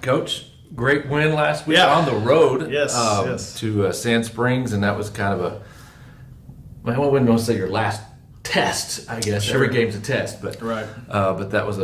Coach, great win last week on the road. Yes. To Sand Springs, and that was kind of I wouldn't want to say your last test, I guess. Sure. Every game's a test, but Right. But that was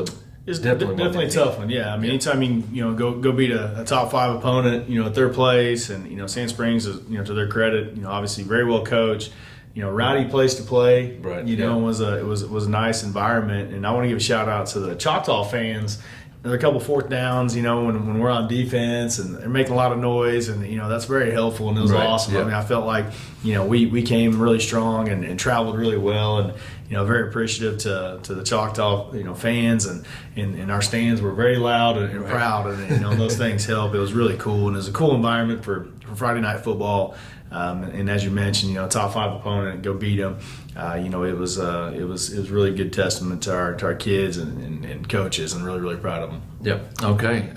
It's definitely a tough one. Yeah, I mean, anytime go beat a top 5 opponent, at their place, and Sand Springs is to their credit, obviously very well coached. Rowdy place to play. Right. It was a nice environment, and I want to give a shout out to the Choctaw fans. There are a couple fourth downs, when we're on defense and they're making a lot of noise, and that's very helpful, and it was awesome. Yeah. I mean, I felt like we came really strong and traveled really well, and very appreciative to the Choctaw fans, and our stands were very loud and proud, and those things help. It was really cool, and it was a cool environment for Friday night football. And as you mentioned, top 5 opponent, go beat them. It was really good testament to our kids and coaches, and really proud of them. Yep. Okay.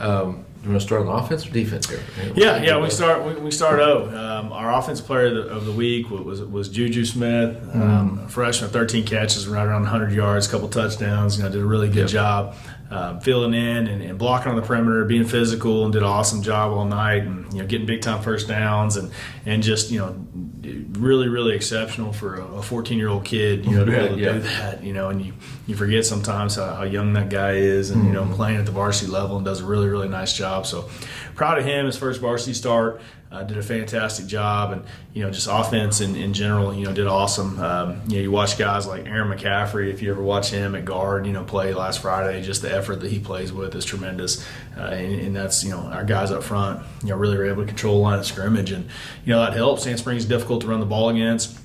You want to start on offense or defense here? Yeah. We start out. Our offensive player of the week was Juju Smith, freshman, 13 catches, right around 100 yards, a couple touchdowns. Did a really good job. Filling in and blocking on the perimeter, being physical, and did an awesome job all night, and getting big time first downs, and just really exceptional for a 14-year-old kid, to be able to do that, and you forget sometimes how young that guy is, and playing at the varsity level, and does a really nice job. So proud of him, his first varsity start. Did a fantastic job, and just offense in general, did awesome. You watch guys like Aaron McCaffrey, if you ever watch him at guard, play last Friday. Just the effort that he plays with is tremendous, and that's our guys up front, really were able to control the line of scrimmage, and that helps. Sand Springs is difficult to run the ball against,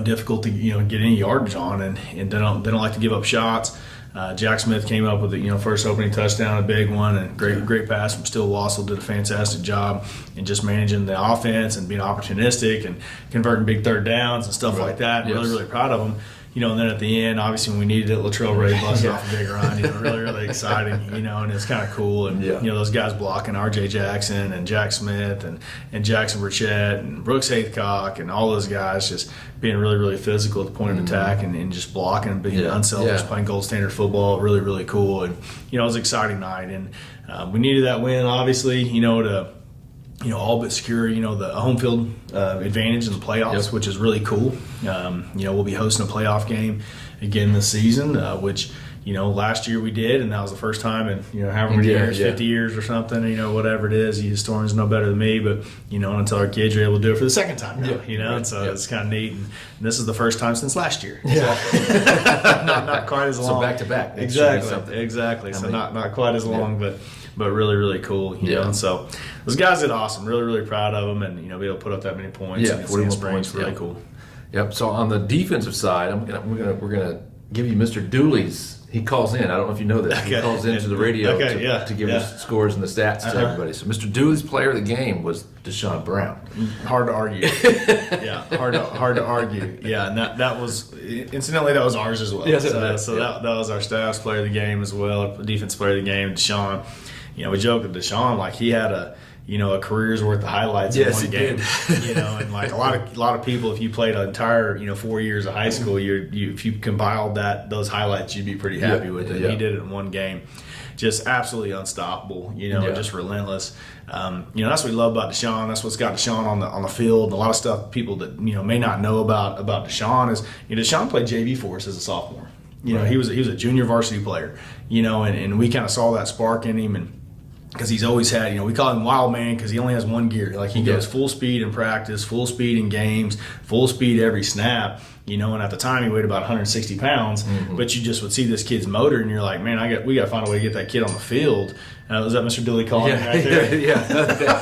difficult to get any yardage on, and they don't like to give up shots. Jack Smith came up with the first opening touchdown, a big one, and great pass from Still Wassel. Did a fantastic job in just managing the offense and being opportunistic and converting big third downs and stuff like that. Yes. Really proud of him. And then at the end, obviously when we needed it, Latrell Ray busted off a big run. Really exciting. And it's kind of cool. And those guys blocking, R.J. Jackson and Jack Smith and Jackson Burchett and Brooks Haythcock and all those guys just being really physical at the point of attack and just blocking and being unselfish, playing gold standard football. Really cool. And it was an exciting night. And we needed that win, obviously, to all but secure, the home field advantage in the playoffs, which is really cool. We'll be hosting a playoff game again this season, which, last year we did, and that was the first time in, however many years, 50 years or something, whatever it is. You historians know better than me, but, until our kids are able to do it for the second time now, and so it's kind of neat. And this is the first time since last year. Yeah. So, not quite as long. So back-to-back. Exactly. So not quite as long, but really cool, And so those guys did awesome. Really proud of them, and be able to put up that many points. Yeah, 41 points. Really cool. Yep. So on the defensive side, we're gonna give you Mr. Dooley's. He calls in. I don't know if you know this. Okay. He calls into the radio to give us scores and the stats to everybody. So Mr. Dooley's player of the game was Deshaun Brown. Hard to argue. Hard to argue. Yeah, and that was incidentally that was ours as well. Yes, that was our staff's player of the game as well. Defense player of the game, Deshaun. We joke with Deshaun like he had a career's worth of highlights in one game. And like a lot of people, if you played an entire 4 years of high school, if you compiled those highlights, you'd be pretty happy with it. He did it in one game. Just absolutely unstoppable, just relentless. That's what we love about Deshaun. That's what's got Deshaun on the field. And a lot of stuff people that may not know about Deshaun is Deshaun played JV for us as a sophomore. He was a junior varsity player. And we kind of saw that spark in him, and because he's always had, we call him Wild Man because he only has one gear. Like he goes full speed in practice, full speed in games, full speed every snap. And at the time he weighed about 160 pounds, but you just would see this kid's motor, and you're like, man, we got to find a way to get that kid on the field. Was that Mr. Dooley calling right there? Yeah.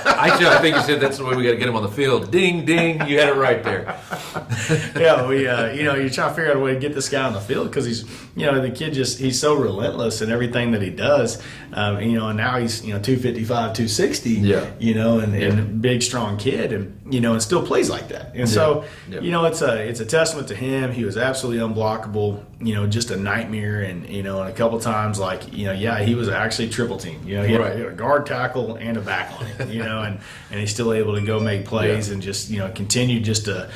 Actually, I think you said that's the way we got to get him on the field. Ding, ding, you had it right there. You're trying to figure out a way to get this guy on the field because he's, the kid he's so relentless in everything that he does. And now he's, 255, 260, and a big, strong kid, and still plays like that. And so, it's a testament to him. He was absolutely unblockable, just a nightmare. And, a couple times, he was actually triple team. He had a guard, tackle, and a back on him, and he's still able to go make plays and just, continue just to,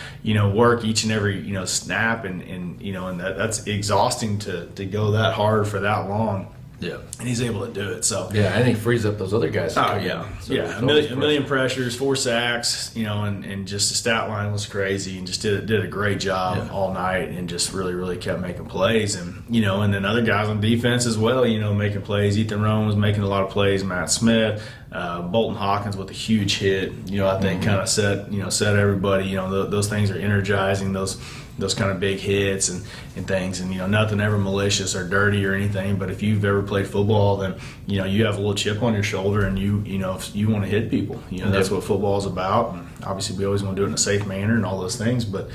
work each and every, snap. And that's exhausting to go that hard for that long. Yeah. and he's able to do it. So Yeah, and he frees up those other guys. oh yeah, yeah, a million pressures, 4 sacks, and just the stat line was crazy, and just did a great job all night, and just really kept making plays, and and then other guys on defense as well, making plays. Ethan Rowan was making a lot of plays. Matt Smith, Bolton Hawkins with a huge hit. I think kind of set everybody. Those things are energizing. Those kind of big hits and things, and nothing ever malicious or dirty or anything. But if you've ever played football, then you have a little chip on your shoulder, and if you want to hit people. That's what football is about. And obviously, we always want to do it in a safe manner and all those things. But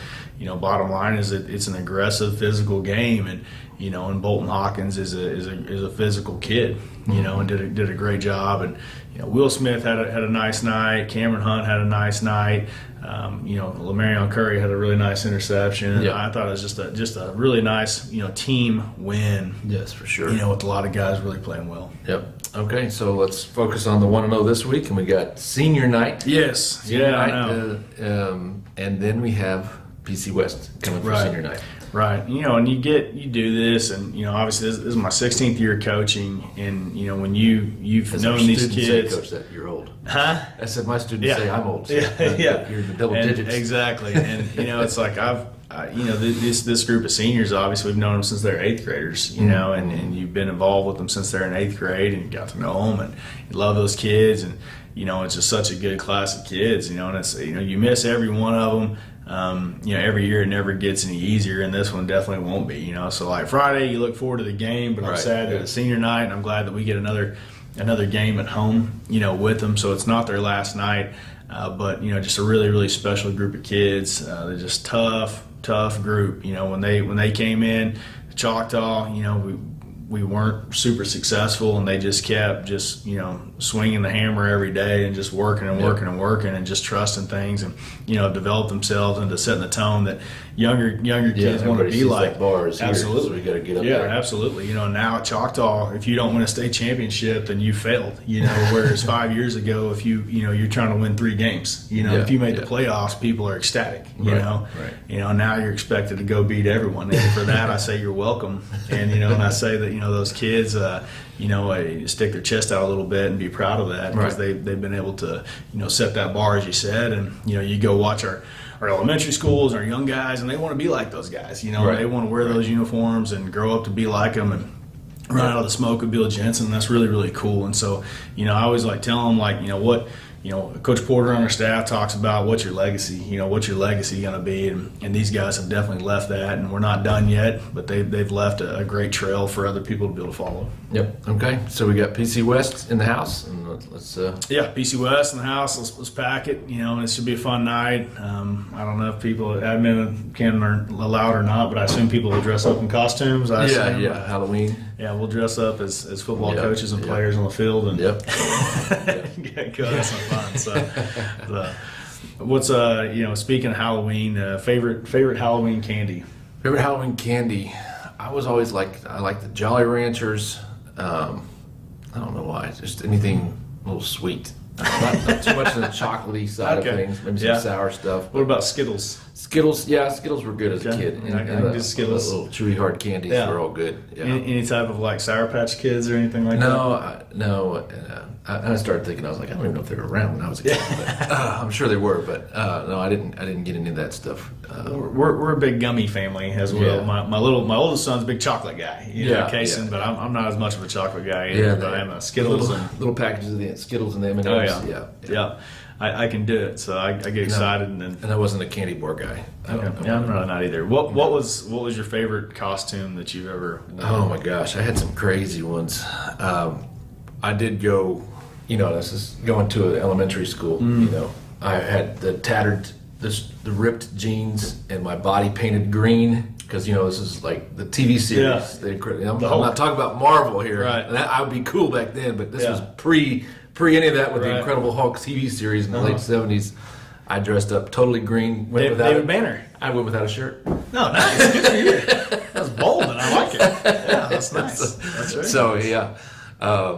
bottom line is that it's an aggressive, physical game, and Bolton Hawkins is a physical kid, and did a great job. And Will Smith had a nice night. Cameron Hunt had a nice night. Lamarion Curry had a really nice interception. Yep. I thought it was just a really nice team win. Yes, for sure. With a lot of guys really playing well. Yep. Okay, so let's focus on the 1-0 this week, and we got senior night. Yes. Senior I night, know. And then we have PC West coming for senior night. Right. And you do this, and obviously this is my 16th year coaching, and when you've As known our these students kids, say, Coach, that you're old. huh? I said my students say I'm old. So Yeah. You're in the double And digits. exactly, and it's like this group of seniors, obviously we've known them since they're 8th graders, and you've been involved with them since they're in 8th grade, and you got to know them, and you love those kids, and it's just such a good class of kids, and it's you miss every one of them. Every year it never gets any easier, and this one definitely won't be. So like Friday, you look forward to the game, but I'm sad that it's senior night, and I'm glad that we get another game at home, with them. So it's not their last night, but just a really special group of kids. They're just tough group. When they came in, Choctaw, we weren't super successful, and they just kept swinging the hammer every day and just working and just trusting things, and developed themselves into setting the tone that younger kids want to be like. Bars absolutely, here, so we got to get up yeah, there. absolutely. Now at Choctaw, if you don't win a state championship, then you failed. Whereas 5 years ago, if you're trying to win 3 games, if you made the playoffs, people are ecstatic. Now you're expected to go beat everyone, and for that I say you're welcome. And and I say that those kids, stick their chest out a little bit and be proud of that, because they've been able to set that bar, as you said. And you go watch our elementary schools, our young guys, and they want to be like those guys. They want to wear those uniforms and grow up to be like them, and run out of the smoke with Bill Jensen. That's really cool. And so I always tell them what Coach Porter on our staff talks about, what's your legacy? What's your legacy going to be? And these guys have definitely left that, and we're not done yet, but they've left a great trail for other people to be able to follow. Yep. Okay. So we got PC West in the house, and let's. Yeah, PC West in the house. Let's pack it. And it should be a fun night. I don't know if people admin can are allowed or not, but I assume people will dress up in costumes. Halloween. Yeah, we'll dress up as football coaches and players on the field, and go have some fun. So, what's speaking of Halloween, favorite Halloween candy? Favorite Halloween candy? I was always I like the Jolly Ranchers. I don't know why, just anything a little sweet. Not too much of the chocolatey side of things. Maybe some sour stuff. What about Skittles? Skittles were good as a kid. And just Skittles. The little chewy hard candies were all good. Yeah. Any type of Sour Patch Kids or anything like that? No. I started thinking, I was like, I don't even know if they were around when I was a kid. But, I'm sure they were, but no, I didn't get any of that stuff. We're a big gummy family as well. Yeah. My oldest son's a big chocolate guy, Kason, but I'm not as much of a chocolate guy either. But I'm a Skittles little packages of the Skittles and the M&Ms. Oh yeah. I can do it, so I get excited. And I wasn't a candy bar guy. I'm really not either. What was your favorite costume that you've ever worn? Oh my gosh, I had some crazy ones. I did go, this is going to an elementary school. I had the ripped jeans and my body painted green, because this is like the TV series. Yeah. I'm not talking about Marvel here. Right. And I would be cool back then, but this was pre any of that with the Incredible Hulk TV series in the late 70s. I dressed up totally green. David Banner. I went without a shirt. No, nice. Good for you. That's bold, and I like it. Yeah, that's nice. That's right. So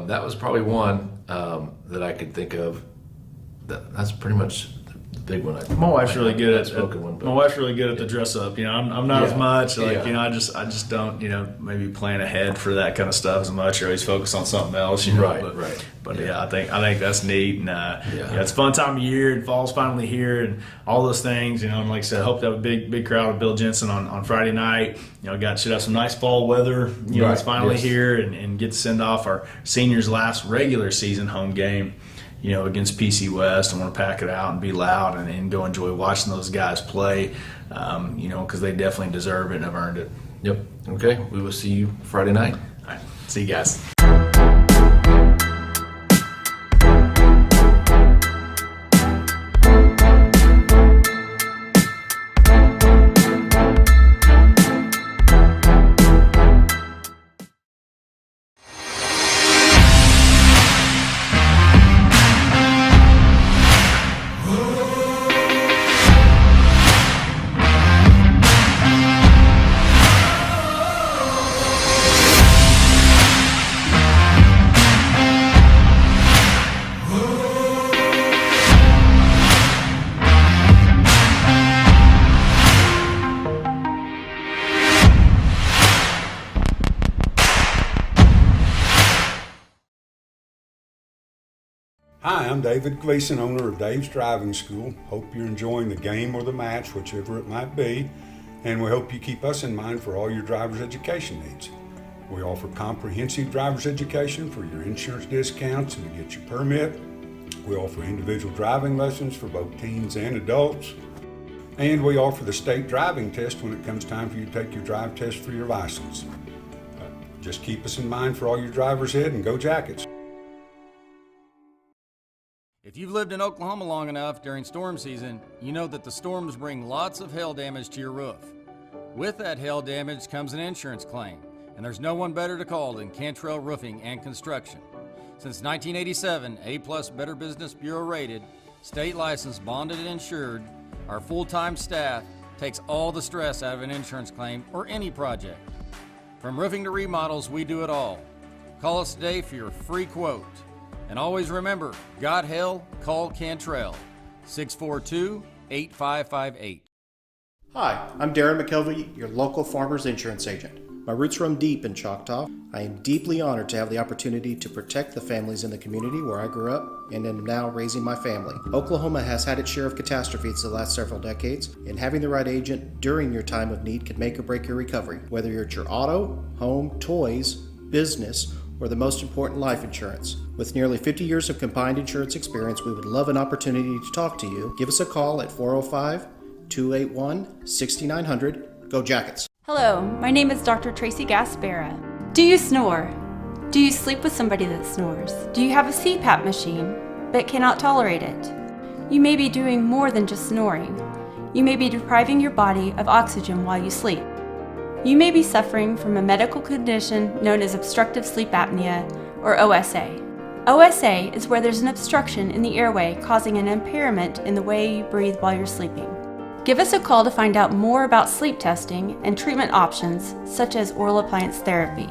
that was probably one that I could think of. That's pretty much big one. My wife's really good at spoken one. But my wife's really good at the dress up. I'm not as much like Yeah. I just don't maybe plan ahead for that kind of stuff as much. Or always focus on something else. Right, but, right. But I think that's neat, and it's a fun time of year. And fall's finally here, and all those things. And like I said, I hope to have a big crowd of Bill Jensen on Friday night. Should have some nice fall weather. Right, It's finally yes. here, and get to send off our seniors' last regular season home game. Against PC West. I want to pack it out and be loud and go enjoy watching those guys play, because they definitely deserve it and have earned it. Yep. Okay. We will see you Friday night. All right. See you guys. Hi, I'm David Gleason, owner of Dave's Driving School. Hope you're enjoying the game or the match, whichever it might be, and we hope you keep us in mind for all your driver's education needs. We offer comprehensive driver's education for your insurance discounts and to get your permit. We offer individual driving lessons for both teens and adults. And we offer the state driving test when it comes time for you to take your drive test for your license. Just keep us in mind for all your driver's ed, and go Jackets. If you've lived in Oklahoma long enough during storm season, you know that the storms bring lots of hail damage to your roof. With that hail damage comes an insurance claim, and there's no one better to call than Cantrell Roofing and Construction. Since 1987, A+ Better Business Bureau rated, state licensed, bonded, and insured, our full-time staff takes all the stress out of an insurance claim or any project. From roofing to remodels, we do it all. Call us today for your free quote. And always remember, got hail, call Cantrell, 642-8558. Hi, I'm Darren McKelvey, your local farmer's insurance agent. My roots run deep in Choctaw. I am deeply honored to have the opportunity to protect the families in the community where I grew up and am now raising my family. Oklahoma has had its share of catastrophes the last several decades, and having the right agent during your time of need can make or break your recovery, whether you're at your auto, home, toys, business, or the most important, life insurance. With nearly 50 years of combined insurance experience, we would love an opportunity to talk to you. Give us a call at 405-281-6900. Go Jackets! Hello, my name is Dr. Tracy Gaspera. Do you snore? Do you sleep with somebody that snores? Do you have a CPAP machine but cannot tolerate it? You may be doing more than just snoring. You may be depriving your body of oxygen while you sleep. You may be suffering from a medical condition known as obstructive sleep apnea, or OSA. OSA is where there's an obstruction in the airway causing an impairment in the way you breathe while you're sleeping. Give us a call to find out more about sleep testing and treatment options such as oral appliance therapy.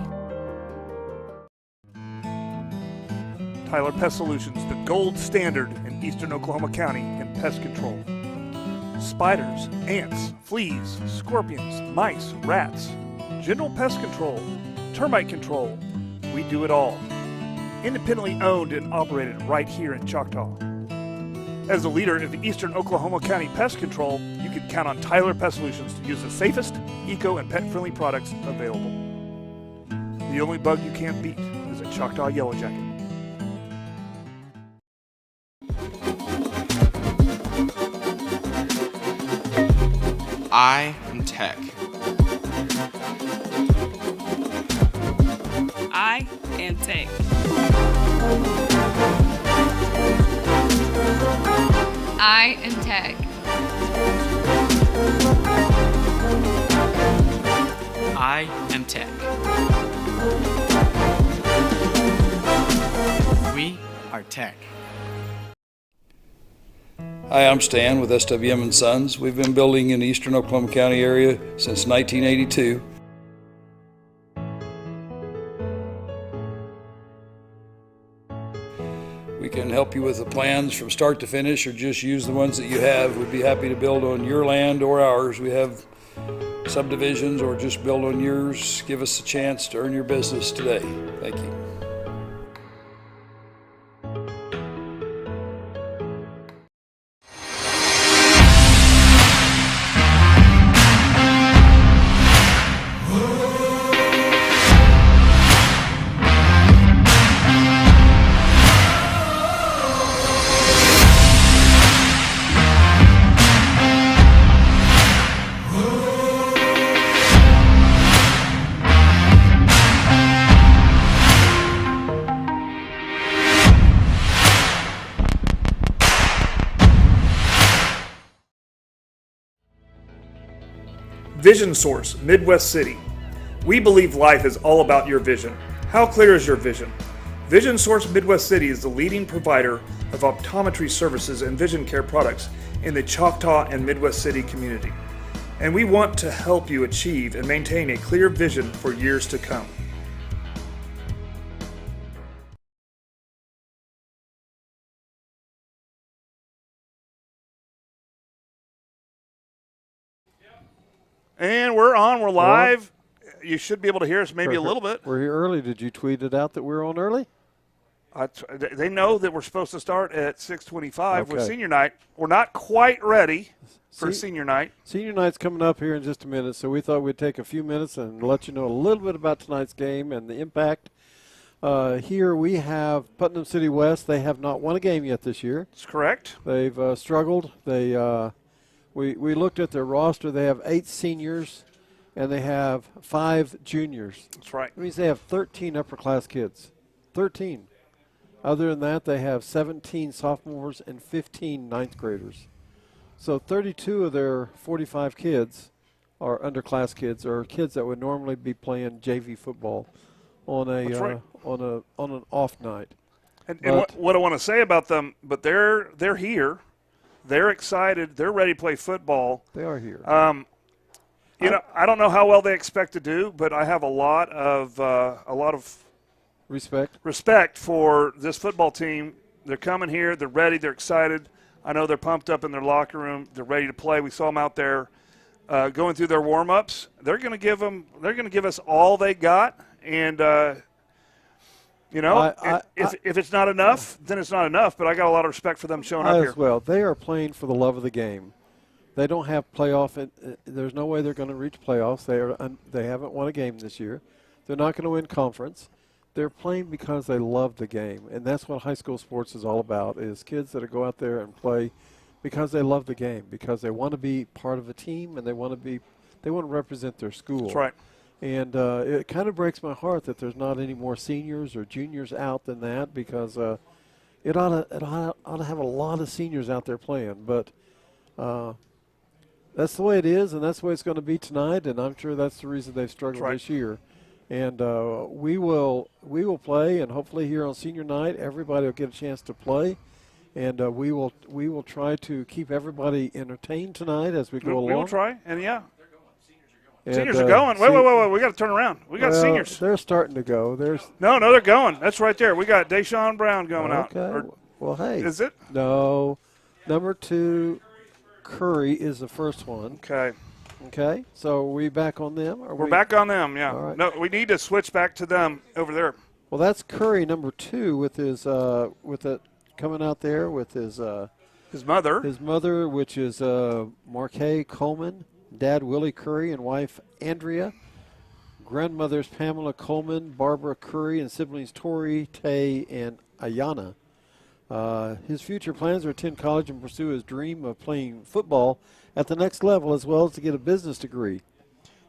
Tyler Pest Solutions, the gold standard in eastern Oklahoma County in pest control. Spiders, ants, fleas, scorpions, mice, rats, general pest control, termite control. We do it all. Independently owned and operated right here in Choctaw. As the leader of the eastern Oklahoma County pest control, you can count on Tyler Pest Solutions to use the safest, eco, and pet-friendly products available. The only bug you can't beat is a Choctaw Yellow Jacket. I am tech. I am tech. I am tech. I am tech. We are tech. Hi, I'm Stan with SWM & Sons. We've been building in the eastern Oklahoma County area since 1982. We We can help you with the plans from start to finish, or just use the ones that you have. We'd be happy to build on your land or ours. We have subdivisions, or just build on yours. Give us a chance to earn your business today. Thank you. Vision Source, Midwest City. We believe life is all about your vision. How clear is your vision? Vision Source Midwest City is the leading provider of optometry services and vision care products in the Choctaw and Midwest City community. And we want to help you achieve and maintain a clear vision for years to come. And we're on. We're live. You should be able to hear us maybe a little bit. We're here early. Did you tweet it out that we're on early? They know that we're supposed to start at 6:25 with senior night. We're not quite ready for senior night. Senior night's coming up here in just a minute, so we thought we'd take a few minutes and let you know a little bit about tonight's game and the impact. Here we have Putnam City West. They have not won a game yet this year. That's correct. They've struggled. We looked at their roster. They have 8 seniors, and they have 5 juniors. That's right. That means they have 13 upper-class kids. 13. Other than that, they have 17 sophomores and 15 ninth graders. So 32 of their 45 kids are underclass kids, or kids that would normally be playing JV football on on an off night. And what I want to say about them, but they're here. They're excited. They're ready to play football. They are here. I don't know how well they expect to do, but I have a lot of respect for this football team. They're coming here. They're ready. They're excited. I know they're pumped up in their locker room. They're ready to play. We saw them out there going through their warm-ups. They're going to give us all they got, and if it's not enough, then it's not enough. But I got a lot of respect for them showing up here. As well, they are playing for the love of the game. They don't have playoff. There's no way they're going to reach playoffs. They haven't won a game this year. They're not going to win conference. They're playing because they love the game, and that's what high school sports is all about. Is kids that go out there and play because they love the game, because they want to be part of a team, and they want to represent their school. That's right. And it kind of breaks my heart that there's not any more seniors or juniors out than that, because it ought to have a lot of seniors out there playing. But that's the way it is, and that's the way it's going to be tonight. And I'm sure that's the reason they've struggled this year. And we will play, and hopefully here on senior night, everybody will get a chance to play. And we will try to keep everybody entertained tonight as we go along. We will try, and yeah. Seniors are going. Wait. We got to turn around. We got seniors. They're starting to go. No, they're going. That's right there. We got Deshaun Brown going out. Okay. Well, hey. Is it? No. Number 2, Curry is the first one. Okay. Okay. So are we back on them? We're back on them, yeah. All right. No, we need to switch back to them over there. Well, that's Curry, number 2, with his coming out there with his mother. His mother, which is Marquay Coleman. Dad Willie Curry and wife Andrea, grandmothers Pamela Coleman, Barbara Curry, and siblings Tori, Tay, and Ayana. His future plans are to attend college and pursue his dream of playing football at the next level, as well as to get a business degree.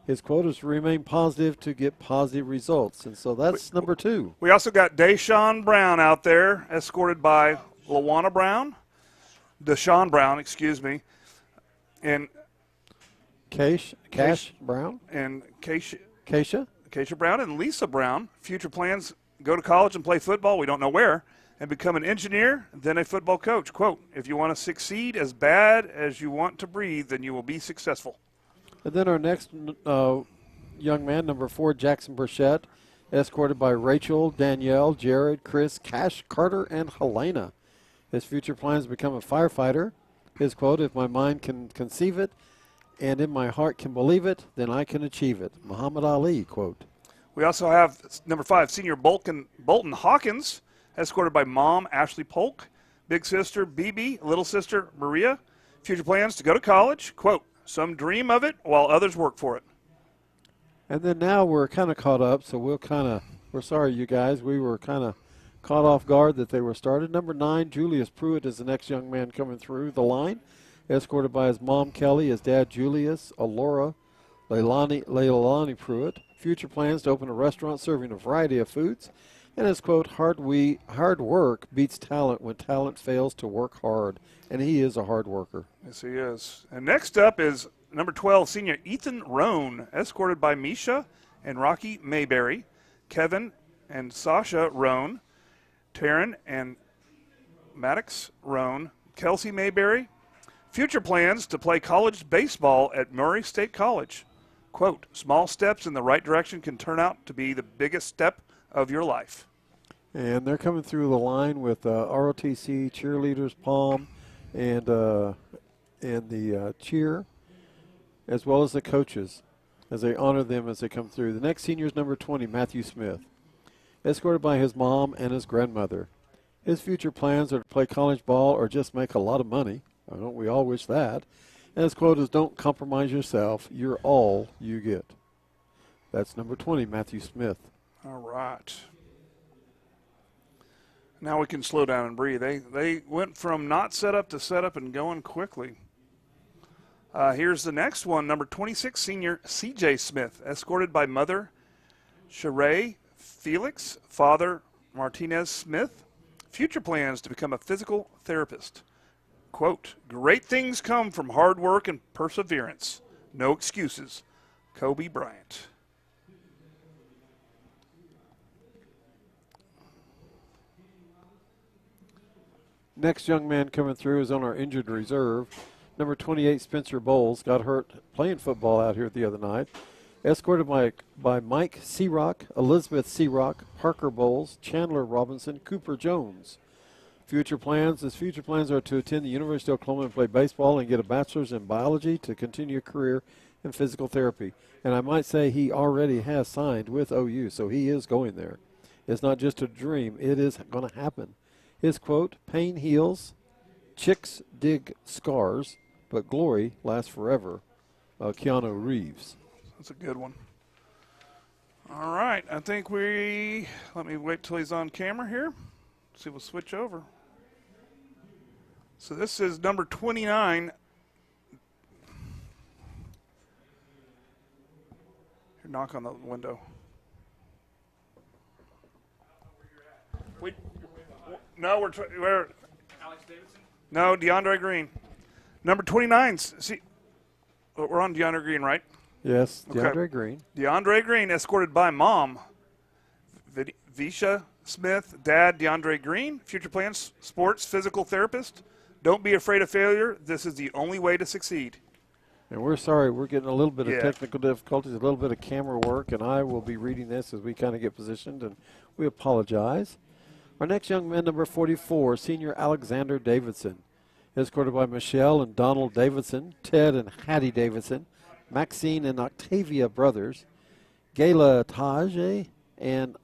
His quote is to remain positive to get positive results, and so that's number 2. We also got Deshaun Brown out there, escorted by Deshaun Brown, and Cash Brown and Keisha Brown and Lisa Brown. Future plans: go to college and play football. We don't know where, and become an engineer, then a football coach. Quote: if you want to succeed as bad as you want to breathe, then you will be successful. And then our next young man, number 4, Jackson Burchett. escorted by Rachel, Danielle, Jared, Chris, Cash, Carter, and Helena. His future plans to become a firefighter. His quote, if my mind can conceive it and in my heart can believe it, then I can achieve it. Muhammad Ali, quote. We also have number 5, senior Bolton Hawkins, escorted by mom Ashley Polk, big sister BB, little sister Maria. Future plans to go to college. Quote, some dream of it while others work for it. And then now we're kind of caught up, so we're sorry, you guys. We were kind of caught off guard that they were started. Number 9, Julius Pruitt is the next young man coming through the line, escorted by his mom Kelly, his dad Julius, Alora, Leilani Pruitt. Future plans to open a restaurant serving a variety of foods. And his quote, hard work beats talent when talent fails to work hard. And he is a hard worker. Yes, he is. And next up is number 12, senior Ethan Roan, escorted by Misha and Rocky Mayberry, Kevin and Sasha Roan, Taryn and Maddox Roan, Kelsey Mayberry. Future plans to play college baseball at Murray State College. Quote, small steps in the right direction can turn out to be the biggest step of your life. And they're coming through the line with ROTC cheerleaders, Palm, and the cheer, as well as the coaches, as they honor them as they come through. The next senior is number 20, Matthew Smith, escorted by his mom and his grandmother. His future plans are to play college ball or just make a lot of money. Don't we all wish that? And his quote is, don't compromise yourself. You're all you get. That's number 20, Matthew Smith. All right. Now we can slow down and breathe. They went from not set up to set up and going quickly. Here's the next one, number 26, senior C.J. Smith, escorted by mother Sheree Felix, father Martinez Smith. Future plans to become a physical therapist. Quote, great things come from hard work and perseverance. No excuses. Kobe Bryant. Next young man coming through is on our injured reserve. Number 28, Spencer Bowles, got hurt playing football out here the other night. Escorted by Mike Searock, Elizabeth Searock, Parker Bowles, Chandler Robinson, Cooper Jones. His future plans are to attend the University of Oklahoma and play baseball and get a bachelor's in biology to continue a career in physical therapy. And I might say he already has signed with OU, so he is going there. It's not just a dream. It is going to happen. His quote, pain heals, chicks dig scars, but glory lasts forever. Keanu Reeves. That's a good one. All right. I think let me wait till he's on camera here. See, we'll switch over. So this is number 29. Here, knock on the window. No, we're Alex Davidson? No, DeAndre Green. Number 29. See, we're on DeAndre Green, right? Yes, DeAndre Okay. Green. DeAndre Green, escorted by mom, Visha Smith, dad, DeAndre Green. Future plans, sports, physical therapist. Don't be afraid of failure. This is the only way to succeed. And we're sorry, we're getting a little bit of technical difficulties, a little bit of camera work, and I will be reading this as we kind of get positioned, and we apologize. Our next young man, number 44, senior Alexander Davidson, escorted by Michelle and Donald Davidson, Ted and Hattie Davidson, Maxine and Octavia brothers, Gayla Tajay and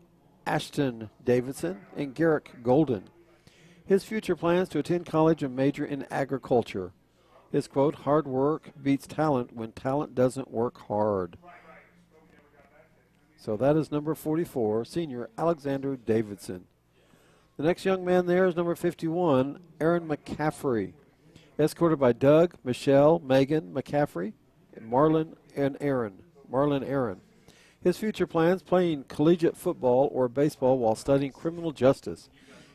Ashton Davidson, and Garrick Golden. His future plans to attend college and major in agriculture. His quote, hard work beats talent when talent doesn't work hard. So that is number 44, senior Alexander Davidson. The next young man there is number 51, Aaron McCaffrey, escorted by Doug, Michelle, Megan McCaffrey, and Marlon Aaron. His future plans, playing collegiate football or baseball while studying criminal justice.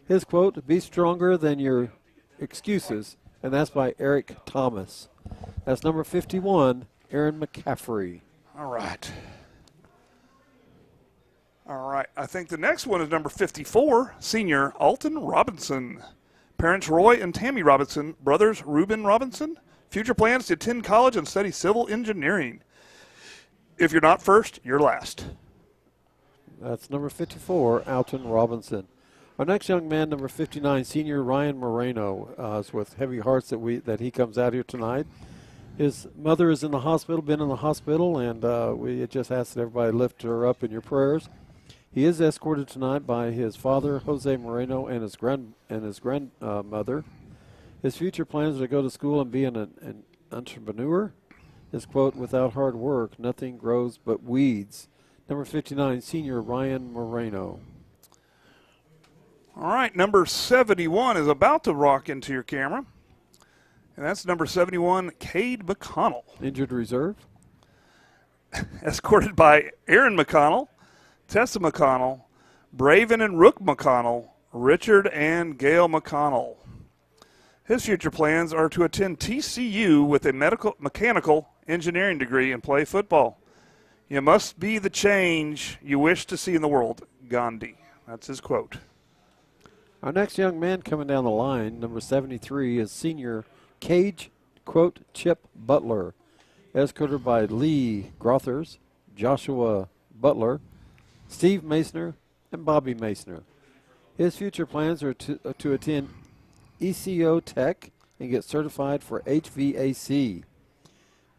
His quote, be stronger than your excuses, and that's by Eric Thomas. That's number 51, Aaron McCaffrey. All right. I think the next one is number 54, senior Alton Robinson. Parents Roy and Tammy Robinson, brothers Reuben Robinson. Future plans to attend college and study civil engineering. If you're not first, you're last. That's number 54, Alton Robinson. Our next young man, number 59, senior Ryan Moreno, is with heavy hearts that he comes out here tonight. His mother is in the hospital, been in the hospital, and we just ask that everybody lift her up in your prayers. He is escorted tonight by his father, Jose Moreno, and his grandmother. His future plans are to go to school and be an entrepreneur. His quote, "Without hard work, nothing grows but weeds." Number 59, senior Ryan Moreno. All right, number 71 is about to rock into your camera. And that's number 71, Cade McConnell. Injured reserve. Escorted by Aaron McConnell, Tessa McConnell, Braven and Rook McConnell, Richard and Gail McConnell. His future plans are to attend TCU with a mechanical engineering degree and play football. You must be the change you wish to see in the world, Gandhi. That's his quote. Our next young man coming down the line, number 73, is senior Cage, quote, Chip Butler, escorted by Lee Grothers, Joshua Butler, Steve Masner, and Bobby Masner. His future plans are to attend ECO Tech and get certified for HVAC.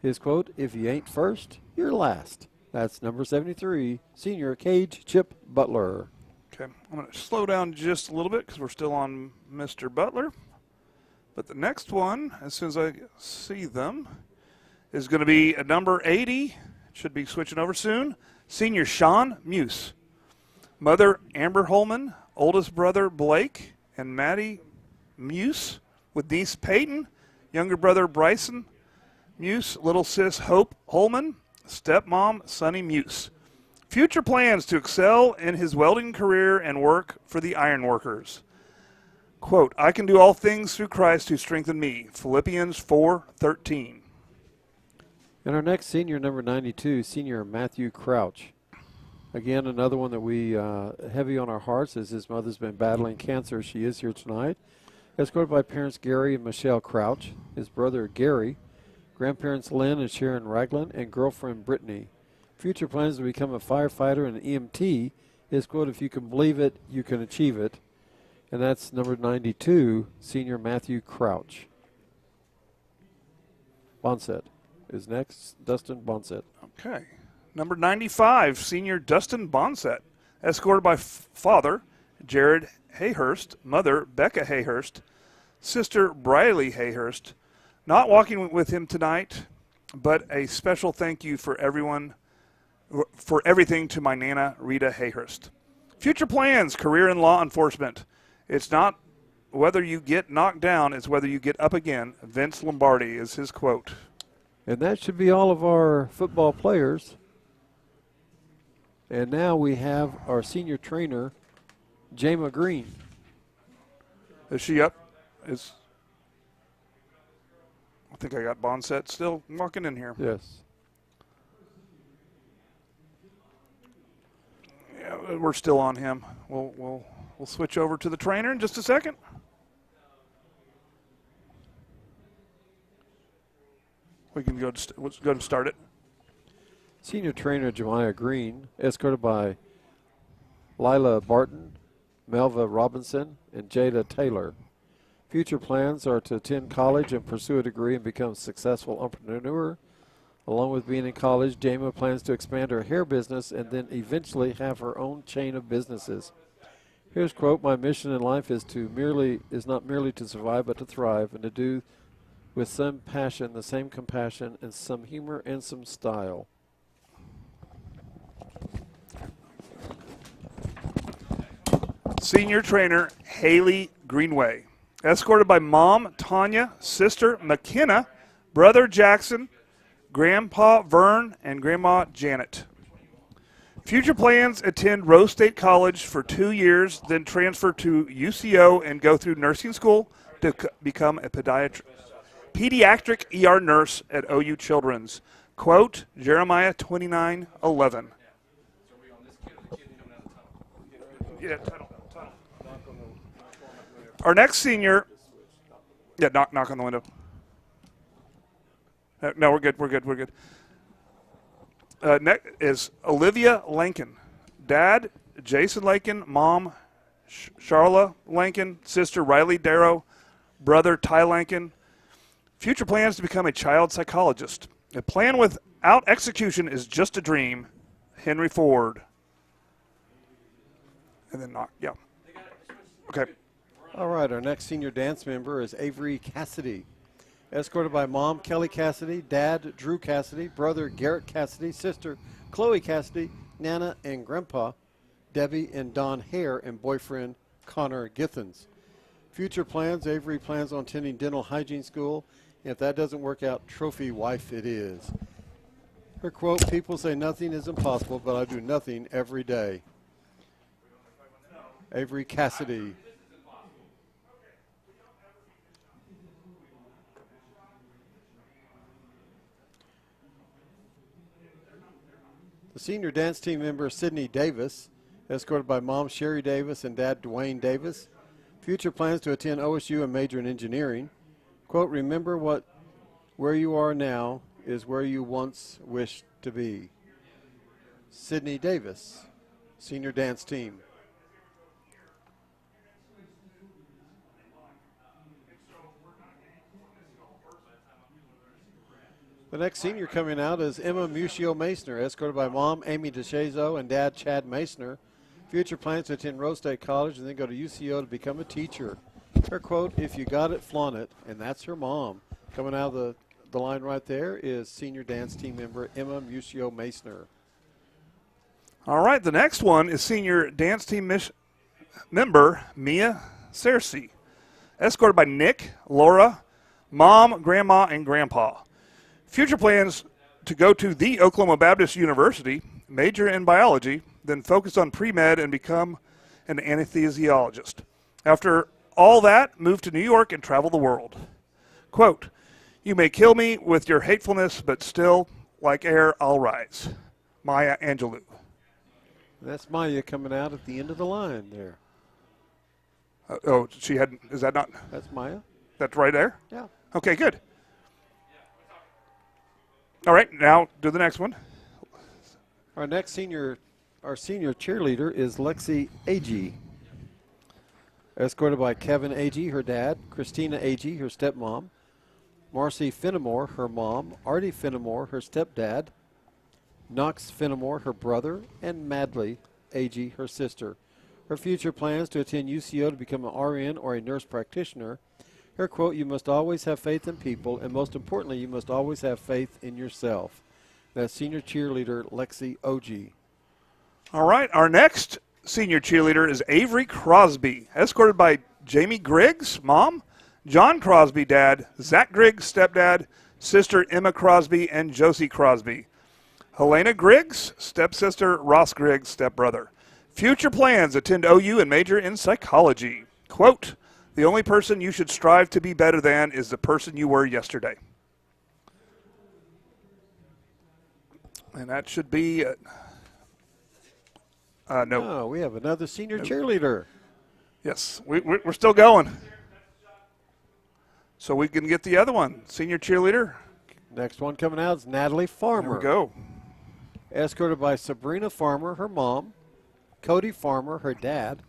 His quote, "If you ain't first, you're last." That's number 73, senior Cage Chip Butler. Okay, I'm going to slow down just a little bit because we're still on Mr. Butler. But the next one, as soon as I see them, is going to be a number 80. Should be switching over soon. Senior Sean Muse. Mother Amber Holman, oldest brother Blake and Maddie Muse, with niece Peyton, younger brother Bryson Muse, little sis Hope Holman, stepmom Sunny Muse. Future plans to excel in his welding career and work for the ironworkers. Quote, "I can do all things through Christ who strengthened me." Philippians 4:13. And our next senior, number 92, senior Matthew Crouch. Again, another one that we heavy on our hearts as his mother's been battling cancer. She is here tonight. Escorted by parents Gary and Michelle Crouch, his brother Gary, grandparents Lynn and Sharon Ragland, and girlfriend Brittany. Future plans to become a firefighter and an EMT. His quote, "If you can believe it, you can achieve it." And that's number 92, senior Matthew Crouch. Bonset is next, Dustin Bonset. Okay. Number 95, senior Dustin Bonset, escorted by father Jared Hayhurst, mother Becca Hayhurst, sister Briley Hayhurst. Not walking with him tonight, but a special thank you for everything to my Nana Rita Hayhurst. Future plans, career in law enforcement. It's not whether you get knocked down, it's whether you get up again. Vince Lombardi is his quote. And that should be all of our football players. And now we have our senior trainer, Jama Green. Is she up? I think I got Bonset still walking in here. Yes. Yeah, we're still on him. We'll switch over to the trainer in just a second. We can go and start it. Senior trainer Jemiah Green, escorted by Lila Barton, Melva Robinson, and Jada Taylor. Future plans are to attend college and pursue a degree and become a successful entrepreneur. Along with being in college, Jama plans to expand her hair business and then eventually have her own chain of businesses. Here's a quote, "My mission in life is not merely to survive but to thrive, and to do with some passion, the same compassion, and some humor and some style." Senior trainer Haley Greenway, escorted by mom Tanya, sister McKenna, brother Jackson, grandpa Vern, and grandma Janet. Future plans, attend Rose State College for 2 years, then transfer to UCO and go through nursing school to become a pediatric ER nurse at OU Children's. Quote, Jeremiah 29:11. Yeah, tunnel. Our next senior, knock on the window. No, we're good. Next is Olivia Lankin. Dad Jason Lakin, mom Charla Lankin, sister Riley Darrow, brother Ty Lankin. Future plans to become a child psychologist. A plan without execution is just a dream. Henry Ford. And then Okay. All right, our next senior dance member is Avery Cassidy. Escorted by mom Kelly Cassidy, dad Drew Cassidy, brother Garrett Cassidy, sister Chloe Cassidy, Nana and grandpa Debbie and Don Hare, and boyfriend Connor Githens. Future plans, Avery plans on attending dental hygiene school. If that doesn't work out, trophy wife it is. Her quote, people say nothing is impossible, but I do nothing every day. Avery Cassidy. The senior dance team member, Sydney Davis, escorted by mom Sherry Davis and dad Dwayne Davis. Future plans to attend OSU and major in engineering. Quote, remember where you are now is where you once wished to be. Sydney Davis, senior dance team. The next senior coming out is Emma Muccio Masner, escorted by mom Amy DeShazo and dad Chad Masner. Future plans to attend Rose State College and then go to UCO to become a teacher. Her quote, if you got it, flaunt it, and that's her mom. Coming out of the line right there is senior dance team member Emma Muccio Masner. All right, the next one is senior dance team member Mia Cersei, escorted by Nick, Laura, mom, grandma, and grandpa. Future plans to go to the Oklahoma Baptist University, major in biology, then focus on pre-med and become an anesthesiologist. After all that, move to New York and travel the world. Quote, you may kill me with your hatefulness, but still, like air, I'll rise. Maya Angelou. That's Maya coming out at the end of the line there. Is that not? That's Maya. That's right there? Yeah. Okay, good. All right, now do the next one. Our senior cheerleader is Lexi Agee, escorted by Kevin Agee, her dad, Christina Agee, her stepmom, Marcy Fenimore, her mom, Artie Fenimore, her stepdad, Knox Fenimore, her brother, and Madley Agee, her sister. Her future plans to attend UCO to become an RN or a nurse practitioner. Her quote, you must always have faith in people, and most importantly, you must always have faith in yourself. That's senior cheerleader Lexi Agee. All right, our next senior cheerleader is Avery Crosby, escorted by Jamie Griggs, mom, John Crosby, dad, Zach Griggs, stepdad, sister Emma Crosby, and Josie Crosby. Helena Griggs, stepsister, Ross Griggs, stepbrother. Future plans, attend OU and major in psychology. Quote, the only person you should strive to be better than is the person you were yesterday. And that should be no. Oh, we have another senior cheerleader. Yes, we're still going. So we can get the other one, senior cheerleader. Next one coming out is Natalie Farmer. There we go. Escorted by Sabrina Farmer, her mom, Cody Farmer, her dad,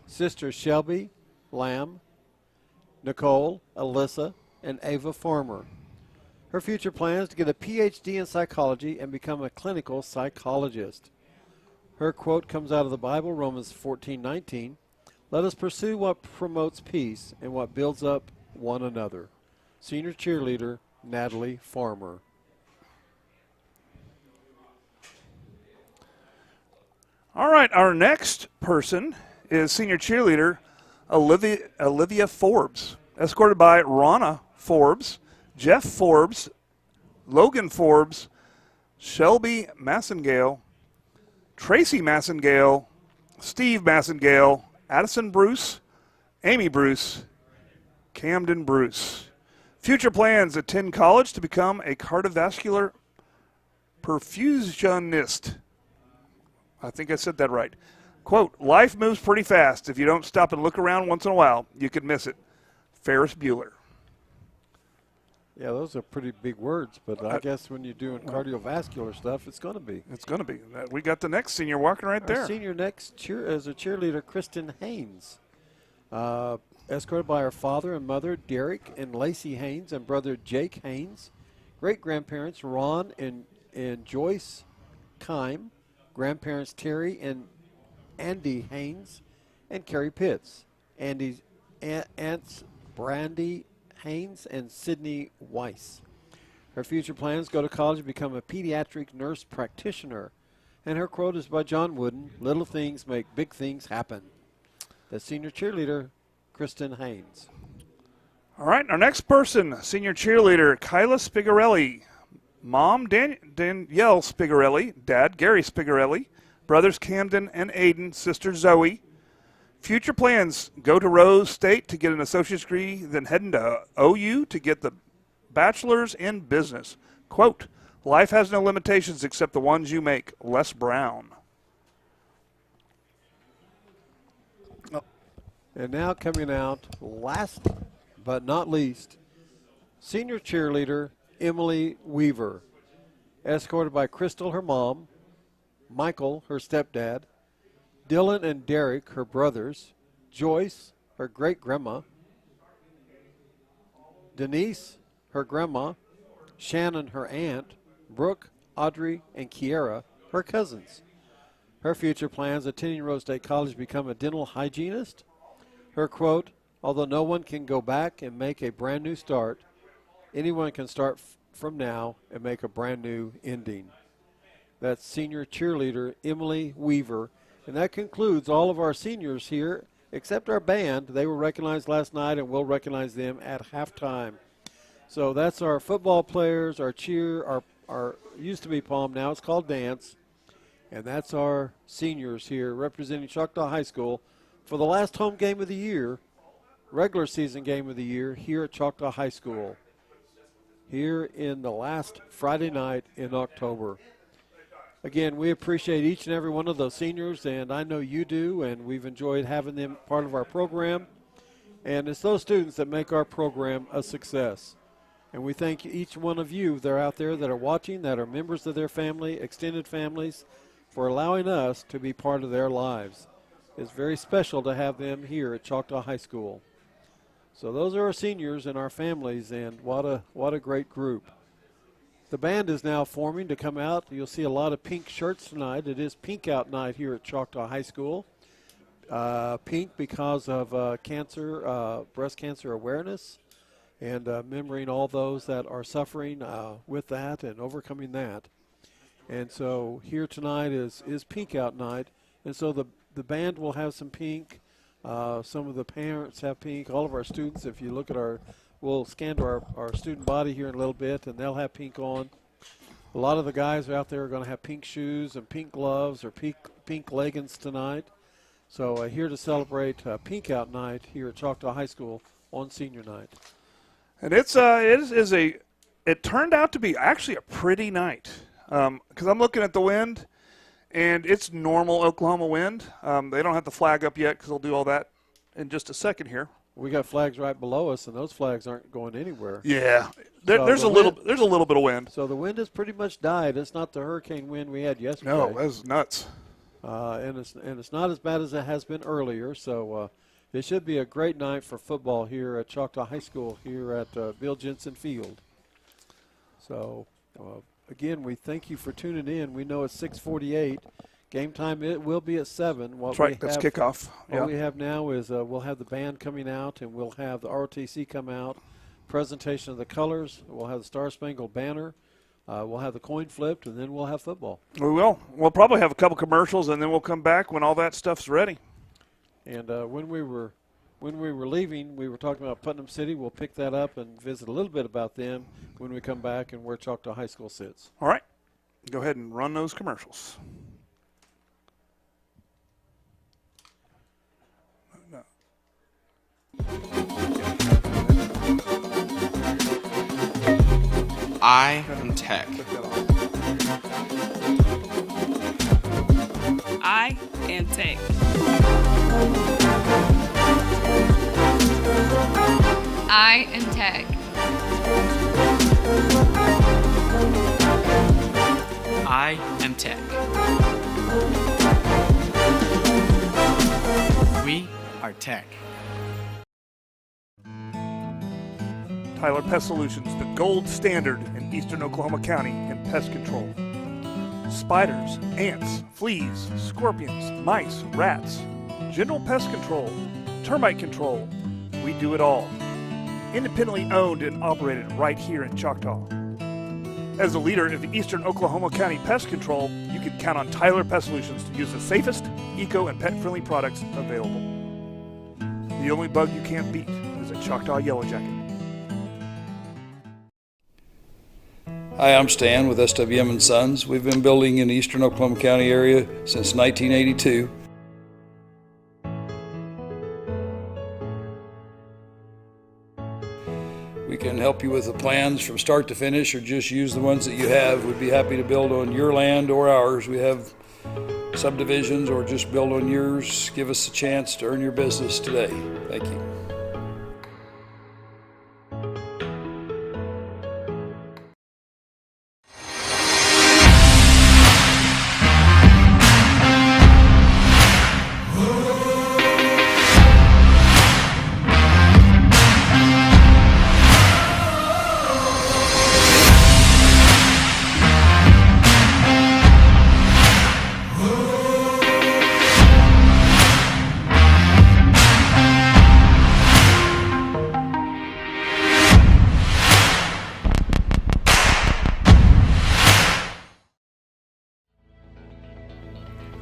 sister Shelby, Lamb, Nicole, Alyssa, and Ava Farmer. Her future plans to get a PhD in psychology and become a clinical psychologist. Her quote comes out of the Bible, Romans 14:19. Let us pursue what promotes peace and what builds up one another. Senior cheerleader, Natalie Farmer. All right, our next person is senior cheerleader Olivia Forbes, escorted by Ronna Forbes, Jeff Forbes, Logan Forbes, Shelby Massengale, Tracy Massengale, Steve Massengale, Addison Bruce, Amy Bruce, Camden Bruce. Future plans, attend college to become a cardiovascular perfusionist. I think I said that right. Quote, life moves pretty fast. If you don't stop and look around once in a while, you could miss it. Ferris Bueller. Yeah, those are pretty big words, but I guess when you're doing cardiovascular stuff, it's going to be. It's going to be. We got the next senior walking right there. Our senior next as a cheerleader, Kristen Haynes. Escorted by her father and mother, Derek and Lacey Haynes, and brother Jake Haynes. Great-grandparents, Ron and Joyce Kime. Grandparents, Terry and Andy Haynes, and Carrie Pitts. Andy's aunts, Brandy Haynes and Sydney Weiss. Her future plans: go to college, become a pediatric nurse practitioner. And her quote is by John Wooden: little things make big things happen. The senior cheerleader, Kristen Haynes. All right, our next person, senior cheerleader, Kyla Spigarelli. Mom, Danielle Spigarelli. Dad, Gary Spigarelli. Brothers, Camden and Aiden. Sister, Zoe. Future plans: go to Rose State to get an associate's degree, then heading to OU to get the bachelor's in business. Quote, life has no limitations except the ones you make. Les Brown. Oh. And now coming out, last but not least, senior cheerleader Emily Weaver, escorted by Crystal, her mom, Michael, her stepdad, Dylan and Derek, her brothers, Joyce, her great-grandma, Denise, her grandma, Shannon, her aunt, Brooke, Audrey, and Kiera, her cousins. Her future plans: attending Rose State College, become a dental hygienist. Her quote: although no one can go back and make a brand new start, anyone can start from now and make a brand new ending. That's senior cheerleader Emily Weaver. And that concludes all of our seniors here, except our band. They were recognized last night, and we'll recognize them at halftime. So that's our football players, our cheer, our used to be pom, now it's called dance. And that's our seniors here representing Choctaw High School for the last home game of the year, regular season game of the year, here at Choctaw High School, here in the last Friday night in October. Again, we appreciate each and every one of those seniors, and I know you do, and we've enjoyed having them part of our program. And it's those students that make our program a success. And we thank each one of you that are out there that are watching, that are members of their family, extended families, for allowing us to be part of their lives. It's very special to have them here at Choctaw High School. So those are our seniors and our families, and what a great group. The band is now forming to come out. You'll see a lot of pink shirts tonight. It is Pink Out Night here at Choctaw High School. Pink because of breast cancer awareness, and remembering all those that are suffering with that and overcoming that. And so here tonight is Pink Out Night. And so the band will have some pink. Some of the parents have pink. All of our students, if you look at we'll scan to our student body here in a little bit, and they'll have pink on. A lot of the guys out there are going to have pink shoes and pink gloves or pink leggings tonight. So here to celebrate Pink Out Night here at Choctaw High School on senior night. And it turned out to be actually a pretty night, because I'm looking at the wind, and it's normal Oklahoma wind. They don't have the flag up yet because they'll do all that in just a second here. We got flags right below us, and those flags aren't going anywhere. Yeah, there's a little bit of wind. So the wind has pretty much died. It's not the hurricane wind we had yesterday. No, that was nuts. And it's not as bad as it has been earlier. So it should be a great night for football here at Choctaw High School here at Bill Jensen Field. So again, we thank you for tuning in. We know it's 6:48. Game time, it will be at 7. That's right, that's kickoff. What we have now is we'll have the band coming out, and we'll have the ROTC come out, presentation of the colors. We'll have the Star Spangled Banner. We'll have the coin flipped, and then we'll have football. We will. We'll probably have a couple commercials, and then we'll come back when all that stuff's ready. And when we were leaving, we were talking about Putnam City. We'll pick that up and visit a little bit about them when we come back and where Choctaw High School sits. All right. Go ahead and run those commercials. I am Tech. I am Tech. I am Tech. I am Tech. We are Tech. Tyler Pest Solutions, the gold standard in eastern Oklahoma County in pest control. Spiders, ants, fleas, scorpions, mice, rats, general pest control, termite control. We do it all. Independently owned and operated right here in Choctaw. As a leader of eastern Oklahoma County pest control, you can count on Tyler Pest Solutions to use the safest, eco, and pet-friendly products available. The only bug you can't beat is a Choctaw Yellow Jacket. Hi, I'm Stan with SWM & Sons. We've been building in the eastern Oklahoma County area since 1982. We can help you with the plans from start to finish or just use the ones that you have. We'd be happy to build on your land or ours. We have subdivisions or just build on yours. Give us a chance to earn your business today. Thank you.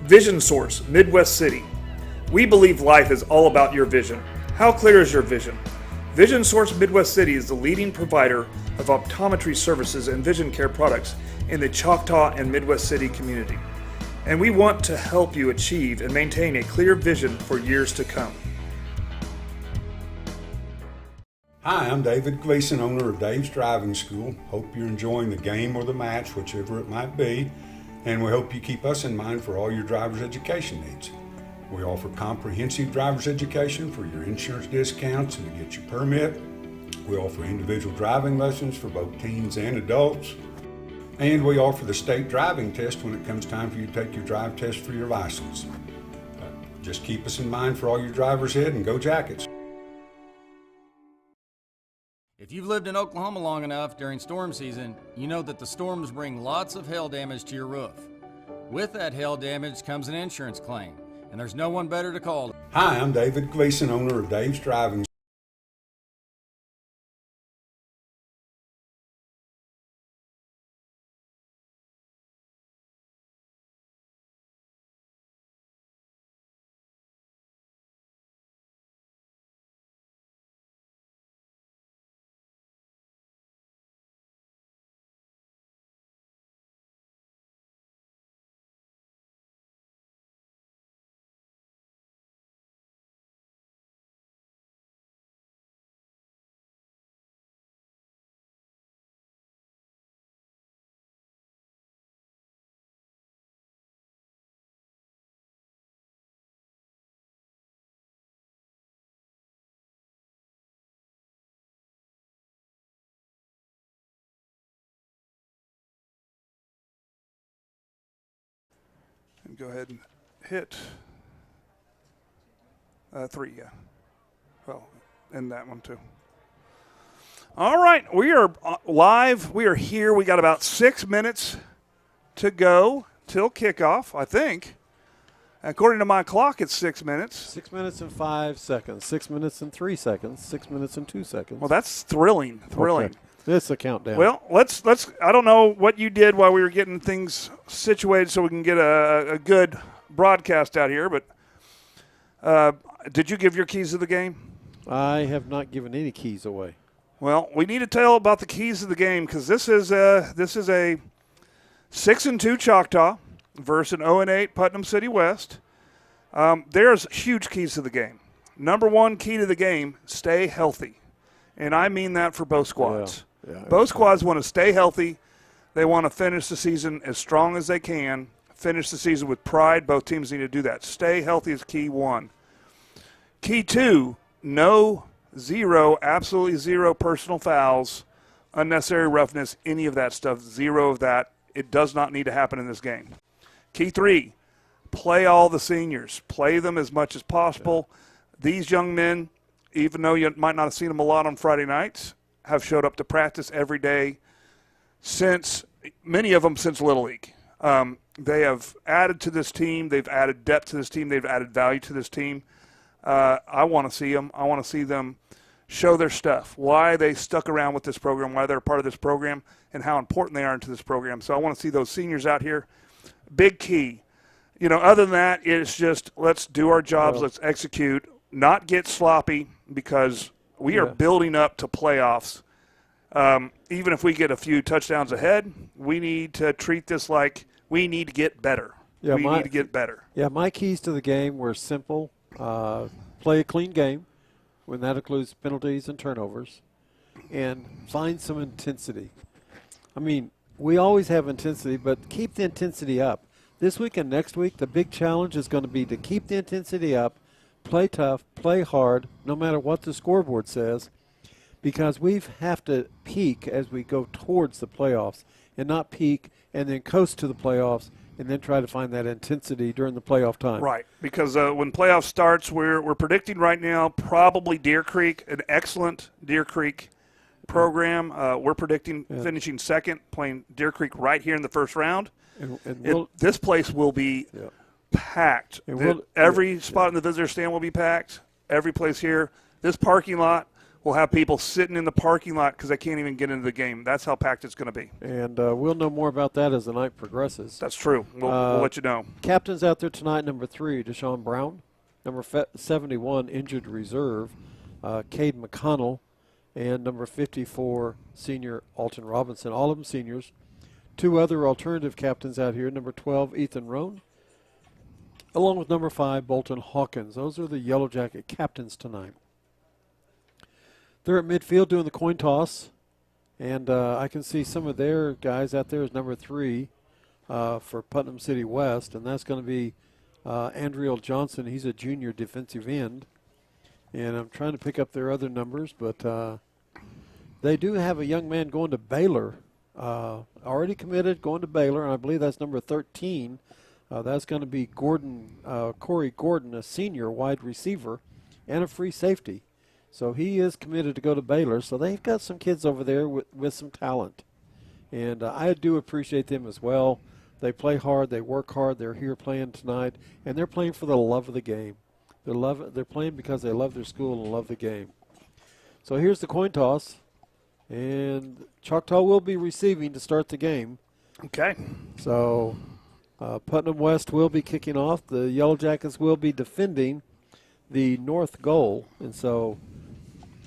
Vision Source, Midwest City. We believe life is all about your vision. How clear is your vision? Vision Source Midwest City is the leading provider of optometry services and vision care products in the Choctaw and Midwest City community. And we want to help you achieve and maintain a clear vision for years to come. Hi, I'm David Gleason, owner of Dave's Driving School. Hope you're enjoying the game or the match, whichever it might be. And we hope you keep us in mind for all your driver's education needs. We offer comprehensive driver's education for your insurance discounts and to get your permit. We offer individual driving lessons for both teens and adults. And we offer the state driving test when it comes time for you to take your drive test for your license. Just keep us in mind for all your drivers ahead and go Jackets. If you've lived in Oklahoma long enough during storm season, you know that the storms bring lots of hail damage to your roof. With that hail damage comes an insurance claim, and there's no one better to call. Hi, I'm David Gleason, owner of Dave's Driving. And go ahead and hit 3, yeah. Well, and that one too. All right, we are live. We are here. We got about 6 minutes to go till kickoff, I think. According to my clock, it's 6 minutes. 6 minutes and 5 seconds. 6 minutes and 3 seconds. 6 minutes and 2 seconds. Well, that's thrilling. Okay. It's a countdown. Well, let's. I don't know what you did while we were getting things situated so we can get a good broadcast out here, but did you give your keys to the game? I have not given any keys away. Well, we need to tell about the keys to the game because this is a 6-2 Choctaw versus an 0-8 Putnam City West. There's huge keys to the game. Number one key to the game: stay healthy, and I mean that for both squads. Both squads want to stay healthy. They want to finish the season as strong as they can, finish the season with pride. Both teams need to do that. Stay healthy is key one. Key two, absolutely zero personal fouls unnecessary roughness, any of that stuff, zero of that. It does not need to happen in this game. Key 3, play all the seniors. Play them as much as possible. These young men, even though you might not have seen them a lot on Friday nights, have showed up to practice every day many of them since Little League. They have added to this team. They've added depth to this team. They've added value to this team. I want to see them. I want to see them show their stuff, why they stuck around with this program, why they're a part of this program, and how important they are into this program. So I want to see those seniors out here. Big key. Other than that, it's just let's do our jobs, let's execute, not get sloppy, because we are building up to playoffs. Even if we get a few touchdowns ahead, we need to treat this like we need to get better. We need to get better. Yeah, my keys to the game were simple. Play a clean game, when that includes penalties and turnovers, and find some intensity. I mean, we always have intensity, but keep the intensity up. This week and next week, the big challenge is going to be to keep the intensity up, play tough, play hard, no matter what the scoreboard says, because we have to peak as we go towards the playoffs and not peak and then coast to the playoffs and then try to find that intensity during the playoff time. Right, because when playoff starts, we're predicting right now probably Deer Creek, an excellent Deer Creek program. We're predicting finishing second, playing Deer Creek right here in the first round. This place will be packed. Every spot in the visitor stand will be packed. Every place here. This parking lot will have people sitting in the parking lot because they can't even get into the game. That's how packed it's going to be. And we'll know more about that as the night progresses. That's true. We'll let you know. Captains out there tonight, number 3, Deshaun Brown. Number 71, injured reserve, Cade McConnell. And number 54, senior Alton Robinson. All of them seniors. 2 other alternative captains out here. Number 12, Ethan Roan, along with number 5, Bolton Hawkins. Those are the Yellow Jacket captains tonight. They're at midfield doing the coin toss, and I can see some of their guys out there as number 3 for Putnam City West, and that's going to be Andreal Johnson. He's a junior defensive end, and I'm trying to pick up their other numbers, but they do have a young man going to Baylor, already committed, going to Baylor, and I believe that's number 13. That's going to be Corey Gordon, a senior wide receiver and a free safety. So he is committed to go to Baylor. So they've got some kids over there with some talent. And I do appreciate them as well. They play hard. They work hard. They're here playing tonight. And they're playing for the love of the game. They're playing because they love their school and love the game. So here's the coin toss. And Choctaw will be receiving to start the game. Okay. So Putnam West will be kicking off. The Yellow Jackets will be defending the north goal. And so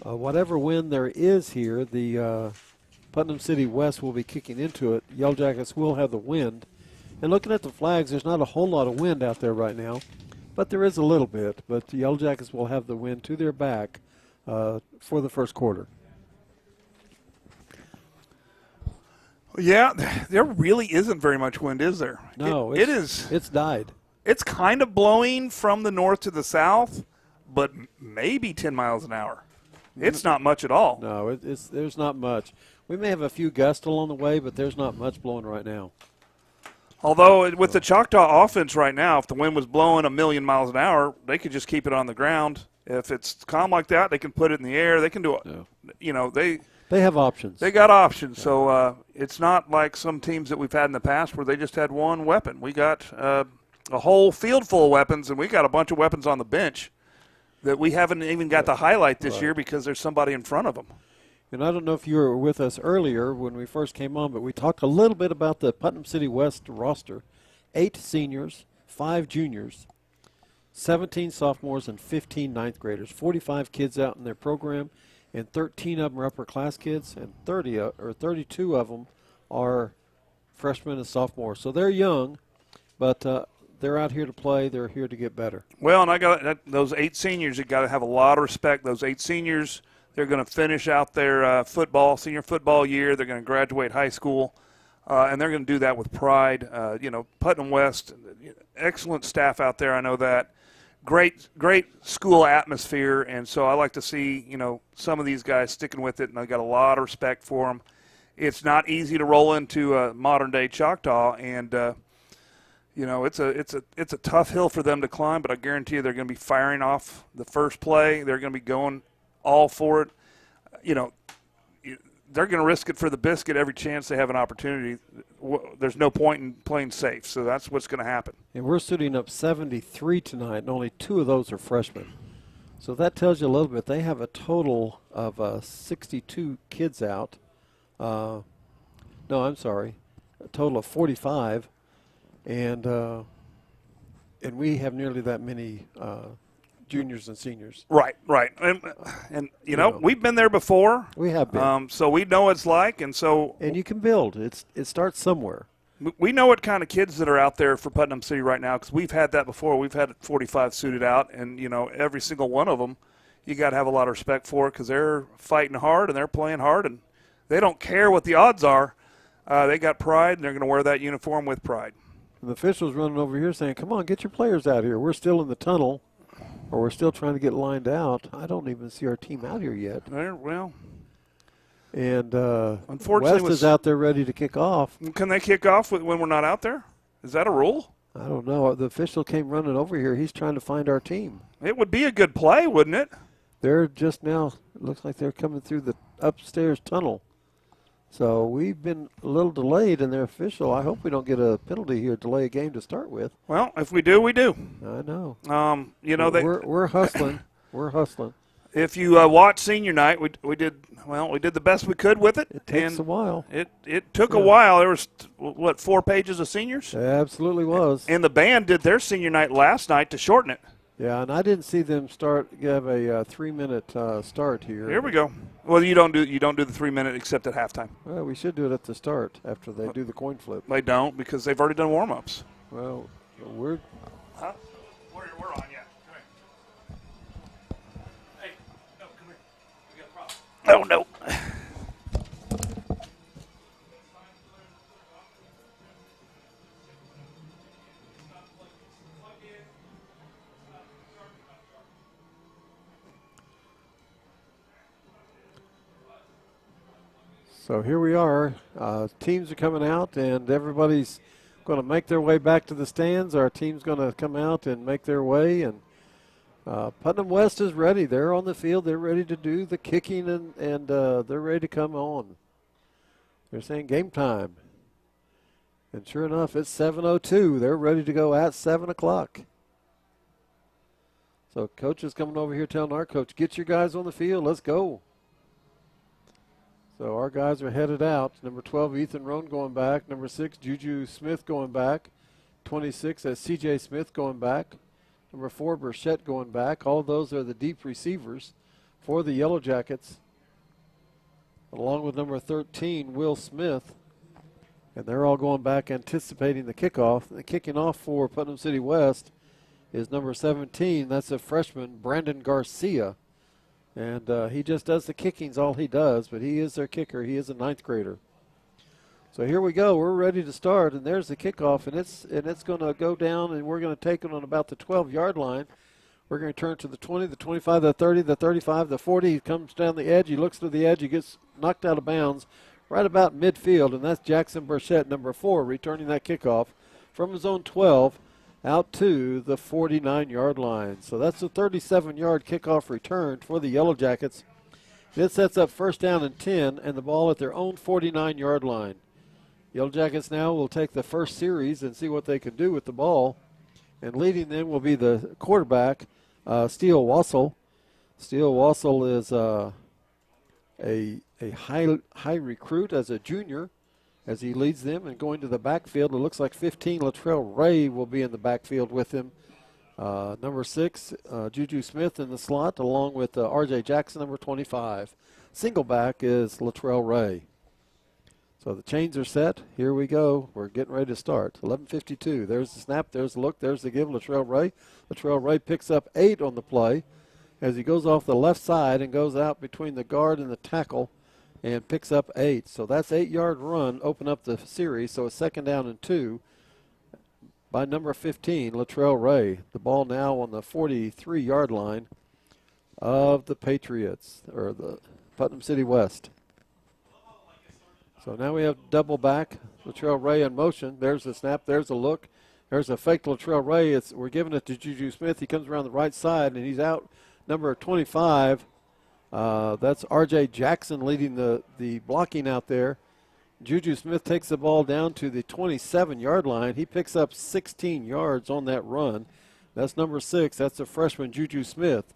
whatever win there is here, the Putnam City West will be kicking into it. Yellow Jackets will have the wind. And looking at the flags, there's not a whole lot of wind out there right now, but there is a little bit. But the Yellow Jackets will have the wind to their back for the first quarter. Yeah, there really isn't very much wind, is there? No, it's died. It's kind of blowing from the north to the south, but maybe 10 miles an hour. It's not much at all. No, there's not much. We may have a few gusts along the way, but there's not much blowing right now. Although with the Choctaw offense right now, if the wind was blowing 1,000,000 miles an hour, they could just keep it on the ground. If it's calm like that, they can put it in the air. They can do it. They have options. They got options. So it's not like some teams that we've had in the past where they just had one weapon. We got a whole field full of weapons, and we got a bunch of weapons on the bench that we haven't even got to highlight this year because there's somebody in front of them. And I don't know if you were with us earlier when we first came on, but we talked a little bit about the Putnam City West roster. 8 seniors, 5 juniors, 17 sophomores, and 15 ninth graders. 45 kids out in their program, and 13 of them are upper class kids, and 32 of them are freshmen and sophomores. So they're young, but they're out here to play. They're here to get better. Well, and I got those 8 seniors. You got to have a lot of respect. Those 8 seniors, they're going to finish out their senior football year. They're going to graduate high school, and they're going to do that with pride. Putnam West, excellent staff out there. I know that. Great school atmosphere, and so I like to see some of these guys sticking with it, and I got a lot of respect for them. it's not easy to roll into modern-day Choctaw, and it's a tough hill for them to climb. But I guarantee you, they're going to be firing off the first play. They're going to be going all for it. They're going to risk it for the biscuit every chance they have an opportunity. There's no point in playing safe, so that's what's going to happen. And we're suiting up 73 tonight, and only 2 of those are freshmen. So that tells you a little bit. They have a total of 62 kids out. No, I'm sorry, a total of 45, and we have nearly that many juniors and seniors. Right. And you know, we've been there before. We have been. So we know what it's like, and you can build. It starts somewhere. We know what kind of kids that are out there for Putnam City right now, because we've had that before. We've had 45 suited out, and every single one of them, you got to have a lot of respect for, because they're fighting hard and they're playing hard, and they don't care what the odds are. They got pride, and they're going to wear that uniform with pride. And the officials running over here saying, "Come on, get your players out here. We're still in the tunnel." Or we're still trying to get lined out. I don't even see our team out here yet. Well, and unfortunately, West is out there ready to kick off. Can they kick off when we're not out there? Is that a rule? I don't know. The official came running over here. He's trying to find our team. It would be a good play, wouldn't it? They're just now, it looks like they're coming through the upstairs tunnel. So we've been a little delayed in their official. I hope we don't get a penalty here, delay a game to start with. Well, if we do, we do. I know. We're hustling. We're hustling. If you watch senior night, we did the best we could with it. It takes a while. It took a while. There was 4 pages of seniors? It absolutely was. And the band did their senior night last night to shorten it. Yeah, and I didn't see them have a 3-minute start here. Here we go. Well, you don't do the 3-minute except at halftime. Well, we should do it at the start after they do the coin flip. They don't, because they've already done warm-ups. Well, we're. Huh? We're on, yeah. Come here. Hey, no, come here. We got a problem. Oh, no. So here we are. Teams are coming out, and everybody's going to make their way back to the stands. Our team's going to come out and make their way. And Putnam West is ready. They're on the field. They're ready to do the kicking, and they're ready to come on. They're saying game time. And sure enough, it's 7:02. They're ready to go at 7 o'clock. So coach is coming over here telling our coach, "Get your guys on the field. Let's go." So our guys are headed out. Number 12, Ethan Roan going back. Number 6, Juju Smith going back. 26, C.J. Smith going back. Number 4, Burchette going back. All of those are the deep receivers for the Yellow Jackets, along with number 13, Will Smith. And they're all going back anticipating the kickoff. The kicking off for Putnam City West is number 17. That's a freshman, Brandon Garcia. And he just does the kicking's all he does, but he is their kicker. He is a 9th grader. So here we go. We're ready to start, and there's the kickoff, and it's going to go down, and we're going to take it on about the 12-yard line. We're going to turn to the 20, the 25, the 30, the 35, the 40. He comes down the edge. He looks to the edge. He gets knocked out of bounds right about midfield, and that's Jackson Burchette, number 4, returning that kickoff from his own 12 out to the 49-yard line. So that's a 37-yard kickoff return for the Yellow Jackets. It sets up first down and 10, and the ball at their own 49-yard line. Yellow Jackets now will take the first series and see what they can do with the ball. And leading them will be the quarterback, Steele Wassel. Steele Wassel is a high recruit as a junior, as he leads them. And going to the backfield, it looks like 15, Latrell Ray will be in the backfield with him. Number 6, Juju Smith in the slot, along with R.J. Jackson, number 25. Single back is Latrell Ray. So the chains are set. Here we go. We're getting ready to start. 11:52. There's the snap. There's the look. There's the give. Latrell Ray. Latrell Ray picks up 8 on the play as he goes off the left side and goes out between the guard and the tackle and picks up 8. So that's 8-yard run, open up the series. So a second down and 2 by number 15, Latrell Ray. The ball now on the 43-yard line of the Patriots, or the Putnam City West. So now we have double back. Latrell Ray in motion. There's the snap. There's the look. There's a fake to Latrell Ray. We're giving it to Juju Smith. He comes around the right side, and he's out. Number 25. That's R.J. Jackson leading the blocking out there. Juju Smith takes the ball down to the 27-yard line. He picks up 16 yards on that run. That's number 6. That's the freshman, Juju Smith.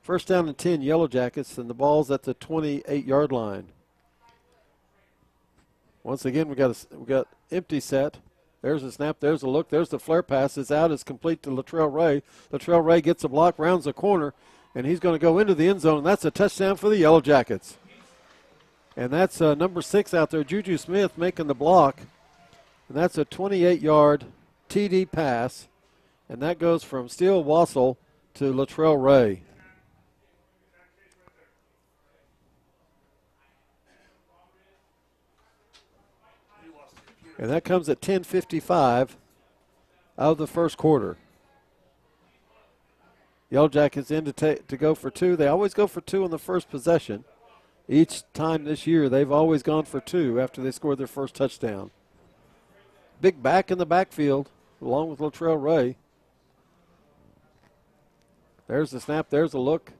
First down and 10, Yellow Jackets, and the ball's at the 28-yard line. Once again, we got empty set. There's a snap. There's a look. There's the flare pass. It's out. It's complete to Latrell Ray. Latrell Ray gets a block, rounds the corner, and he's going to go into the end zone. And that's a touchdown for the Yellow Jackets. And that's number 6 out there, Juju Smith, making the block. And that's a 28-yard TD pass. And that goes from Steele Wassel to Latrell Ray. And that comes at 10:55 of the first quarter. Yellow Jackets in to go for 2. They always go for 2 on the first possession. Each time this year, they've always gone for 2 after they scored their first touchdown. Big back in the backfield, along with Latrell Ray. There's the snap. There's the look.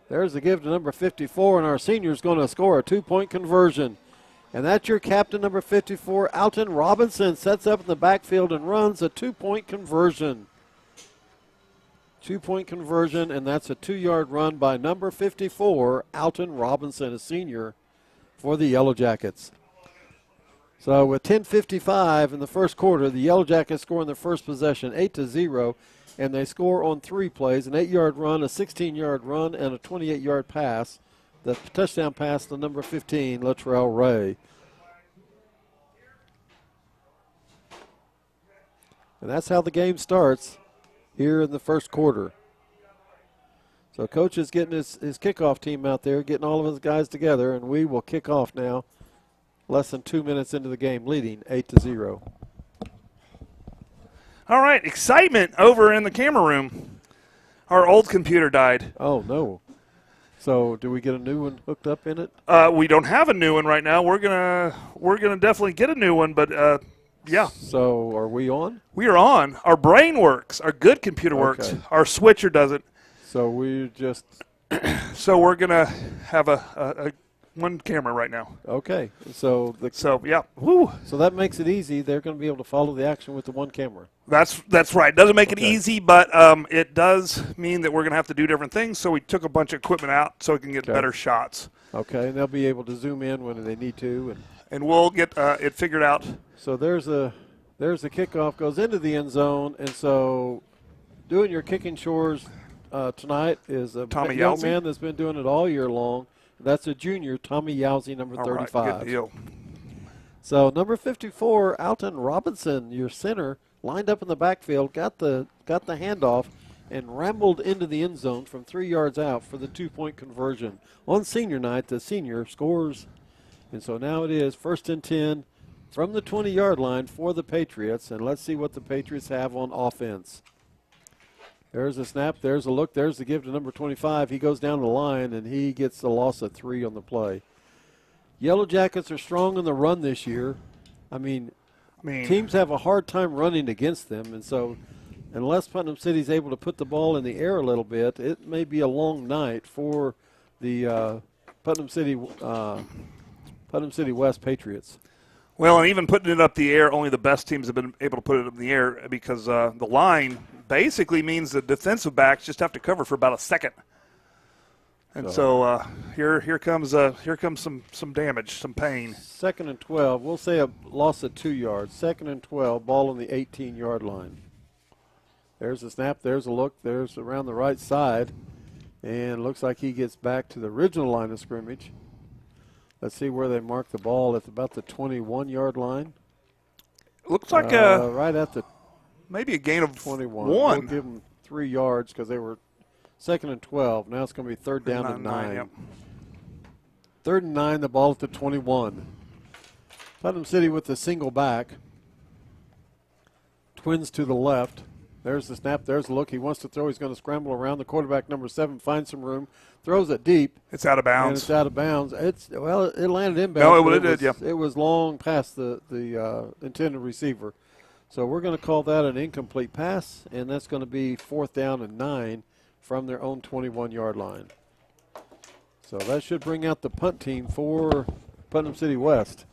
There's the give to number 54, and our senior's going to score a 2-point conversion. And that's your captain, number 54, Alton Robinson, sets up in the backfield and runs a 2-point conversion. 2-point conversion, and that's a 2-yard run by number 54, Alton Robinson, a senior for the Yellow Jackets. So with 10:55 in the first quarter, the Yellow Jackets score in their first possession, 8-0, and they score on 3 plays, an 8-yard run, a 16-yard run, and a 28-yard pass. The touchdown pass to number 15, Latrell Ray. And that's how the game starts here in the first quarter. So Coach is getting his kickoff team out there, getting all of his guys together, and we will kick off now. Less than 2 minutes into the game, leading 8-0. All right, excitement over in the camera room. Our old computer died. Oh, no. So do we get a new one hooked up in it? We don't have a new one right now. We're gonna definitely get a new one, but yeah. So are we on? We are on. Our brain works. Our good computer works. Our switcher doesn't. So we just. So we're gonna have a one camera right now. Okay. So yeah. Woo. So that makes it easy. They're going to be able to follow the action with the one camera. That's right. Doesn't make it easy, but it does mean that we're going to have to do different things. So we took a bunch of equipment out so we can get better shots. Okay, and they'll be able to zoom in when they need to, and we'll get it figured out. So there's the kickoff, goes into the end zone, and so doing your kicking chores tonight is a young man that's been doing it all year long. That's a junior, Tommy Yowsey, number 35. Right, good deal. So number 54, Alton Robinson, your center, lined up in the backfield, got the handoff, and rambled into the end zone from 3 yards out for the 2-point conversion. On senior night, the senior scores, and so now it is 1st and 10 from the 20-yard line for the Patriots, and let's see what the Patriots have on offense. There's a snap, there's a look, there's the give to number 25. He goes down the line, and he gets the loss of 3 on the play. Yellow Jackets are strong in the run this year. I mean, teams have a hard time running against them, and so unless Putnam City's able to put the ball in the air a little bit, it may be a long night for the Putnam City West Patriots. Well, and even putting it up the air, only the best teams have been able to put it up in the air because the line basically means the defensive backs just have to cover for about a second. And so here comes some damage, some pain. 2nd and 12. We'll say a loss of 2 yards. 2nd and 12, ball on the 18-yard line. There's a snap, there's a look, there's around the right side. And looks like he gets back to the original line of scrimmage. Let's see where they mark the ball at about the 21-yard line. Looks like right at the maybe a gain of 21. 1. We'll give them 3 yards because they were 2nd and 12. Now it's going to be 3rd down and 9. Yep. 3rd and 9, the ball at the 21. Putnam City with the single back. Twins to the left. There's the snap. There's the look. He wants to throw. He's going to scramble around. The quarterback, number 7, finds some room, throws it deep. It's out of bounds. And it's out of bounds. It landed inbounds. No, it did, yeah. It was long past the intended receiver. So we're going to call that an incomplete pass, and that's going to be 4th down and 9 from their own 21-yard line. So that should bring out the punt team for Putnam City West.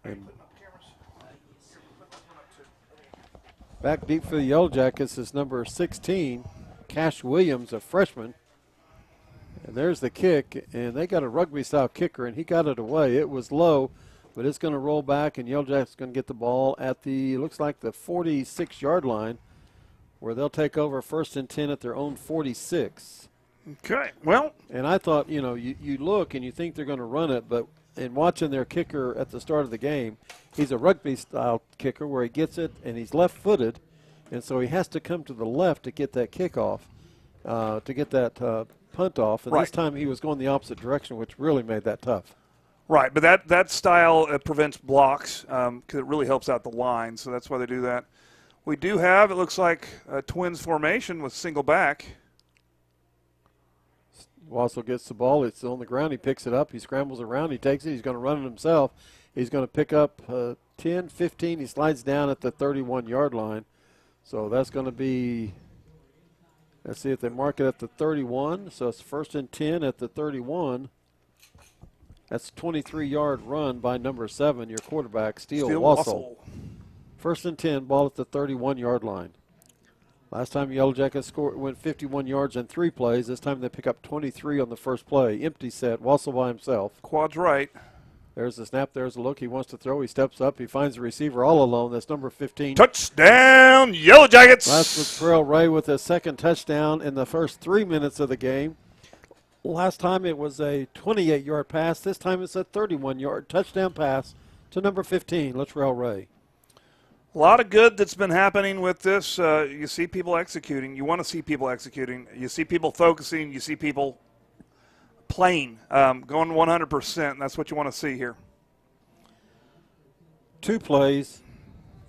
And back deep for the Yellow Jackets is number 16, Cash Williams, a freshman. And there's the kick, and they got a rugby-style kicker, and he got it away. It was low, but it's going to roll back, and Yellow Jackets going to get the ball at the, looks like the 46-yard line, where they'll take over 1st and 10 at their own 46. Okay, well. And I thought, you look and you think they're going to run it, but in watching their kicker at the start of the game, he's a rugby-style kicker where he gets it, and he's left-footed, and so he has to come to the left to get that kickoff, to get that punt off. And this time he was going the opposite direction, which really made that tough. Right, but that style prevents blocks because it really helps out the line, so that's why they do that. We do have, it looks like, a Twins formation with single back. Wassel gets the ball. It's on the ground. He picks it up. He scrambles around. He takes it. He's going to run it himself. He's going to pick up 10, 15. He slides down at the 31-yard line. So that's going to be, let's see if they mark it at the 31. So it's 1st and 10 at the 31. That's a 23-yard run by number 7, your quarterback, Steele Wassel. 1st and 10, ball at the 31-yard line. Last time Yellow Jackets went 51 yards in 3 plays. This time they pick up 23 on the first play. Empty set, Wassel by himself. Quad's right. There's the snap, there's the look. He wants to throw. He steps up. He finds the receiver all alone. That's number 15. Touchdown, Yellow Jackets! That's with Terrell Ray with his 2nd touchdown in the first 3 minutes of the game. Last time it was a 28-yard pass. This time it's a 31-yard touchdown pass to number 15, Latrell Ray. A lot of good that's been happening with this. You see people executing. You want to see people executing. You see people focusing. You see people playing, going 100%. That's what you want to see here. 2 plays,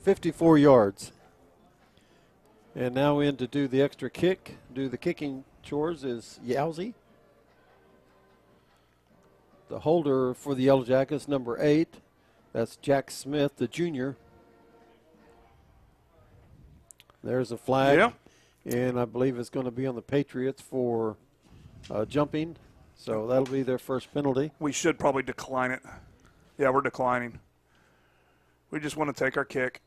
54 yards. And now in to do the extra kick, do the kicking chores is Yowzy. The holder for the Yellow Jackets, number 8. That's Jack Smith, the junior. There's a flag. Yeah. And I believe it's going to be on the Patriots for jumping. So that'll be their first penalty. We should probably decline it. Yeah, we're declining. We just want to take our kick.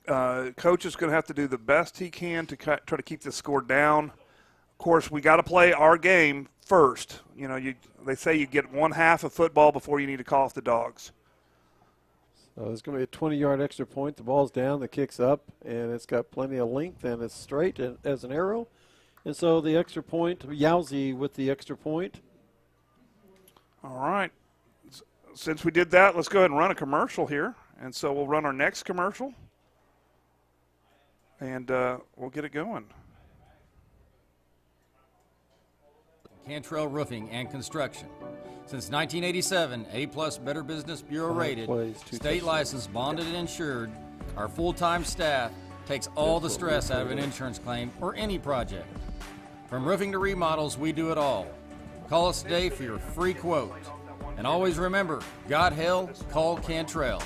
Coach is going to have to do the best he can to try to keep this score down. Of course, we got to play our game first. They say you get 1/2 of football before you need to call off the dogs. So it's going to be a 20-yard extra point. The ball's down, the kick's up, and it's got plenty of length, and it's straight as an arrow. And so the extra point, Yowzy with the extra point. All right. Since we did that, let's go ahead and run a commercial here. And so we'll run our next commercial, and we'll get it going. Cantrell Roofing and Construction. Since 1987, A+ Better Business Bureau rated, state licensed, bonded, and insured, our full-time staff takes all the stress out of an insurance claim or any project. From roofing to remodels, we do it all. Call us today for your free quote. And always remember, God hell, call Cantrell,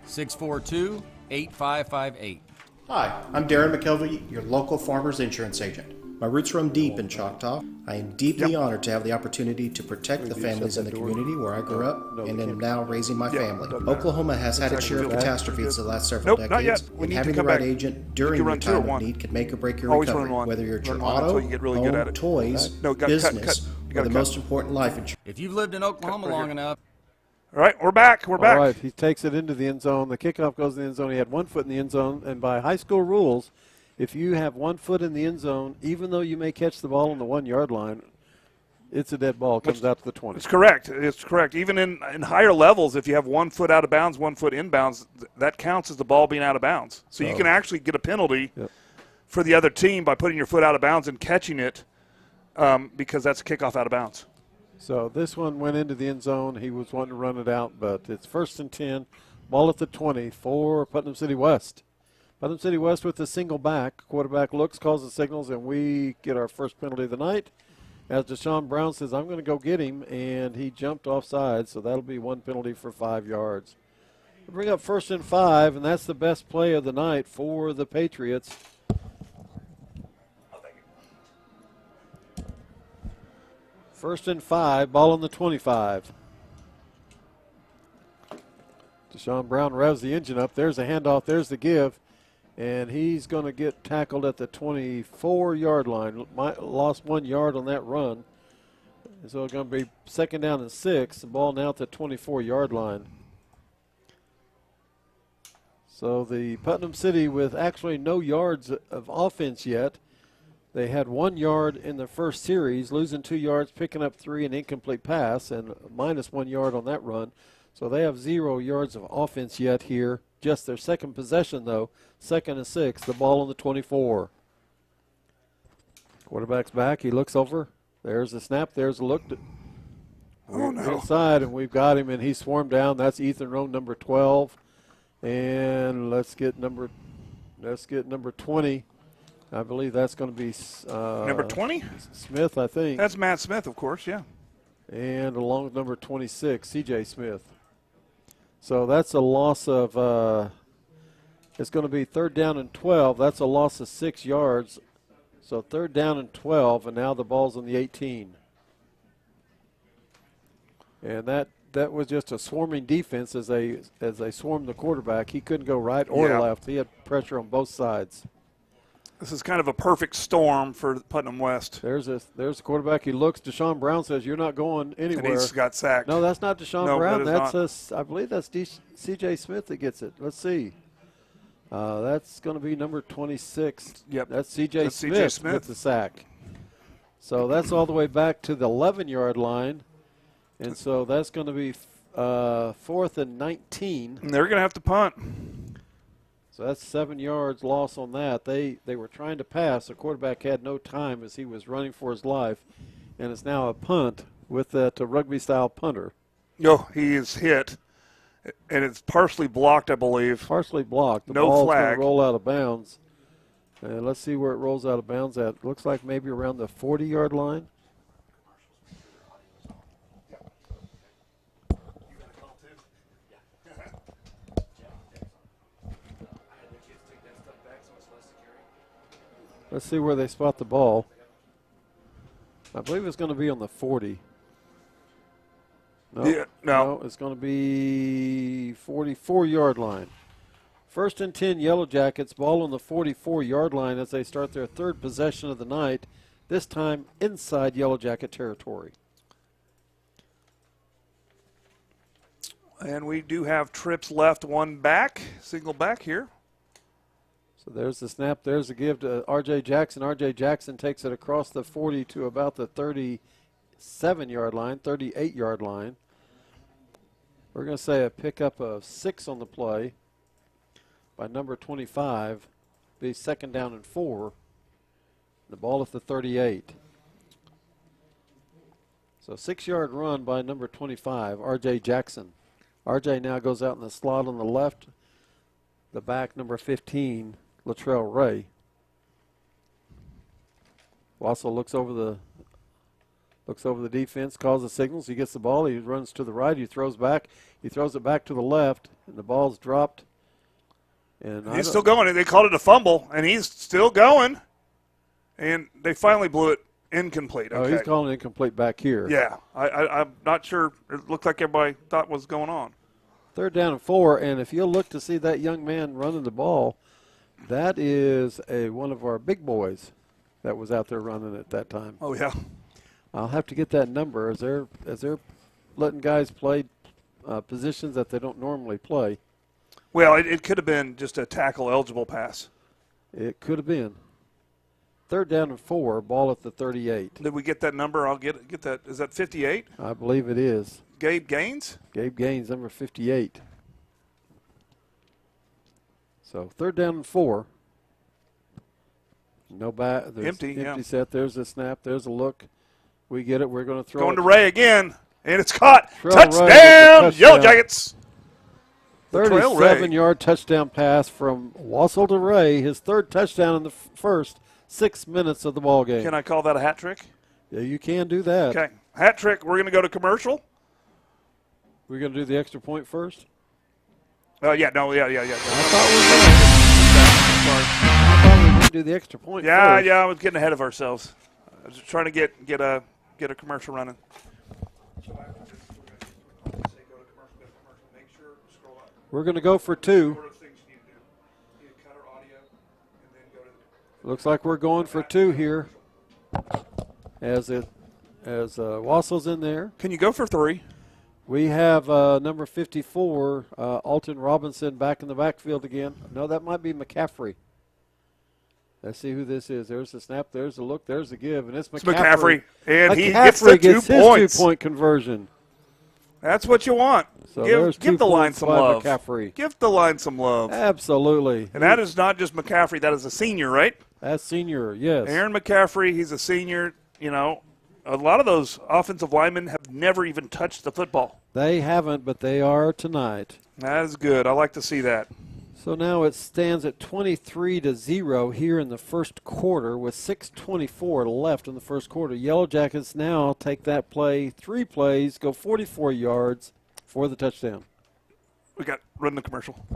642-8558. Hi, I'm Darren McKelvey, your local farmer's insurance agent. My roots run deep in Choctaw. I am deeply honored to have the opportunity to protect the families in the community where I grew up and am now raising my family. Oklahoma has had its share of catastrophes the last several decades, and having the right agent during your time of need can make or break your recovery, whether you're at your auto, home, toys, business, or the most important life insurance. If you've lived in Oklahoma long enough. All right, we're back. We're back. All right, he takes it into the end zone. The kickoff goes in the end zone. He had 1 foot in the end zone, and by high school rules, if you have 1 foot in the end zone, even though you may catch the ball on the 1-yard line, it's a dead ball. It comes out to the 20. It's correct. It's correct. Even in higher levels, if you have 1 foot out of bounds, 1 foot inbounds, that counts as the ball being out of bounds. So you can actually get a penalty for the other team by putting your foot out of bounds and catching it because that's a kickoff out of bounds. So this one went into the end zone. He was wanting to run it out, but it's 1st and 10. Ball at the 20 for Putnam City West. Putnam City West with a single back. Quarterback looks, calls the signals, and we get our first penalty of the night. As Deshaun Brown says, I'm going to go get him, and he jumped offside, so that'll be 1 penalty for 5 yards. We bring up 1st and 5, and that's the best play of the night for the Patriots. First and 5, ball on the 25. Deshaun Brown revs the engine up. There's a handoff. There's the give. And he's going to get tackled at the 24-yard line. Lost 1 yard on that run. So it's going to be 2nd down and 6. The ball now at the 24-yard line. So the Putnam City with actually no yards of offense yet. They had 1 yard in the first series, losing 2 yards, picking up 3, an incomplete pass, and minus 1 yard on that run. So they have 0 yards of offense yet here. Just their second possession, though. 2nd and 6, the ball on the 24. Quarterback's back. He looks over. There's the snap. There's a look. Oh, no. Inside, and we've got him, and he swarmed down. That's Ethan Roan, number 12. And let's get number 20. I believe that's going to be number 20? Smith, I think. That's Matt Smith, of course, yeah. And along with number 26, C.J. Smith. So that's a loss of, it's going to be 3rd down and 12. That's a loss of 6 yards. So 3rd down and 12, and now the ball's on the 18. And that was just a swarming defense as they swarmed the quarterback. He couldn't go right or left. He had pressure on both sides. This is kind of a perfect storm for Putnam West. There's the quarterback. He looks. Deshaun Brown says, "You're not going anywhere." And he's got sacked. No, that's not Deshaun Brown. That's I believe that's C.J. Smith that gets it. Let's see. That's going to be number 26. Yep. That's C.J. Smith with the sack. So that's all the way back to the 11-yard line, and so that's going to be 4th and 19. And they're going to have to punt. So that's 7 yards loss on that. They were trying to pass. The quarterback had no time as he was running for his life. And it's now a punt with that rugby-style punter. Oh, he is hit. And it's partially blocked, I believe. Partially blocked. The no ball's flag. Going to roll out of bounds. And let's see where it rolls out of bounds at. Looks like maybe around the 40-yard line. Let's see where they spot the ball. I believe it's going to be on the 40. No, it's going to be 44-yard line. 1st and 10, Yellow Jackets, ball on the 44-yard line as they start their 3rd possession of the night, this time inside Yellow Jacket territory. And we do have trips left, 1 back, single back here. So there's the snap. There's the give to R.J. Jackson. R.J. Jackson takes it across the 40 to about the 37-yard line, 38-yard line. We're going to say a pickup of 6 on the play by number 25. Be 2nd down and 4. The ball at the 38. So 6-yard run by number 25, R.J. Jackson. R.J. now goes out in the slot on the left. The back, number 15, Latrell Ray. Wassel looks over the defense, calls the signals. He gets the ball. He runs to the right. He throws back. He throws it back to the left, and the ball's dropped. And he's still going. They called it a fumble, and he's still going. And they finally blew it incomplete. Oh, he's calling incomplete back here. Yeah, I'm not sure. It looked like everybody thought was going on. 3rd down and 4, and if you'll look to see that young man running the ball, that is one of our big boys that was out there running at that time. Oh, yeah. I'll have to get that number as they're letting guys play positions that they don't normally play. Well, it could have been just a tackle-eligible pass. It could have been. 3rd down and 4, ball at the 38. Did we get that number? I'll get that. Is that 58? I believe it is. Gabe Gaines? Gabe Gaines, number 58. So 3rd down and 4. No back. Empty set. There's a snap. There's a look. We get it. We're going to throw Going it. to Ray again, and it's caught. Ray with the Touchdown, Yellow Jackets. 37-yard touchdown pass from Wassel to Ray. His third touchdown in the first 6 minutes of the ball game. Can I call that a hat trick? Yeah, you can do that. Okay, hat trick. We're going to go to commercial. We're going to do the extra point first? Yeah. I thought we were going to do the extra point first. Yeah, I was getting ahead of ourselves. I was trying to get a commercial running. We're going to go for 2. Looks like we're going for 2 here. As Wassel's in there. Can you go for 3? We have number 54, Alton Robinson, back in the backfield again. No, that might be McCaffrey. Let's see who this is. There's the snap. There's the look. There's the give. And it's McCaffrey. And he gets the 2 points. His 2-point conversion. That's what you want. So give the line some love. McCaffrey. Give the line some love. Absolutely. And that is not just McCaffrey. That is a senior, right? That's senior, yes. Aaron McCaffrey, he's a senior. You know, a lot of those offensive linemen have never even touched the football. They haven't, but they are tonight. That is good. I like to see that. So now it stands at 23-0 here in the first quarter with 6:24 left in the first quarter. Yellow Jackets now take that play, 3 plays, go 44 yards for the touchdown. We got run the commercial.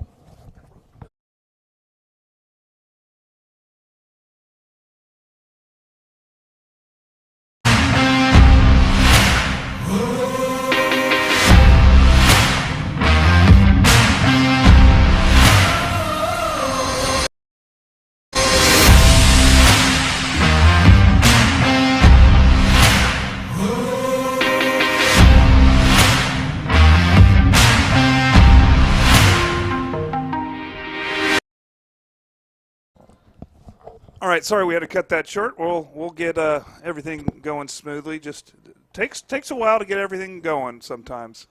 All right, sorry we had to cut that short. We'll get everything going smoothly. Just takes a while to get everything going sometimes.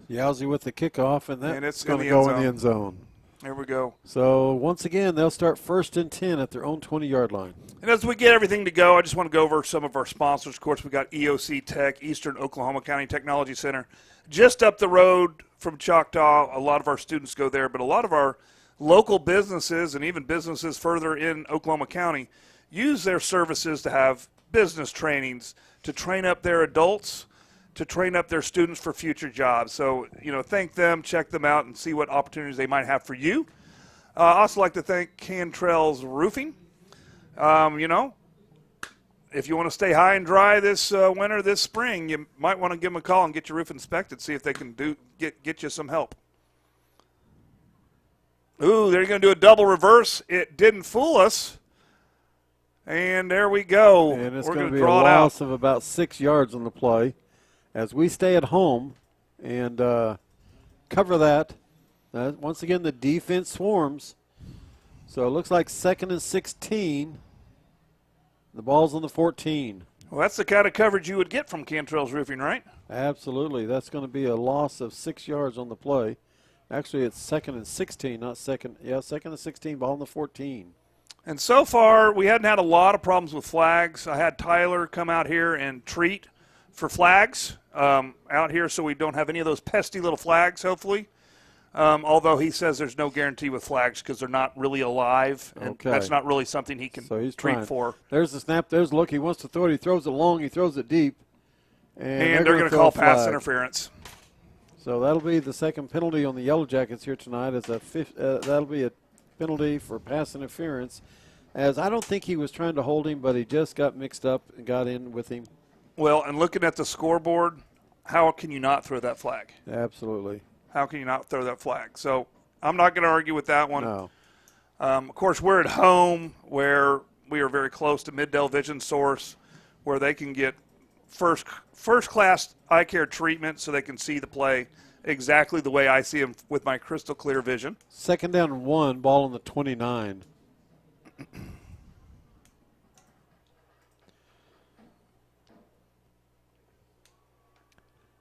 Yowzy with the kickoff, and it's going to go in the end zone. There we go. So once again, they'll start 1st and 10 at their own 20-yard line. And as we get everything to go, I just want to go over some of our sponsors. Of course, we got EOC Tech, Eastern Oklahoma County Technology Center, just up the road from Choctaw. A lot of our students go there, but a lot of our local businesses and even businesses further in Oklahoma County use their services to have business trainings, to train up their adults, to train up their students for future jobs. So, thank them, check them out, and see what opportunities they might have for you. I also like to thank Cantrell's Roofing. If you want to stay high and dry this winter, this spring, you might want to give them a call and get your roof inspected, see if they can get you some help. Ooh, they're going to do a double reverse. It didn't fool us. And there we go. And it's We're going to be a draw it out. loss of about 6 yards on the play as we stay at home and cover that. Once again, the defense swarms. So it looks like 2nd and 16. The ball's on the 14. Well, that's the kind of coverage you would get from Cantrell's Roofing, right? Absolutely. That's going to be a loss of 6 yards on the play. Actually, it's 2nd and 16, not second. Yeah, 2nd and 16, ball on the 14. And so far, we hadn't had a lot of problems with flags. I had Tyler come out here and treat for flags out here so we don't have any of those pesky little flags, hopefully. Although he says there's no guarantee with flags because they're not really alive. And that's not really something he can treat for. There's the snap. There's the look. He wants to throw it. He throws it long. He throws it deep. And they're going to call pass interference. So that'll be the second penalty on the Yellow Jackets here tonight. That'll be a penalty for pass interference, as I don't think he was trying to hold him, but he just got mixed up and got in with him. Well, and looking at the scoreboard, how can you not throw that flag? Absolutely. How can you not throw that flag? So I'm not going to argue with that one. No. Of course, we're at home where we are very close to Middale Vision Source, where they can get first-class eye care treatment so they can see the play exactly the way I see them with my crystal clear vision. 2nd down and 1, ball on the 29.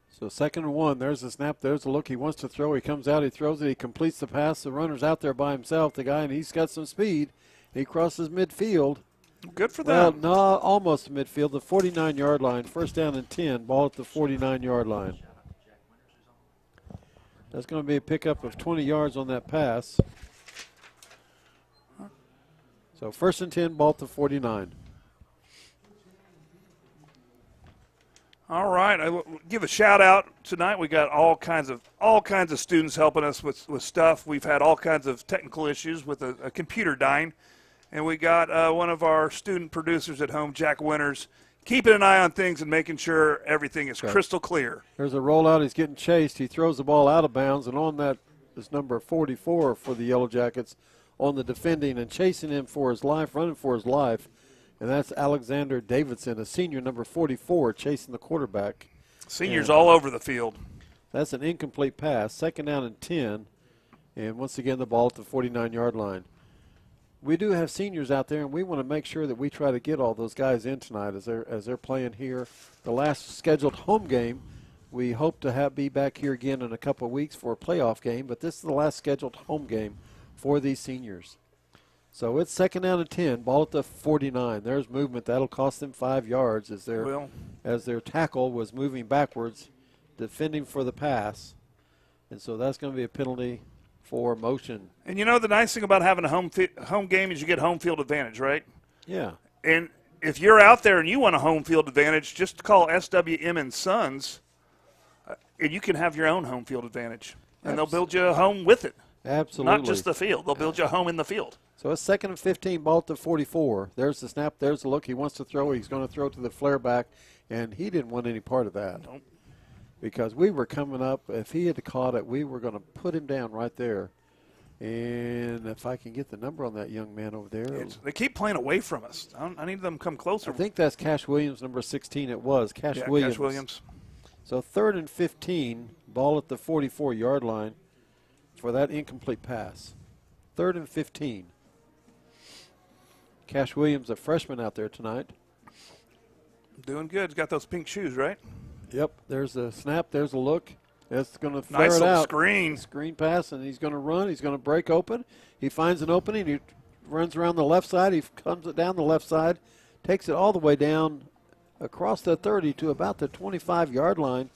So 2nd and 1, there's the snap, there's the look. He wants to throw, he comes out, he throws it, he completes the pass. The runner's out there by himself, the guy, and he's got some speed. He crosses midfield. Good for Well, them. no, almost to midfield, the 49-yard line. First down and 10, ball at the 49-yard line. That's going to be a pickup of 20 yards on that pass. So first and 10, ball at the 49. All right, I will give a shout out tonight. We got all kinds of students helping us with stuff. We've had all kinds of technical issues with a computer dying, and we got one of our student producers at home, Jack Winters, keeping an eye on things and making sure everything is crystal clear. There's a rollout. He's getting chased. He throws the ball out of bounds, and on that is number 44 for the Yellow Jackets on the defending and chasing him for his life, running for his life. And that's Alexander Davidson, a senior, number 44, chasing the quarterback. Seniors all over the field. That's an incomplete pass. Second down and 10. And once again, the ball at the 49-yard line. We do have seniors out there, and we want to make sure that we try to get all those guys in tonight as they're playing here. The last scheduled home game, we hope to be back here again in a couple of weeks for a playoff game, but this is the last scheduled home game for these seniors. So it's second down and 10, ball at the 49. There's movement. That'll cost them 5 yards as their tackle was moving backwards, defending for the pass. And so that's going to be a penalty for motion. And you know the nice thing about having a home game is you get home field advantage, right? Yeah. And if you're out there and you want a home field advantage, just call SWM and Sons, and you can have your own home field advantage. And they'll build you a home with it. Absolutely. Not just the field. They'll build you a home in the field. So it's second and 15, ball at the 44. There's the snap. There's the look. He wants to throw. He's going to throw to the flare back, and he didn't want any part of that. Nope. Because we were coming up. If he had caught it, we were going to put him down right there. And if I can get the number on that young man over there. They keep playing away from us. I need them to come closer. I think that's Cash Williams, number 16. It was. Cash Williams. Cash Williams. So third and 15, ball at the 44-yard line for that incomplete pass. Third and 15. Cash Williams, a freshman out there tonight. Doing good. He's got those pink shoes, right? Yep. There's a snap. There's a look. That's going to flare nice it little out. Screen Pass, and he's going to run. He's going to break open. He finds an opening. He runs around the left side. He comes it down the left side, takes it all the way down across the 30 to about the 25-yard line.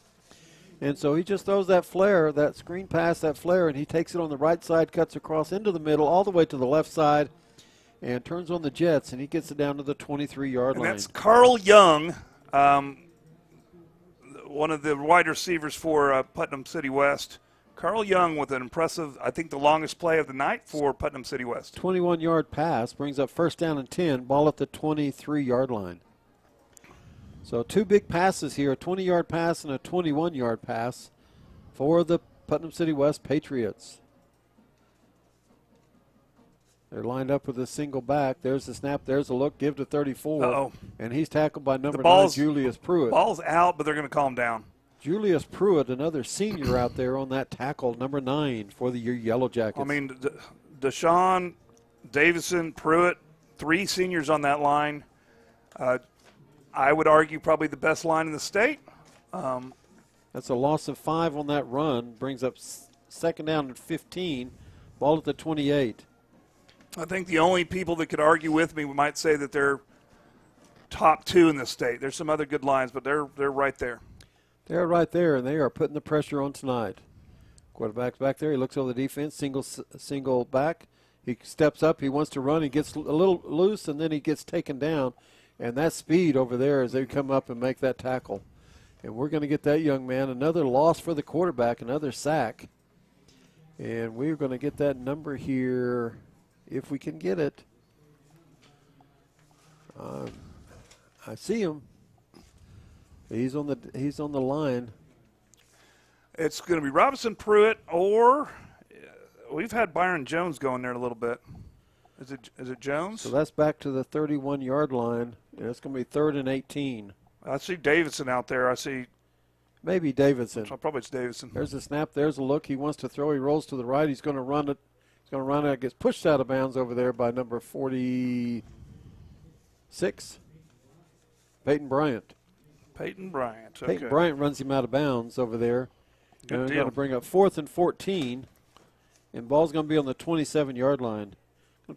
And so he just throws that flare, that screen pass, that flare, and he takes it on the right side, cuts across into the middle, all the way to the left side, and turns on the jets, and he gets it down to the 23-yard line. That's Carl Young, one of the wide receivers for Putnam City West. Carl Young with an impressive, I think the longest play of the night for Putnam City West. 21-yard pass brings up first down and 10, ball at the 23-yard line. So two big passes here, a 20-yard pass and a 21-yard pass for the Putnam City West Patriots. They're lined up with a single back. There's the snap. There's a look. Give to 34. Uh-oh. And he's tackled by number 9, Julius Pruitt. Ball's out, but they're going to calm down. Julius Pruitt, another senior out there on that tackle, number 9 for the Yellow Jackets. I mean, Deshaun, Davison, Pruitt, 3 seniors on that line. I would argue probably the best line in the state. That's a loss of 5 on that run. Brings up second down and 15. Ball at the 28. I think the only people that could argue with me might say that they're top 2 in the state. There's some other good lines, but they're right there. They're right there, and they are putting the pressure on tonight. Quarterback's back there. He looks over the defense, single back. He steps up. He wants to run. He gets a little loose, and then he gets taken down. And that speed over there as they come up and make that tackle. And we're going to get that young man another loss for the quarterback, another sack. And we're going to get that number here if we can get it. I see him. He's on the line. It's going to be Robinson Pruitt, or we've had Byron Jones going there a little bit. Is it Jones? So that's back to the 31-yard line. And it's going to be third and 18. I see Davidson out there. I see. Maybe Davidson. So probably it's Davidson. There's a snap. There's a look. He wants to throw. He rolls to the right. He's going to run it. He's going to run it. Gets pushed out of bounds over there by number 46, Peyton Bryant. Peyton Bryant. Okay. Peyton Bryant runs him out of bounds over there. Good and deal. We're going to bring up 4th and 14. And ball's going to be on the 27-yard line.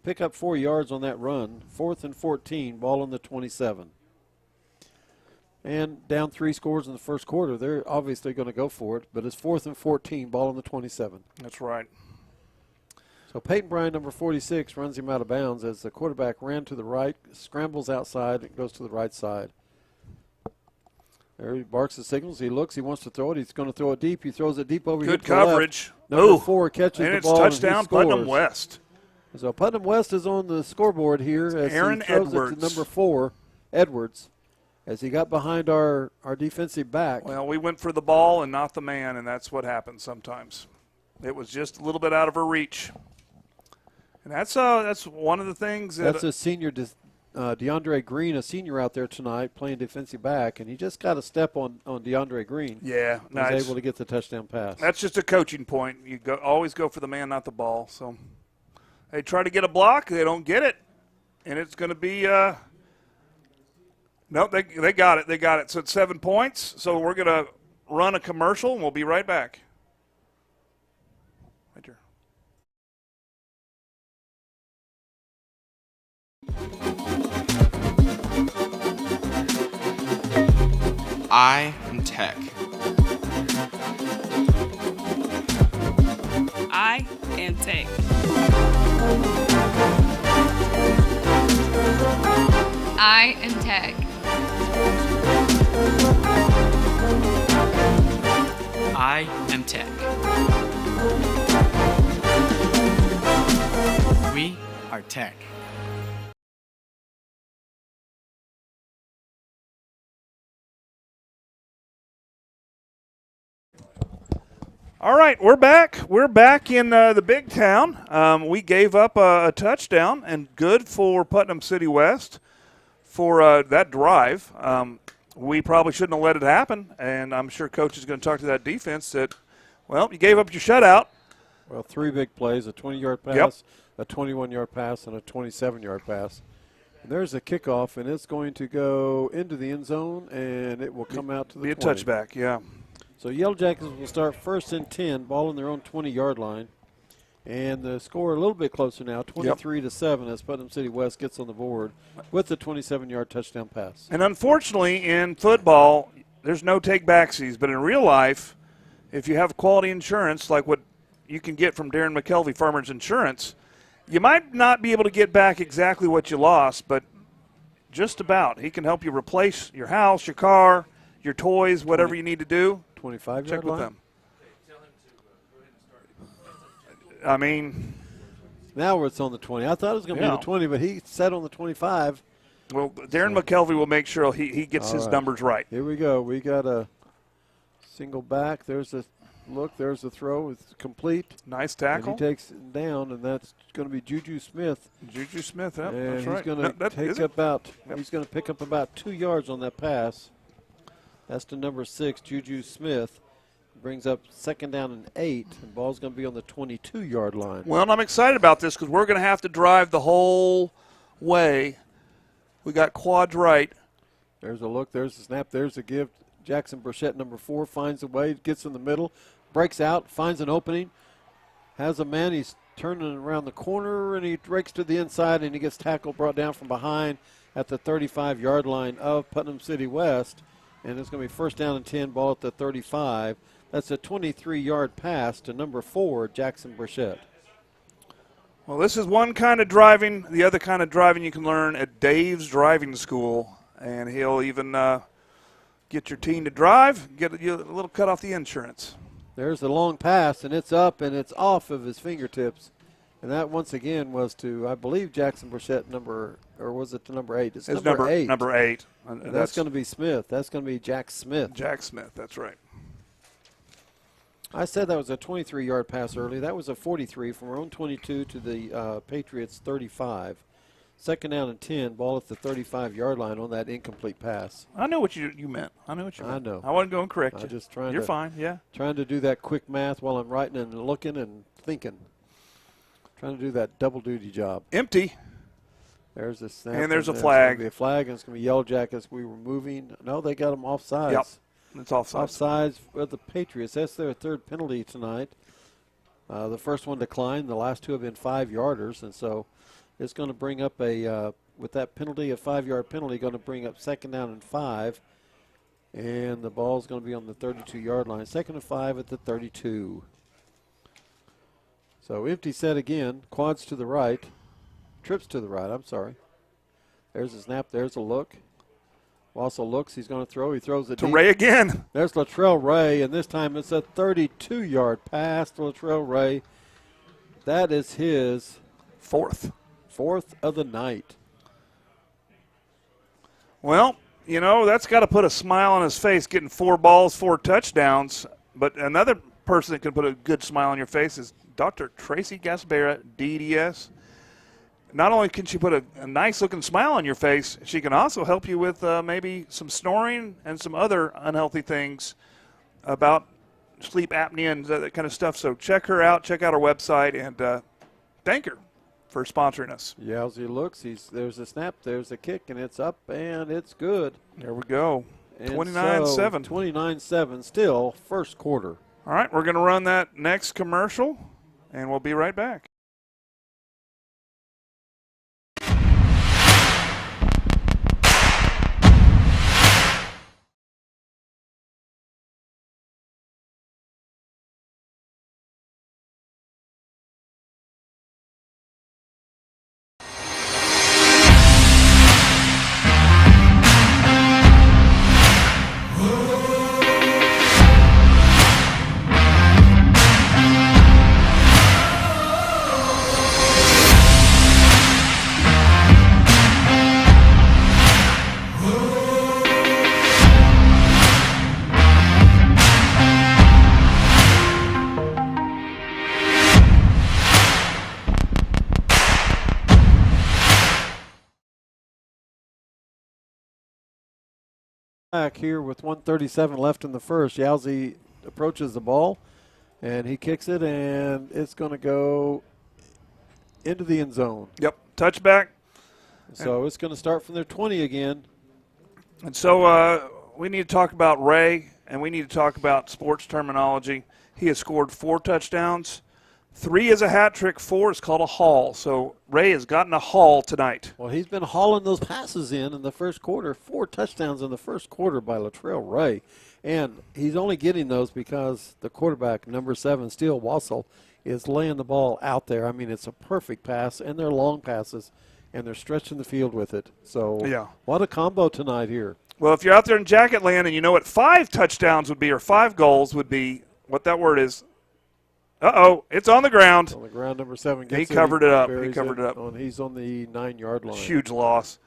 Pick up 4 yards on that run. 4th and 14, ball on the 27. And down 3 scores in the first quarter. They're obviously going to go for it, but it's 4th and 14, ball on the 27. That's right. So Peyton Bryan, number 46, runs him out of bounds as the quarterback ran to the right, scrambles outside, and goes to the right side. There he barks the signals. He looks. He wants to throw it. He's going to throw it deep. He throws it deep over here. Good coverage. Number 4 catches and the it's ball. Touchdown, and he scores. Putnam West. So Putnam West is on the scoreboard here as Aaron he throws Edwards. it to number 4, Edwards, as he got behind our defensive back. Well, we went for the ball and not the man, and that's what happens sometimes. It was just a little bit out of her reach. And that's one of the things that – That's a senior, DeAndre Green, a senior out there tonight playing defensive back, and he just got a step on DeAndre Green. Yeah, nice. Was able to get the touchdown pass. That's just a coaching point. You always go for the man, not the ball. So they try to get a block. They don't get it. And it's going to be no, they got it. They got it. So it's 7 points. So we're going to run a commercial, and we'll be right back. Right here. I am Tech. I am Tech. I am Tech. I am Tech. We are Tech. All right, we're back. We're back in the big town. We gave up a touchdown, and good for Putnam City West for that drive. We probably shouldn't have let it happen, and I'm sure Coach is going to talk to that defense that, well, you gave up your shutout. Well, 3 big plays, a 20-yard pass, Yep. a 21-yard pass, and a 27-yard pass. And there's a kickoff, and it's going to go into the end zone, and it will come out to the 20. Be a touchback, yeah. So Yellow Jackets will start 1st and 10, ball on their own 20-yard line. And the score a little bit closer now, 23-7, as Putnam City West gets on the board with the 27-yard touchdown pass. And unfortunately, in football, there's no take-backsies. But in real life, if you have quality insurance, like what you can get from Darren McKelvey, Farmers Insurance, you might not be able to get back exactly what you lost, but just about. He can help you replace your house, your car, your toys, whatever you need to do. 25-yard Check with line? them. I mean, now it's on the 20. I thought it was going to be the 20, but he set on the 25. Well, Darren McKelvey will make sure he gets his numbers right. Here we go. We got a single back. There's a look. There's a throw. It's complete. Nice tackle. And he takes it down, and that's going to be Juju Smith. Juju Smith, yep, and that's right. He's going to he's going to pick up about 2 yards on that pass. That's to number 6, Juju Smith. Brings up 2nd down and 8, and ball's going to be on the 22-yard line. Well, and I'm excited about this because we're going to have to drive the whole way. We got quads right. There's a look. There's the snap. There's the give. Jackson Burchett, number 4, finds a way, gets in the middle, breaks out, finds an opening, has a man. He's turning around the corner, and he breaks to the inside, and he gets tackled, brought down from behind at the 35-yard line of Putnam City West. And it's going to be 1st down and 10, ball at the 35. That's a 23-yard pass to number 4, Jackson Burchett. Well, this is one kind of driving. The other kind of driving you can learn at Dave's driving school. And he'll even get your team to drive, get you a little cut off the insurance. There's the long pass, and it's up, and it's off of his fingertips. And that, once again, was to, I believe, Jackson Burchett, or was it to number 8? It's number 8. Number 8. And that's going to be Smith. That's going to be Jack Smith. Jack Smith, that's right. I said that was a 23-yard pass early. That was a 43 from our own 22 to the Patriots' 35. 2nd down and 10, ball at the 35-yard line on that incomplete pass. I know what you meant. I know what you meant. I know. I wasn't going to correct you. I'm just trying You're fine, yeah. Trying to do that quick math while I'm writing and looking and thinking. Trying to do that double duty job. Empty. There's a snap. And there's a flag. flag. It's going to be a flag, and it's going to be Yellow Jackets. We were moving. No, they got them offsides. Yep. It's offsides. Offsides for the Patriots. That's their 3rd penalty tonight. The first one declined. The last 2 have been 5-yarders, and so It's going to bring up with that penalty, a 5-yard penalty, going to bring up 2nd down and 5. And the ball's going to be on the 32-yard line. 2nd and 5 at the 32. So empty set again. Quads to the right. Trips to the right, I'm sorry. There's a snap. There's a look. Also looks. He's going to throw. He throws it To deep. Ray again. There's Latrell Ray, and this time it's a 32-yard pass to Latrell Ray. That is his fourth of the night. Well, you know, that's got to put a smile on his face, getting 4 balls, 4 touchdowns. But another person that can put a good smile on your face is Dr. Tracy Gaspera, DDS. Not only can she put a nice-looking smile on your face, she can also help you with maybe some snoring and some other unhealthy things about sleep apnea and that kind of stuff. So check her out. Check out her website, and thank her for sponsoring us. Yeah, as he looks, there's a snap, there's a kick, and it's up, and it's good. There we go. 29-7. So, 29-7, still first quarter. All right, we're going to run that next commercial, and we'll be right back. Back here with 1:37 left in the first. Yowzy approaches the ball, and he kicks it, and it's going to go into the end zone. Yep, touchback. So it's going to start from their 20 again. And so we need to talk about Ray, and we need to talk about sports terminology. He has scored 4 touchdowns. 3 is a hat trick. 4 is called a haul. So Ray has gotten a haul tonight. Well, he's been hauling those passes in the first quarter. 4 touchdowns in the first quarter by Latrell Ray. And he's only getting those because the quarterback, number 7, Steele Wassel, is laying the ball out there. I mean, it's a perfect pass, and they're long passes, and they're stretching the field with it. So yeah, what a combo tonight here. Well, if you're out there in Jacket Land and you know what 5 touchdowns would be or 5 goals would be, what that word is, it's on the ground. On the ground, number 7 gets He covered it up. He covered covered it up. He's on the 9-yard line. Huge loss.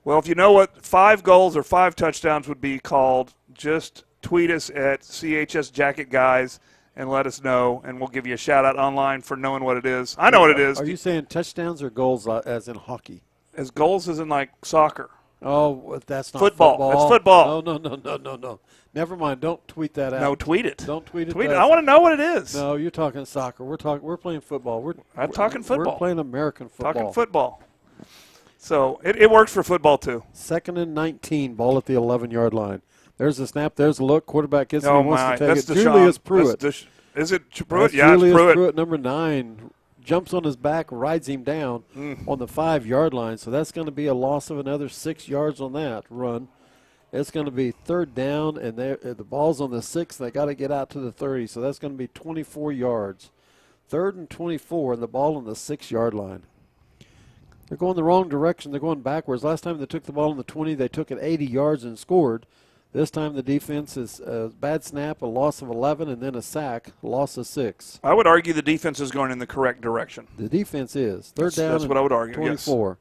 Well, if you know what 5 goals or 5 touchdowns would be called, just tweet us at CHS Jacket Guys and let us know, and we'll give you a shout-out online for knowing what it is. I know what it is. Are you saying touchdowns or goals as in hockey? As goals as in like soccer. Oh, that's not football. football. That's football. No. Never mind. Don't tweet that out. No, tweet it. Don't tweet it. Tweet it. I want to know what it is. No, you're talking soccer. We're playing football. I'm talking football. We're playing American football. Talking football. So it works for football too. 2nd and 19. Ball at the 11-yard line. There's a snap. There's a look. Quarterback gets it. Oh, He wants to take that's it. Julius Pruitt. Is it Pruitt? Yeah, Julius it's Pruitt. Pruitt, number 9. Jumps on his back, rides him down on the 5-yard line. So that's going to be a loss of another 6 yards on that run. It's going to be 3rd down, and the ball's on the 6. They got to get out to the 30. So that's going to be 24 yards. 3rd and 24, and the ball on the 6-yard line. They're going the wrong direction. They're going backwards. Last time they took the ball on the 20, they took it 80 yards and scored. This time the defense is a bad snap, a loss of 11, and then a sack, a loss of 6. I would argue the defense is going in the correct direction. The defense is. 3rd down. That's what I would argue, 24. yes.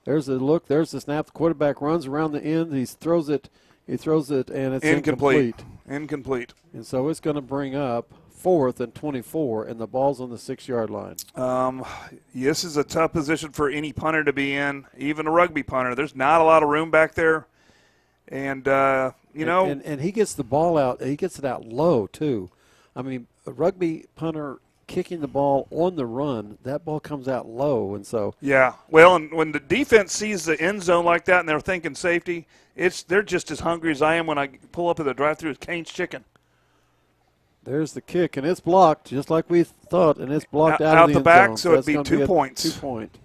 There's the look. There's the snap. The quarterback runs around the end. He throws it, and it's incomplete. Incomplete. And so it's going to bring up 4th and 24, and the ball's on the 6-yard line. This is a tough position for any punter to be in, even a rugby punter. There's not a lot of room back there. And, And he gets the ball out. He gets it out low, too. I mean, a rugby punter kicking the ball on the run, that ball comes out low. And so. Yeah. Well, and when the defense sees the end zone like that and they're thinking safety, they're just as hungry as I am when I pull up at the drive-thru with Cane's Chicken. There's the kick, and it's blocked, just like we thought, and it's blocked out of the end back, zone. so it'd be that's 2 gonna points. 2 point.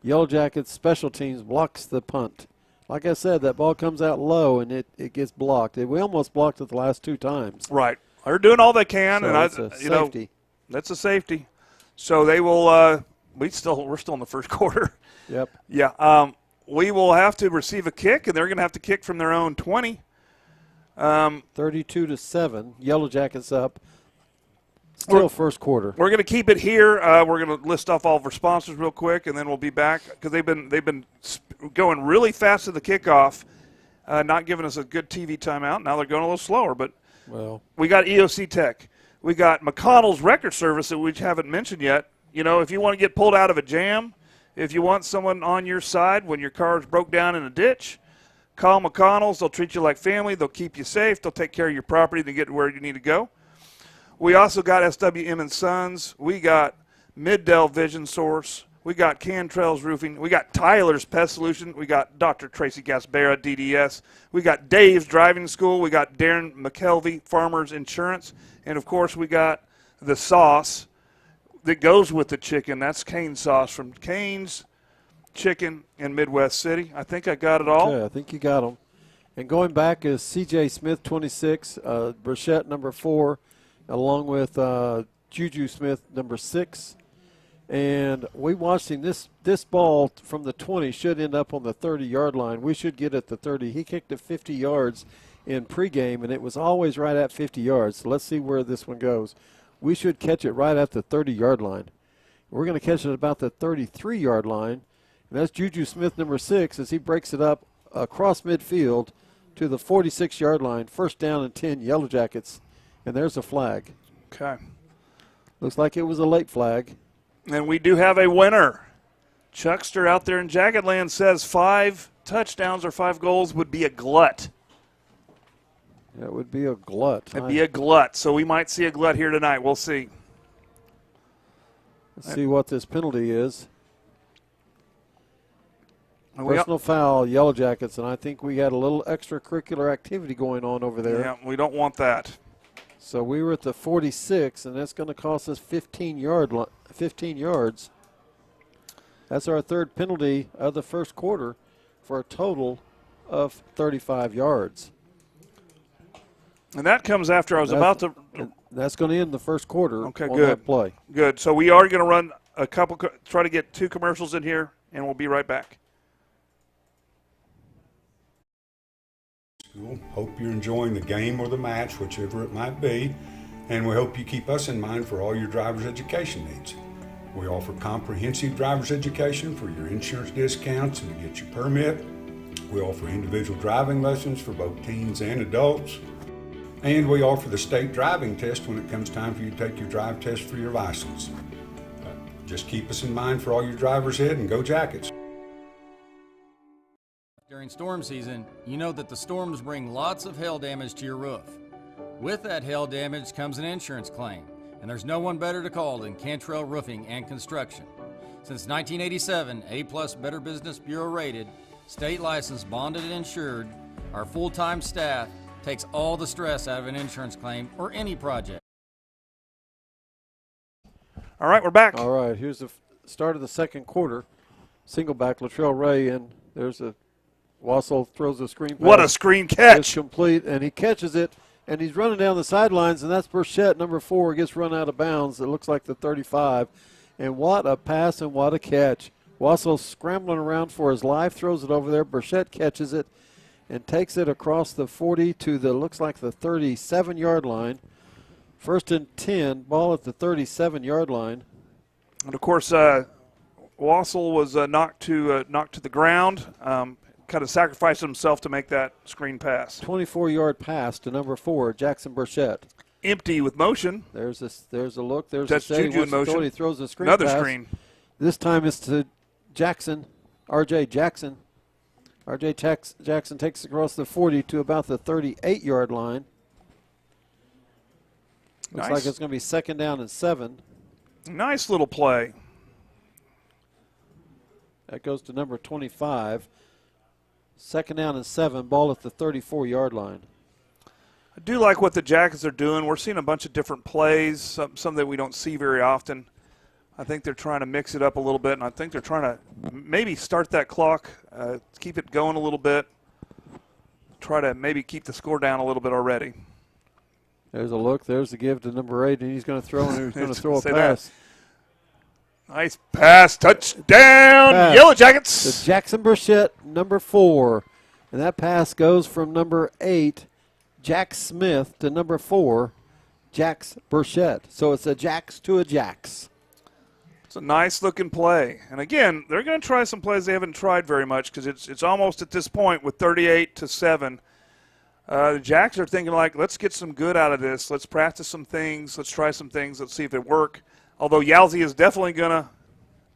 Yellow Jackets special teams blocks the punt. Like I said, that ball comes out low and it gets blocked. We almost blocked it the last 2 times. Right. They're doing all they can, So and it's a safety. That's a safety. So they will. We're still in the first quarter. Yep. Yeah. We will have to receive a kick, and they're going to have to kick from their own 20. 32-7. Yellow Jackets up. Still first quarter. We're going to keep it here. We're going to list off all of our sponsors real quick, and then we'll be back because they've been going really fast to the kickoff, not giving us a good TV timeout. Now they're going a little slower, but we got EOC Tech. We got McConnell's Record Service that we haven't mentioned yet. You know, if you want to get pulled out of a jam, if you want someone on your side when your car's broke down in a ditch, call McConnell's. They'll treat you like family. They'll keep you safe. They'll take care of your property to get where you need to go. We also got SWM and Sons. We got Middell Vision Source. We got Cantrell's Roofing. We got Tyler's Pest Solution. We got Dr. Tracy Gaspera, DDS. We got Dave's Driving School. We got Darren McKelvey, Farmers Insurance. And, of course, we got the sauce that goes with the chicken. That's Cane's sauce from Cane's Chicken in Midwest City. I think I got it all. Okay, I think you got them. And going back is C.J. Smith, 26, Burchett, number 4, along with Juju Smith, number 6. And we watched him. This ball from the 20 should end up on the 30-yard line. We should get at the 30. He kicked it 50 yards in pregame, and it was always right at 50 yards. So let's see where this one goes. We should catch it right at the 30-yard line. We're going to catch it about the 33-yard line. And that's Juju Smith, number 6, as he breaks it up across midfield to the 46-yard line. First down and 10, Yellow Jackets. And there's a flag. Okay. Looks like it was a late flag. And we do have a winner. Chuckster out there in Jacketland says 5 touchdowns or 5 goals would be a glut. That would be a glut. It'd be a glut. So we might see a glut here tonight. We'll see. Let's see what this penalty is. Personal foul, Yellow Jackets, and I think we had a little extracurricular activity going on over there. Yeah, we don't want that. So we were at the 46, and that's going to cost us 15 yards. That's our third penalty of the first quarter for a total of 35 yards. And that comes after I was about to. That's going to end the first quarter. Okay, on good. That play. Good. So we are going to run a couple, try to get 2 commercials in here, and we'll be right back. Hope you're enjoying the game or the match, whichever it might be, and we hope you keep us in mind for all your driver's education needs. We offer comprehensive driver's education for your insurance discounts and to get your permit. We offer individual driving lessons for both teens and adults. And we offer the state driving test when it comes time for you to take your drive test for your license. Just keep us in mind for all your driver's ed, and go Jackets. During storm season, you know that the storms bring lots of hail damage to your roof. With that hail damage comes an insurance claim, and there's no one better to call than Cantrell Roofing and Construction. Since 1987, A+ Better Business Bureau rated, state licensed, bonded, and insured, our full-time staff takes all the stress out of an insurance claim or any project. All right, we're back. All right, here's the start of the second quarter. Single back, Latrell Ray, and there's a Wassel throws a screen pass. What a screen catch. It's complete, and he catches it, and he's running down the sidelines, and that's Burchett, number 4, gets run out of bounds. It looks like the 35. And what a pass and what a catch. Wassel scrambling around for his life, throws it over there. Burchett catches it and takes it across the 40 to the, looks like the 37-yard line. First and 10, ball at the 37-yard line. And, of course, Wassel was knocked to the ground. Kind of sacrificed himself to make that screen pass. 24-yard pass to number 4, Jackson Burchett. Empty with motion. There's a look. There's That's a Juju in motion. He throws a screen Another pass. screen. This time it's to Jackson, R.J. Jackson. R.J. Jackson takes it across the 40 to about the 38-yard line. Looks like it's going to be second down and 7. Nice little play. That goes to number 25. Second down and 7, ball at the 34-yard line. I do like what the Jackets are doing. We're seeing a bunch of different plays, some that we don't see very often. I think they're trying to mix it up a little bit, and I think they're trying to maybe start that clock, keep it going a little bit, try to maybe keep the score down a little bit already. There's a look. There's the give to number 8, and he's going to throw, and he's going to throw a pass. Nice pass, touchdown, Yellow Jackets. To Jackson Burchett, number 4. And that pass goes from number 8, Jack Smith, to number 4, Jax Burchett. So it's a Jax to a Jax. It's a nice-looking play. And, again, they're going to try some plays they haven't tried very much because it's almost at this point with 38-7. The Jacks are thinking, like, let's get some good out of this. Let's practice some things. Let's try some things. Let's see if they work. Although Yalzi is definitely going to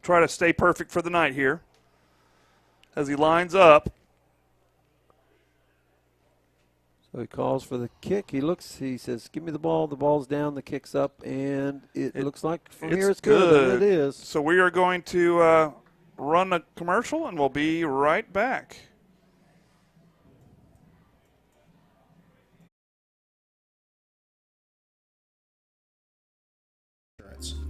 try to stay perfect for the night here as he lines up. So he calls for the kick. He looks, he says, give me the ball. The ball's down, the kick's up, and it looks like from here it's good. And it is. So we are going to run a commercial, and we'll be right back.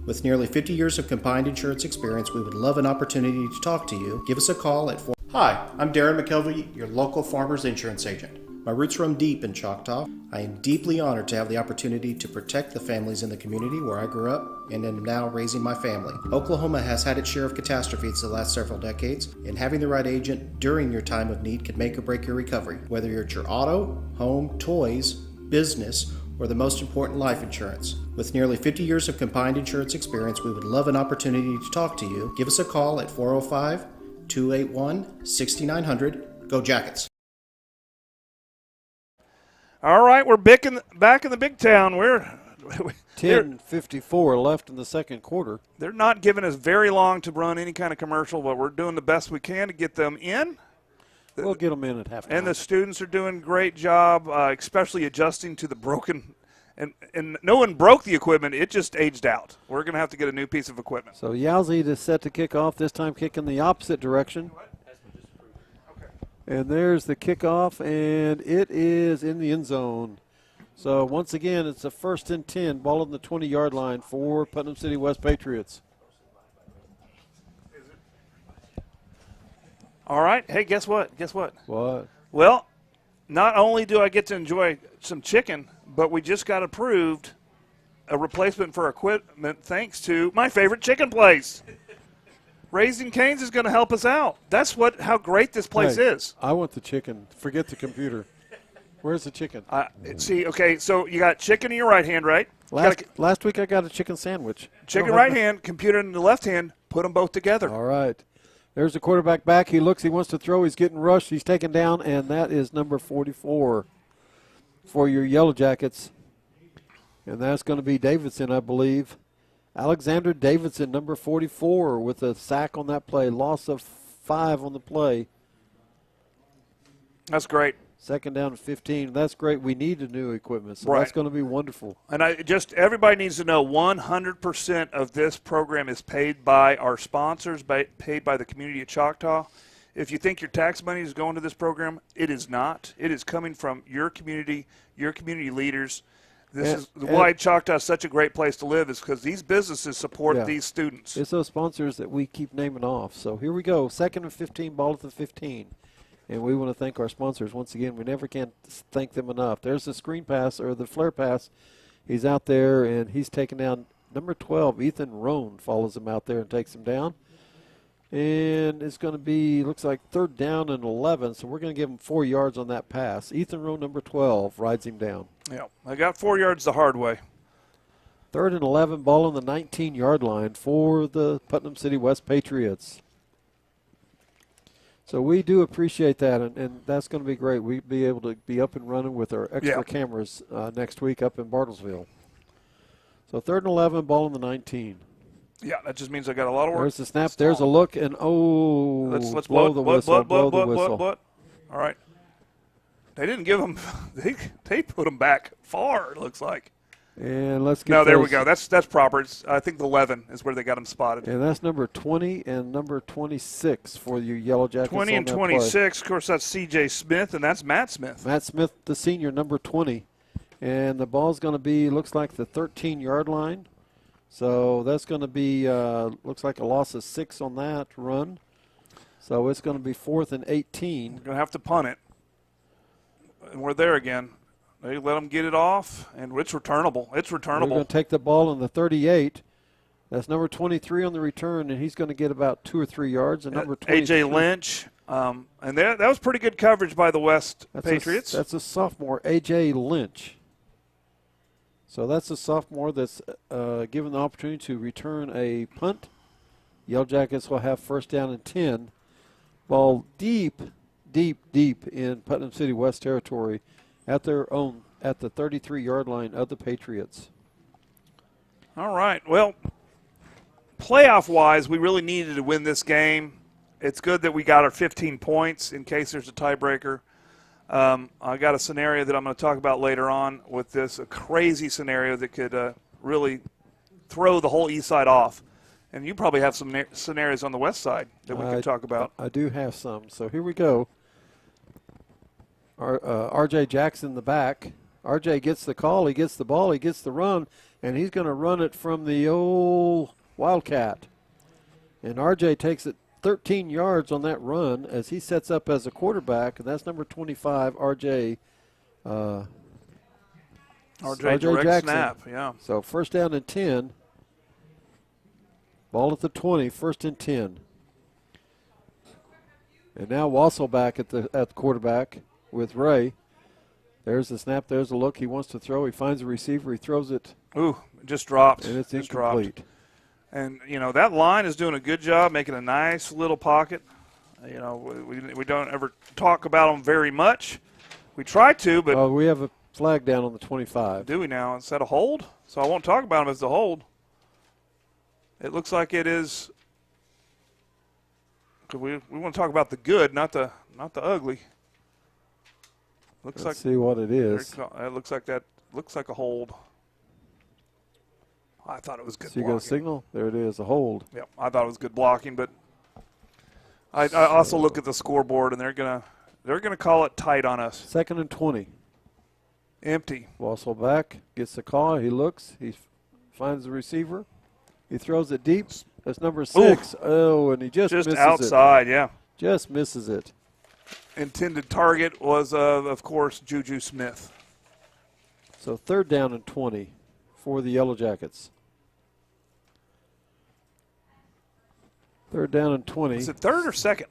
With nearly 50 years of combined insurance experience, we would love an opportunity to talk to you. Give us a call at 4. Hi, I'm Darren McKelvey, your local farmers insurance agent. My roots run deep in Choctaw. I am deeply honored to have the opportunity to protect the families in the community where I grew up and am now raising my family. Oklahoma has had its share of catastrophes the last several decades, and having the right agent during your time of need can make or break your recovery, whether you're at your auto, home, toys, business, or the most important, life insurance. With nearly 50 years of combined insurance experience, we would love an opportunity to talk to you. Give us a call at 405-281-6900. Go Jackets. All right, we're back in the big town. We're 10:54 left in the second quarter. They're not giving us very long to run any kind of commercial, but we're doing the best we can to get them in. We'll get them in at halftime. And the students are doing a great job, especially adjusting to the broken. And no one broke the equipment. It just aged out. We're going to have to get a new piece of equipment. So Yalzi is set to kick off, this time kicking the opposite direction. And there's the kickoff, and it is in the end zone. So once again, it's a 1st and 10, ball on the 20-yard line for Putnam City West Patriots. All right. Hey, guess what? What? Well, not only do I get to enjoy some chicken, but we just got approved a replacement for equipment thanks to my favorite chicken place. Raising Cane's is going to help us out. That's how great this place is. I want the chicken. Forget the computer. Where's the chicken? Okay, so you got chicken in your right hand, right? Last week I got a chicken sandwich. Chicken right hand, computer in the left hand, put them both together. All right. There's the quarterback back. He looks, he wants to throw. He's getting rushed. He's taken down, and that is number 44 for your Yellow Jackets. And that's going to be Davidson, I believe. Alexander Davidson, number 44, with a sack on that play. Loss of 5 on the play. That's great. 2nd down and 15. That's great. We need the new equipment, so that's going to be wonderful. And everybody needs to know 100% of this program is paid by our sponsors, paid by the community of Choctaw. If you think your tax money is going to this program, it is not. It is coming from your community leaders. This is why Choctaw is such a great place to live, is because these businesses support these students. It's those sponsors that we keep naming off. So here we go, 2nd and 15, ball at the 15. And we want to thank our sponsors. Once again, we never can thank them enough. There's the screen pass, or the flare pass. He's out there, and he's taken down number 12. Ethan Rohn follows him out there and takes him down. And it's going to be, looks like 3rd down and 11, so we're going to give him 4 yards on that pass. Ethan Rohn, number 12, rides him down. Yeah, I got 4 yards the hard way. 3rd and 11, ball on the 19-yard line for the Putnam City West Patriots. So we do appreciate that, and that's going to be great. We'll be able to be up and running with our extra cameras next week up in Bartlesville. So 3rd and 11, ball on the 19. Yeah, that just means I got a lot of work. There's the snap. There's a look, and let's blow the whistle. Blow the whistle. All right. They didn't give them. They put them back far. It looks like. And let's get. No, there we go. That's proper. I think the 11 is where they got them spotted. And that's number 20 and number 26 for your Yellow Jackets. 20 and 26. Of course, that's C.J. Smith, and that's Matt Smith. Matt Smith, the senior, number 20. And the ball's going to be, looks like the 13-yard line So that's going to be, looks like a loss of 6 on that run. So it's going to be 4th and 18. We're going to have to punt it. And we're there again. They let them get it off, and it's returnable. It's returnable. We're going to take the ball in the 38. That's number 23 on the return, and he's going to get about 2 or 3 yards. And number 23. A.J. Lynch. And that was pretty good coverage by the West Patriots. That's a sophomore, A.J. Lynch. So that's a sophomore that's given the opportunity to return a punt. Yellow Jackets will have 1st down and 10. Ball deep in Putnam City West territory at the 33-yard line of the Patriots. All right. Well, playoff-wise, we really needed to win this game. It's good that we got our 15 points in case there's a tiebreaker. I got a scenario that I'm going to talk about later on with this, a crazy scenario that could really throw the whole east side off. And you probably have some scenarios on the west side that we can talk about. I do have some. So here we go. R.J. Jackson in the back. R.J. gets the call. He gets the ball. He gets the run. And he's going to run it from the old Wildcat. And R.J. takes it 13 yards on that run as he sets up as a quarterback. And that's number 25, R.J. R.J. direct Jackson. Snap, yeah. So 1st down and 10. Ball at the 20, 1st and 10. And now Wassel back at the quarterback with Ray. There's the snap, there's the look. He wants to throw. He finds a receiver. He throws it. Ooh, it just dropped. And it's just incomplete. Dropped. And, that line is doing a good job making a nice little pocket. We don't ever talk about them very much. We try to, but. Oh, we have a flag down on the 25. Do we now? Is that a hold? So I won't talk about them as the hold. It looks like it is. We want to talk about the good, not the ugly. Let's see what it is. It looks like that. Looks like a hold. I thought it was good. So you blocking. got a signal. There it is, a hold. Yep, I thought it was good blocking, but I also look at the scoreboard and they're gonna call it tight on us. 2nd and 20. Empty. Wassel back, gets the call. He looks. He finds the receiver. He throws it deep. That's number 6. Ooh. Oh, and he just misses outside, it. Yeah. Just misses it. Intended target was, of course, Juju Smith. So 3rd down and 20 for the Yellow Jackets. 3rd down and 20. Is it 3rd or 2nd?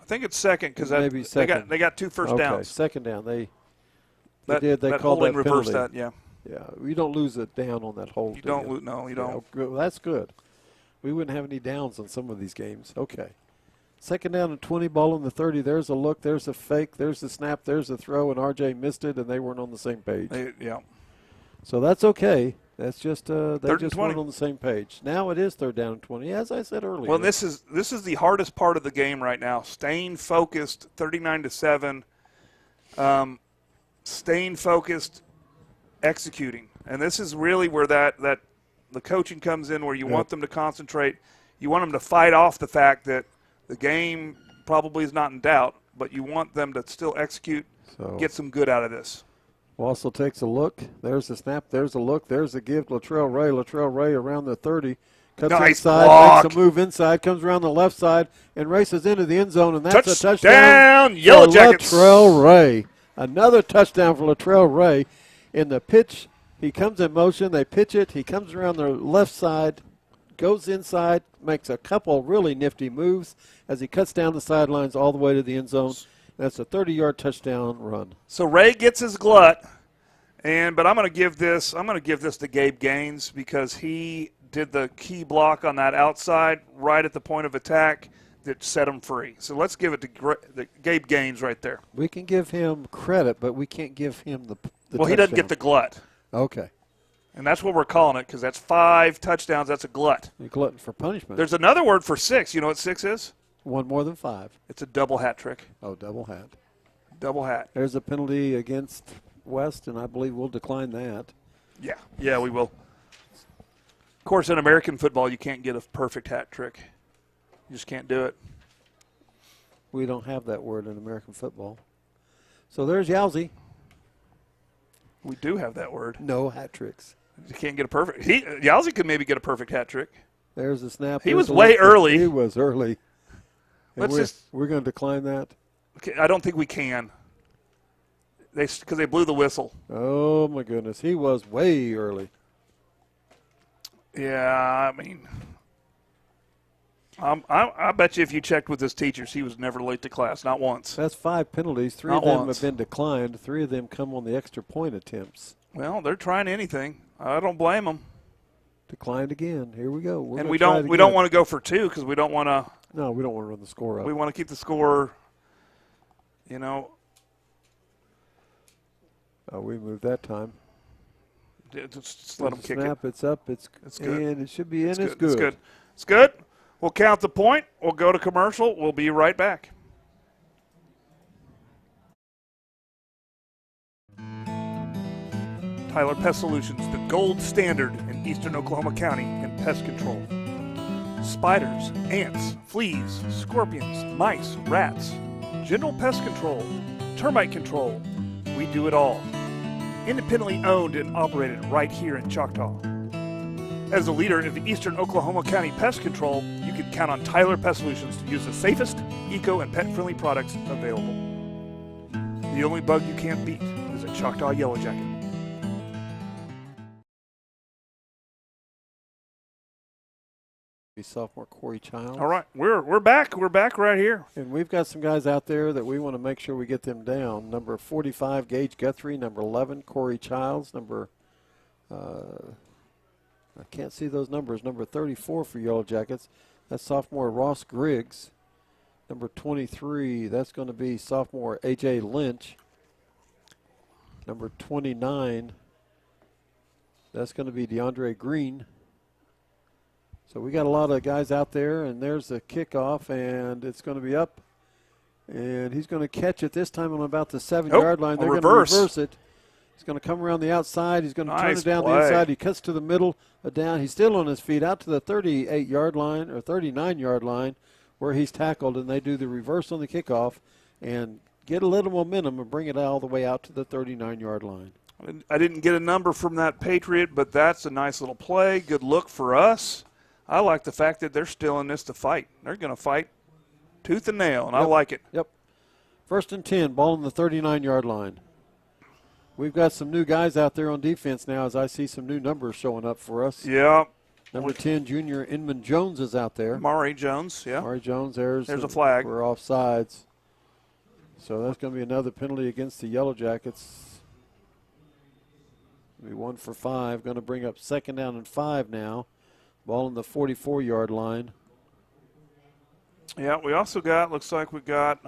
I think it's 2nd because they got 2 first downs. 2nd down. They called holding that reversed that, yeah. Yeah, we don't lose it down on that hold. You don't. No, you don't. Yeah, well, that's good. We wouldn't have any downs on some of these games. Okay. 2nd down and 20, ball on the 30. There's a look. There's a fake. There's the snap. There's the throw, and R.J. missed it, and they weren't on the same page. Yeah. So that's okay. That's just they just 20. weren't on the same page. Now it is 3rd down and 20, as I said earlier. Well, this is the hardest part of the game right now. Staying focused, 39-7. Staying focused, executing, and this is really where that the coaching comes in, where you want them to concentrate. You want them to fight off the fact that the game probably is not in doubt, but you want them to still execute, get some good out of this. Wassel takes a look. There's the snap. There's a look. There's a give. Latrell Ray around the 30. Cuts inside, block. Makes a move inside, comes around the left side, and races into the end zone, and that's a touchdown. Yellow Jackets. Latrell Ray. Another touchdown for Latrell Ray. In the pitch, he comes in motion. They pitch it. He comes around the left side, goes inside, makes a couple really nifty moves as he cuts down the sidelines all the way to the end zone. That's a 30-yard touchdown run. So Ray gets his glut, but I'm going to give this to Gabe Gaines because he did the key block on that outside right at the point of attack that set him free. So let's give it to Gabe Gaines right there. We can give him credit, but we can't give him the well, he doesn't get the glut. Okay. And that's what we're calling it because that's 5 touchdowns. That's a glut. A glutton for punishment. There's another word for 6. You know what 6 is? One more than 5. It's a double hat trick. Oh, double hat. Double hat. There's a penalty against West, and I believe we'll decline that. Yeah, we will. Of course, in American football, you can't get a perfect hat trick. You just can't do it. We don't have that word in American football. So there's Yowzy. We do have that word. No hat tricks. You can't get a perfect. Yowzy could maybe get a perfect hat trick. There's a snap. He was way early. He was early. And we're going to decline that. Okay, I don't think we can. Because they blew the whistle. Oh my goodness, he was way early. Yeah, I mean, I bet you if you checked with his teachers, he was never late to class, not once. That's 5 penalties. 3 Not of them once. have been declined. 3 of them come on the extra point attempts. Well, they're trying anything. I don't blame them. Declined again. Here we go. And we don't want to go for 2 because we don't want to. No, we don't want to run the score up. We want to keep the score. You know. Oh, we moved that time. Just let them kick snap, it. It's up. It's good. And it should be in. It's good. It's good. It's good. We'll count the point. We'll go to commercial. We'll be right back. Tyler Pest Solutions, the gold standard in eastern Oklahoma County in pest control. Spiders, ants, fleas, scorpions, mice, rats, general pest control, termite control. We do it all. Independently owned and operated right here in Choctaw. As a leader in the eastern Oklahoma County pest control, you can count on Tyler Pest Solutions to use the safest, eco, and pet-friendly products available. The only bug you can't beat is a Choctaw Yellow Jacket. Sophomore Corey Childs. All right, we're back. We're back right here. And we've got some guys out there that we want to make sure we get them down. Number 45, Gage Guthrie. Number 11, Corey Childs. Number, I can't see those numbers. Number 34 for Yellow Jackets. That's sophomore Ross Griggs. Number 23, that's going to be sophomore A.J. Lynch. Number 29, that's going to be DeAndre Green. So we got a lot of guys out there, and there's the kickoff, and it's going to be up. And he's going to catch it this time on about the 7-yard line. They're going to reverse it. He's going to come around the outside. He's going to turn it down the inside. He cuts to the middle, down. He's still on his feet out to the 38-yard line or 39-yard line where he's tackled, and they do the reverse on the kickoff and get a little momentum and bring it all the way out to the 39-yard line. I didn't get a number from that Patriot, but that's a nice little play. Good look for us. I like the fact that they're still in this to fight. They're going to fight tooth and nail, and I like it. Yep. 1st and 10, ball on the 39-yard line. We've got some new guys out there on defense now as I see some new numbers showing up for us. Yeah. Number 10, junior Inman Jones is out there. Maury Jones, yeah. Maury Jones, there's a flag. We're offsides. So that's going to be another penalty against the Yellow Jackets. It'll be 1 for 5. Going to bring up 2nd down and 5 now. Ball on the 44-yard line. Yeah, we also got, looks like we got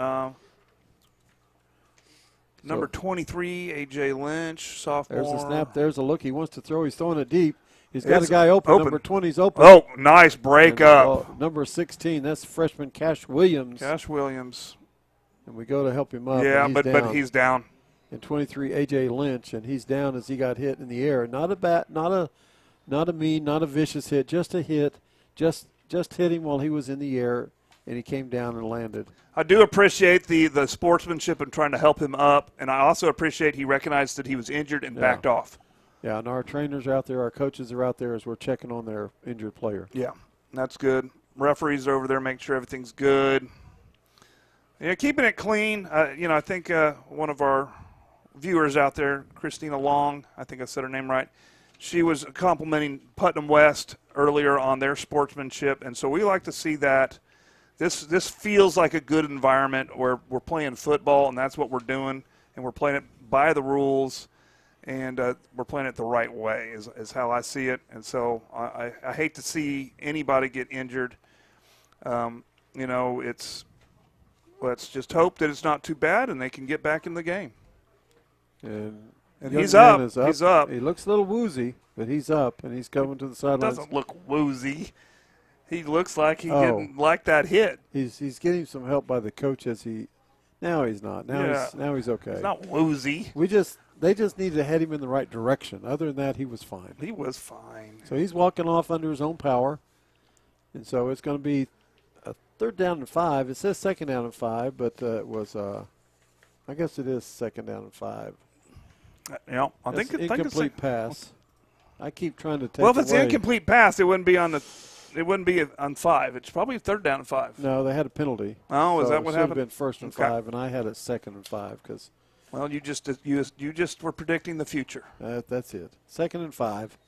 number 23, A.J. Lynch, sophomore. There's a snap. There's a look. He wants to throw. He's throwing it deep. He's got a guy open. Number 20's open. Oh, nice break up. Number 16, that's freshman Cash Williams. Cash Williams. And we go to help him up. Yeah, but he's down. And 23, A.J. Lynch, and he's down as he got hit in the air. Not a mean, not a vicious hit, just a hit. Just hit him while he was in the air, and he came down and landed. I do appreciate the sportsmanship and trying to help him up, and I also appreciate he recognized that he was injured and backed off. Yeah, and our trainers are out there, our coaches are out there as we're checking on their injured player. Yeah, that's good. Referees are over there making sure everything's good. Yeah, keeping it clean. I think one of our viewers out there, Christina Long, I think I said her name right, she was complimenting Putnam West earlier on their sportsmanship, and so we like to see that. This feels like a good environment where we're playing football, and that's what we're doing, and we're playing it by the rules, and we're playing it the right way is how I see it. And so I hate to see anybody get injured. Let's just hope that it's not too bad and they can get back in the game. And he's up. He's up. He looks a little woozy, but he's up, and he's coming to the sidelines. Doesn't look woozy. He looks like he didn't like that hit. He's getting some help by the coach as he. Now he's not. Now he's okay. He's not woozy. They just need to head him in the right direction. Other than that, he was fine. He was fine. So he's walking off under his own power, and so it's going to be a 3rd down and 5. It says 2nd down and 5, but it was. I guess it is 2nd down and 5. Yeah, I think it's incomplete pass. I keep trying to take Well, if it's away. incomplete pass, it wouldn't be on 5. It's probably 3rd down and 5. No, they had a penalty. Oh, is so that what it should have happened? been 1st and Okay. 5, and I had it 2nd and 5 because Well, you just were predicting the future. that's it. 2nd and 5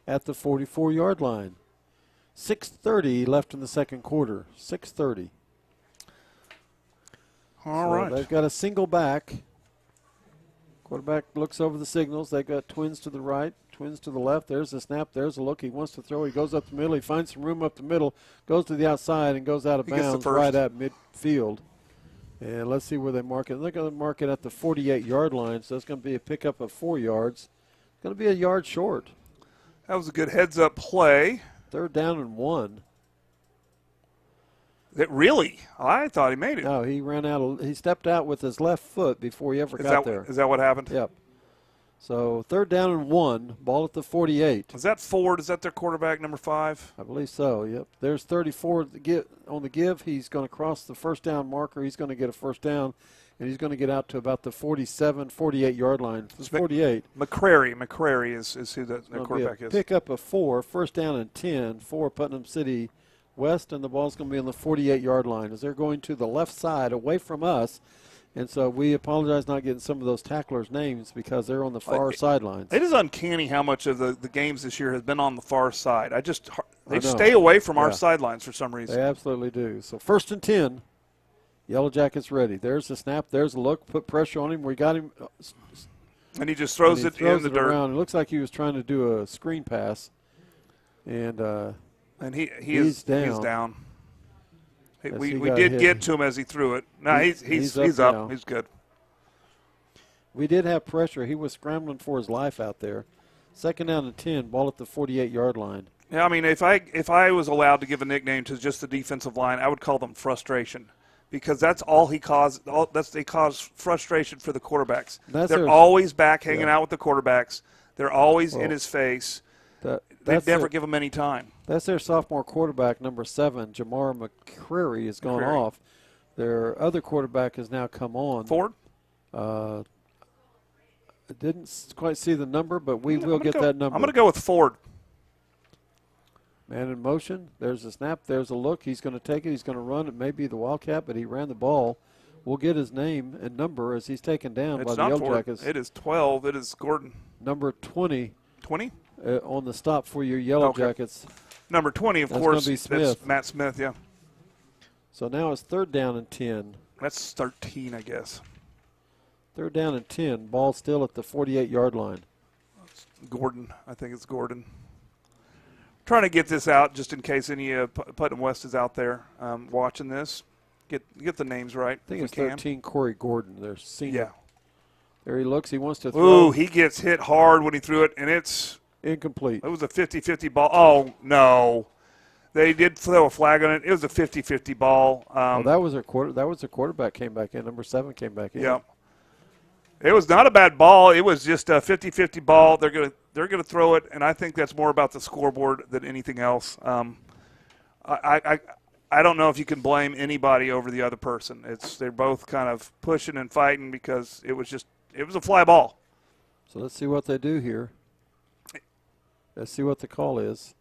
at the 44-yard line. 6:30 left in the second quarter. 6:30. All right. They've got a single back. Quarterback looks over the signals. They've got twins to the right, twins to the left. There's the snap. There's a look. He wants to throw. He goes up the middle. He finds some room up the middle, goes to the outside, and goes out of He gets the bounds first. right at midfield. And let's see where they mark it. They're going to mark it at the 48-yard line, so it's going to be a pickup of 4 yards. It's going to be a yard short. That was a good heads-up play. 3rd down and 1. Really? I thought he made it. No, he ran out. He stepped out with his left foot before he ever got there. Is that what happened? Yep. So 3rd down and 1, ball at the 48. Is that Ford? Is that their quarterback, number 5? I believe so, yep. There's 34 on the give. He's going to cross the 1st down marker. He's going to get a 1st down, and he's going to get out to about the 47, 48-yard line. It's 48. McCrary is who their quarterback is. Pick up a 4, 1st down and 10 for Putnam City West, and the ball's going to be on the 48-yard line as they're going to the left side away from us. And so we apologize not getting some of those tacklers' names because they're on the far sidelines. It is uncanny how much of the games this year has been on the far side. They know. stay away from our sidelines for some reason. They absolutely do. So 1st and 10. Yellow Jackets ready. There's the snap. There's a look. Put pressure on him. We got him. And he just throws it in the dirt. Around. It looks like he was trying to do a screen pass. And he's down. We did get to him as he threw it. No, he's up. Now. He's good. We did have pressure. He was scrambling for his life out there. 2nd down and 10. Ball at the 48-yard line. Yeah, I mean, if I was allowed to give a nickname to just the defensive line, I would call them frustration, because that's all he caused. They cause frustration for the quarterbacks. They're always back hanging out with the quarterbacks. They're always in his face. They never give him any time. That's their sophomore quarterback, number 7, Jamar McCrary, has gone off. Their other quarterback has now come on. Ford? I didn't quite see the number, but we will get that number. I'm going to go with Ford. Man in motion. There's a snap. There's a look. He's going to take it. He's going to run. It may be the Wildcat, but he ran the ball. We'll get his name and number as he's taken down by the Yellow Jackets. It is 12. It is Gordon. Number 20. 20? On the stop for your Yellow Jackets. Number 20, of course. Be Smith. That's Matt Smith, yeah. So now it's 3rd down and 10. That's 13, I guess. 3rd down and 10. Ball still at the 48-yard line. Gordon. I think it's Gordon. Trying to get this out just in case any Putnam West is out there watching this. Get the names right. I think it's 13, Corey Gordon. Their senior. Yeah. There he looks. He wants to throw. Ooh, he gets hit hard when he threw it, and it's incomplete. It was a 50-50 ball. Oh, no. They did throw a flag on it. It was a 50-50 ball. That was their quarterback came back in. Number 7 came back in. Yeah. It was not a bad ball. It was just a 50-50 ball. They're gonna throw it, and I think that's more about the scoreboard than anything else. I don't know if you can blame anybody over the other person. They're both kind of pushing and fighting because it was a fly ball. So let's see what they do here. Let's see what the call is.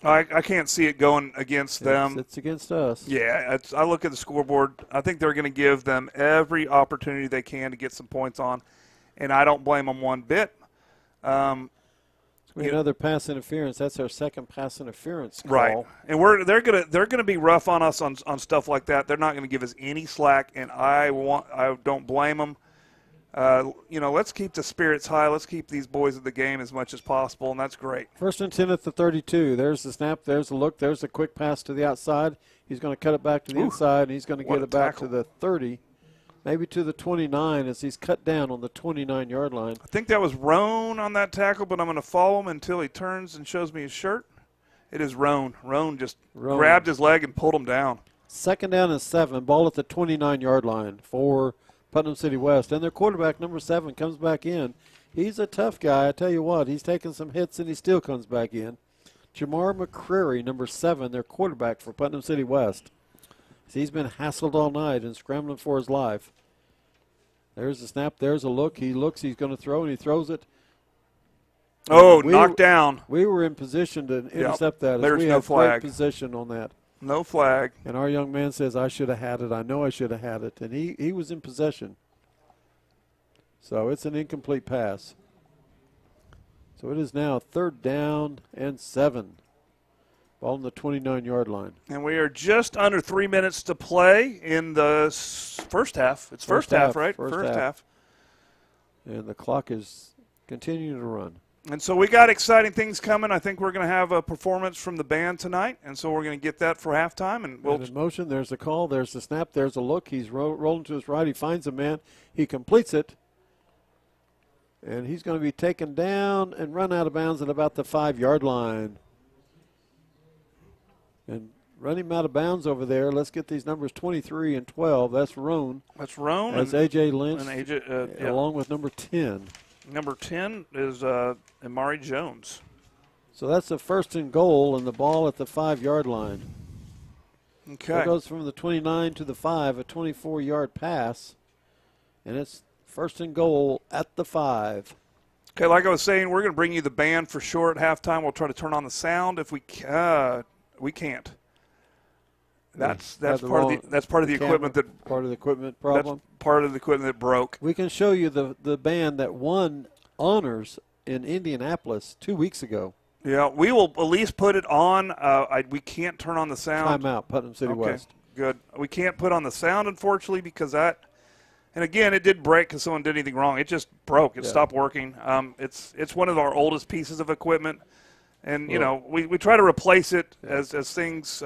I can't see it going against them. It's against us. Yeah, I look at the scoreboard. I think they're going to give them every opportunity they can to get some points on, and I don't blame them one bit. Another pass interference. That's our second pass interference call. Right, and they're gonna be rough on us on stuff like that. They're not going to give us any slack, and I don't blame them. Let's keep the spirits high. Let's keep these boys at the game as much as possible, and that's great. 1st and 10 at the 32. There's the snap. There's the look. There's a quick pass to the outside. He's going to cut it back to the inside, and he's going to get it back to the 30, maybe to the 29 as he's cut down on the 29-yard line. I think that was Roan on that tackle, but I'm going to follow him until he turns and shows me his shirt. It is Roan. Roan just grabbed his leg and pulled him down. 2nd down and 7. Ball at the 29-yard line for Putnam City West. And their quarterback, number 7, comes back in. He's a tough guy. I tell you what, he's taken some hits and he still comes back in. Jamar McCrary, number 7, their quarterback for Putnam City West. He's been hassled all night and scrambling for his life. There's the snap. There's a look. He looks. He's going to throw, and he throws it. Oh, knocked down. We were in position to intercept that. There's we no had flag. great position on that. No flag. And our young man says, I should have had it. I know I should have had it. And he was in possession. So it's an incomplete pass. So it is now 3rd down and 7. Ball on the 29-yard line. And we are just under 3 minutes to play in the first half. It's first half, right? First half. And the clock is continuing to run. And so we got exciting things coming. I think we're going to have a performance from the band tonight, and so we're going to get that for halftime. And we'll in motion, there's a call, there's the snap, there's a look. He's rolling to his right. He finds a man. He completes it. And he's going to be taken down and run out of bounds at about the 5-yard line. And run him out of bounds over there. Let's get these numbers 23 and 12. That's Roan. That's Roan. That's A.J. Lynch, and AJ, along with number 10. Number 10 is Amari Jones. So that's a 1st and goal, and the ball at the 5-yard line. Okay. So it goes from the 29 to the 5, a 24-yard pass, and it's 1st and goal at the 5. Okay, like I was saying, we're going to bring you the band for sure at halftime. We'll try to turn on the sound if we can't. That's part of the equipment that part of the equipment problem. That's part of the equipment that broke. We can show you the band that won honors in Indianapolis 2 weeks ago. Yeah, we will at least put it on. We can't turn on the sound. Timeout, Putnam City West. Good. We can't put on the sound, unfortunately, because that. And again, it did break because someone did anything wrong. It just broke. It stopped working. It's one of our oldest pieces of equipment, and we try to replace it as things.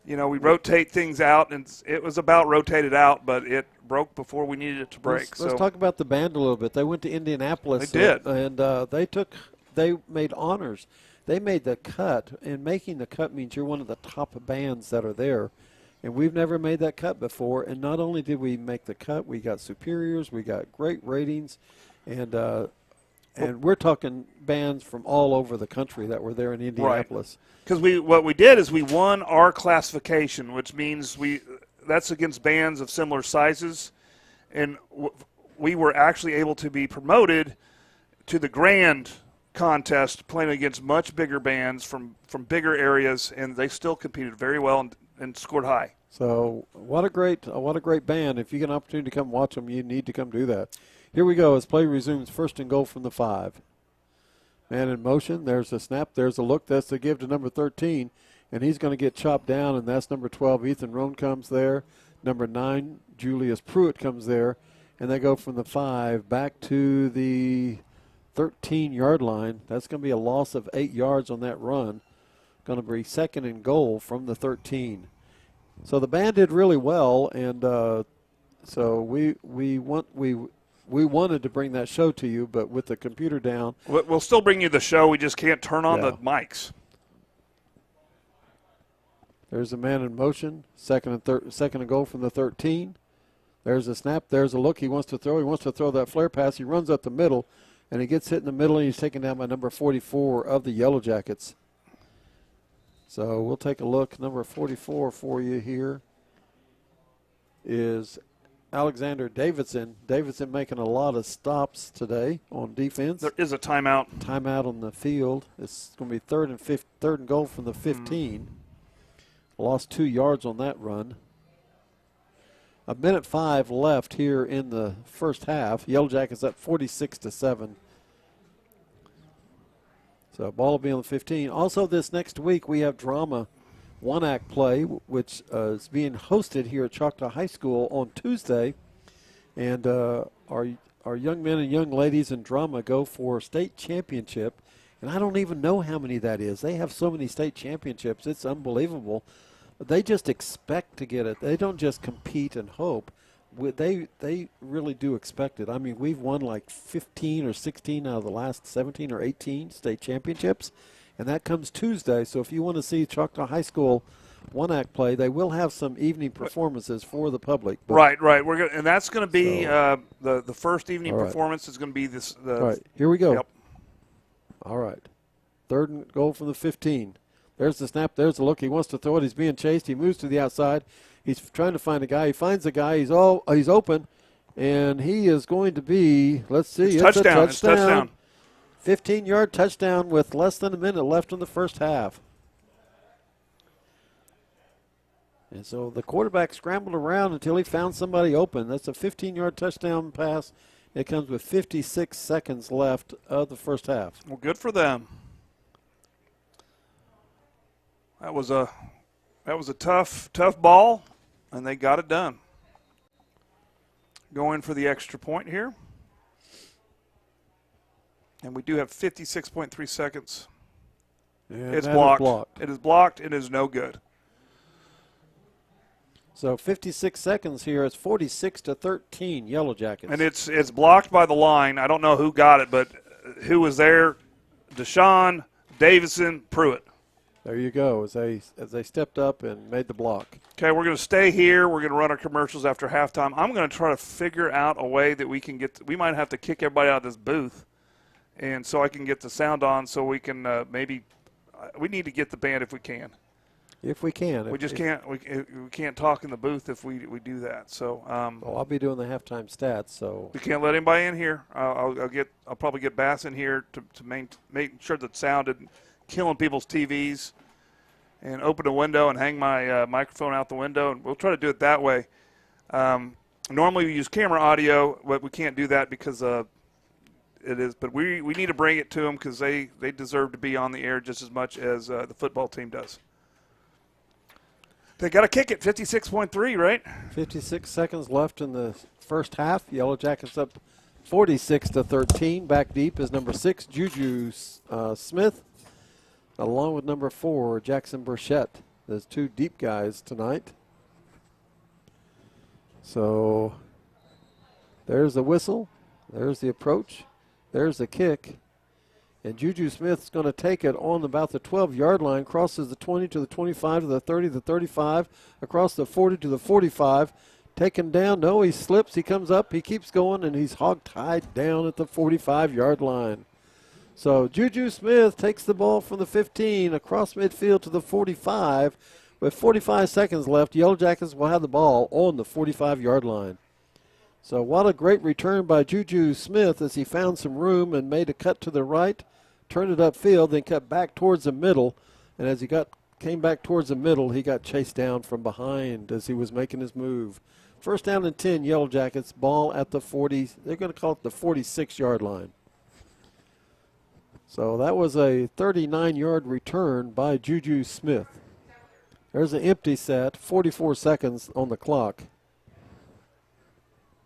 We rotate things out, and it was about rotated out, but it broke before we needed it to break. Let's talk about the band a little bit. They went to Indianapolis. They did. And they made honors. They made the cut, and making the cut means you're one of the top bands that are there. And we've never made that cut before. And not only did we make the cut, we got superiors, we got great ratings, and we're talking bands from all over the country that were there in Indianapolis. Because what we did is we won our classification, which means that's against bands of similar sizes, and we were actually able to be promoted to the grand contest, playing against much bigger bands from bigger areas, and they still competed very well and scored high. So what a great band! If you get an opportunity to come watch them, you need to come do that. Here we go as play resumes. 1st and goal from the 5. Man in motion. There's a snap. There's a look. That's the give to number 13. And he's going to get chopped down, and that's number 12. Ethan Roan comes there. Number 9, Julius Pruitt comes there. And they go from the 5 back to the 13-yard line. That's going to be a loss of 8 yards on that run. Going to be 2nd and goal from the 13. So the band did really well, and so we wanted to bring that show to you, but with the computer down. We'll still bring you the show. We just can't turn on the mics. There's a man in motion. 2nd and goal from the 13. There's a snap. There's a look. He wants to throw. He wants to throw that flare pass. He runs up the middle, and he gets hit in the middle, and he's taken down by number 44 of the Yellow Jackets. So we'll take a look. Number 44 for you here is Alexander Davidson. Davidson making a lot of stops today on defense. There is a timeout. Timeout on the field. It's going to be 3rd and goal from the 15. Lost 2 yards on that run. 1:05 left here in the first half. Yellow Jackets up 46-7. So ball will be on the 15. Also this next week we have drama one-act play, which is being hosted here at Choctaw High School on Tuesday. And our young men and young ladies in drama go for state championship. And I don't even know how many that is. They have so many state championships. It's unbelievable. They just expect to get it. They don't just compete and hope. They really do expect it. I mean, we've won like 15 or 16 out of the last 17 or 18 state championships, and that comes Tuesday. So if you want to see Choctaw High School one-act play, they will have some evening performances for the public. Right. And that's going to be the first evening performance is going to be this. All right, here we go. Yep. All right, 3rd and goal from the 15. There's the snap. There's the look. He wants to throw it. He's being chased. He moves to the outside. He's trying to find a guy. He finds the guy. He's open, and he is going to be. Let's see. It's touchdown. 15-yard touchdown with less than a minute left in the first half. And so the quarterback scrambled around until he found somebody open. That's a 15-yard touchdown pass. It comes with 56 seconds left of the first half. Well, good for them. That was a tough ball, and they got it done. Going for the extra point here. And we do have 56.3 seconds. And it's that blocked. is blocked. It is blocked. It is no good. So 56 seconds here. It's 46-13, Yellow Jackets. And it's blocked by the line. I don't know who got it, but who was there? Deshaun, Davison, Pruitt. There you go, as they stepped up and made the block. Okay, we're going to stay here. We're going to run our commercials after halftime. I'm going to try to figure out a way that we can we might have to kick everybody out of this booth, and so I can get the sound on so we can we need to get the band if we can. If we can. We can't talk in the booth if we do that. So I'll be doing the halftime stats. So we can't let anybody in here. I'll probably get Bass in here to make sure that sound isn't killing people's TVs, and open a window and hang my microphone out the window, and we'll try to do it that way. Normally we use camera audio, but we can't do that because it is. But we need to bring it to them because they deserve to be on the air just as much as the football team does. They got to kick it, 56.3, right? 56 seconds left in the first half. Yellow Jackets up 46-13. Back deep is number 6, Juju Smith, along with number 4, Jackson Burchett. There's 2 deep guys tonight. So there's the whistle. There's the approach. There's the kick. And Juju Smith's going to take it on about the 12-yard line, crosses the 20 to the 25 to the 30 to the 35, across the 40 to the 45. Taken down. No, he slips. He comes up. He keeps going, and he's hog-tied down at the 45-yard line. So Juju Smith takes the ball from the 15 across midfield to the 45. With 45 seconds left, Yellow Jackets will have the ball on the 45-yard line. So what a great return by Juju Smith as he found some room and made a cut to the right, turned it upfield, then cut back towards the middle. And as he came back towards the middle, he got chased down from behind as he was making his move. First down and 10, Yellow Jackets, ball at the 40. They're going to call it the 46-yard line. So that was a 39-yard return by Juju Smith. There's an empty set, 44 seconds on the clock.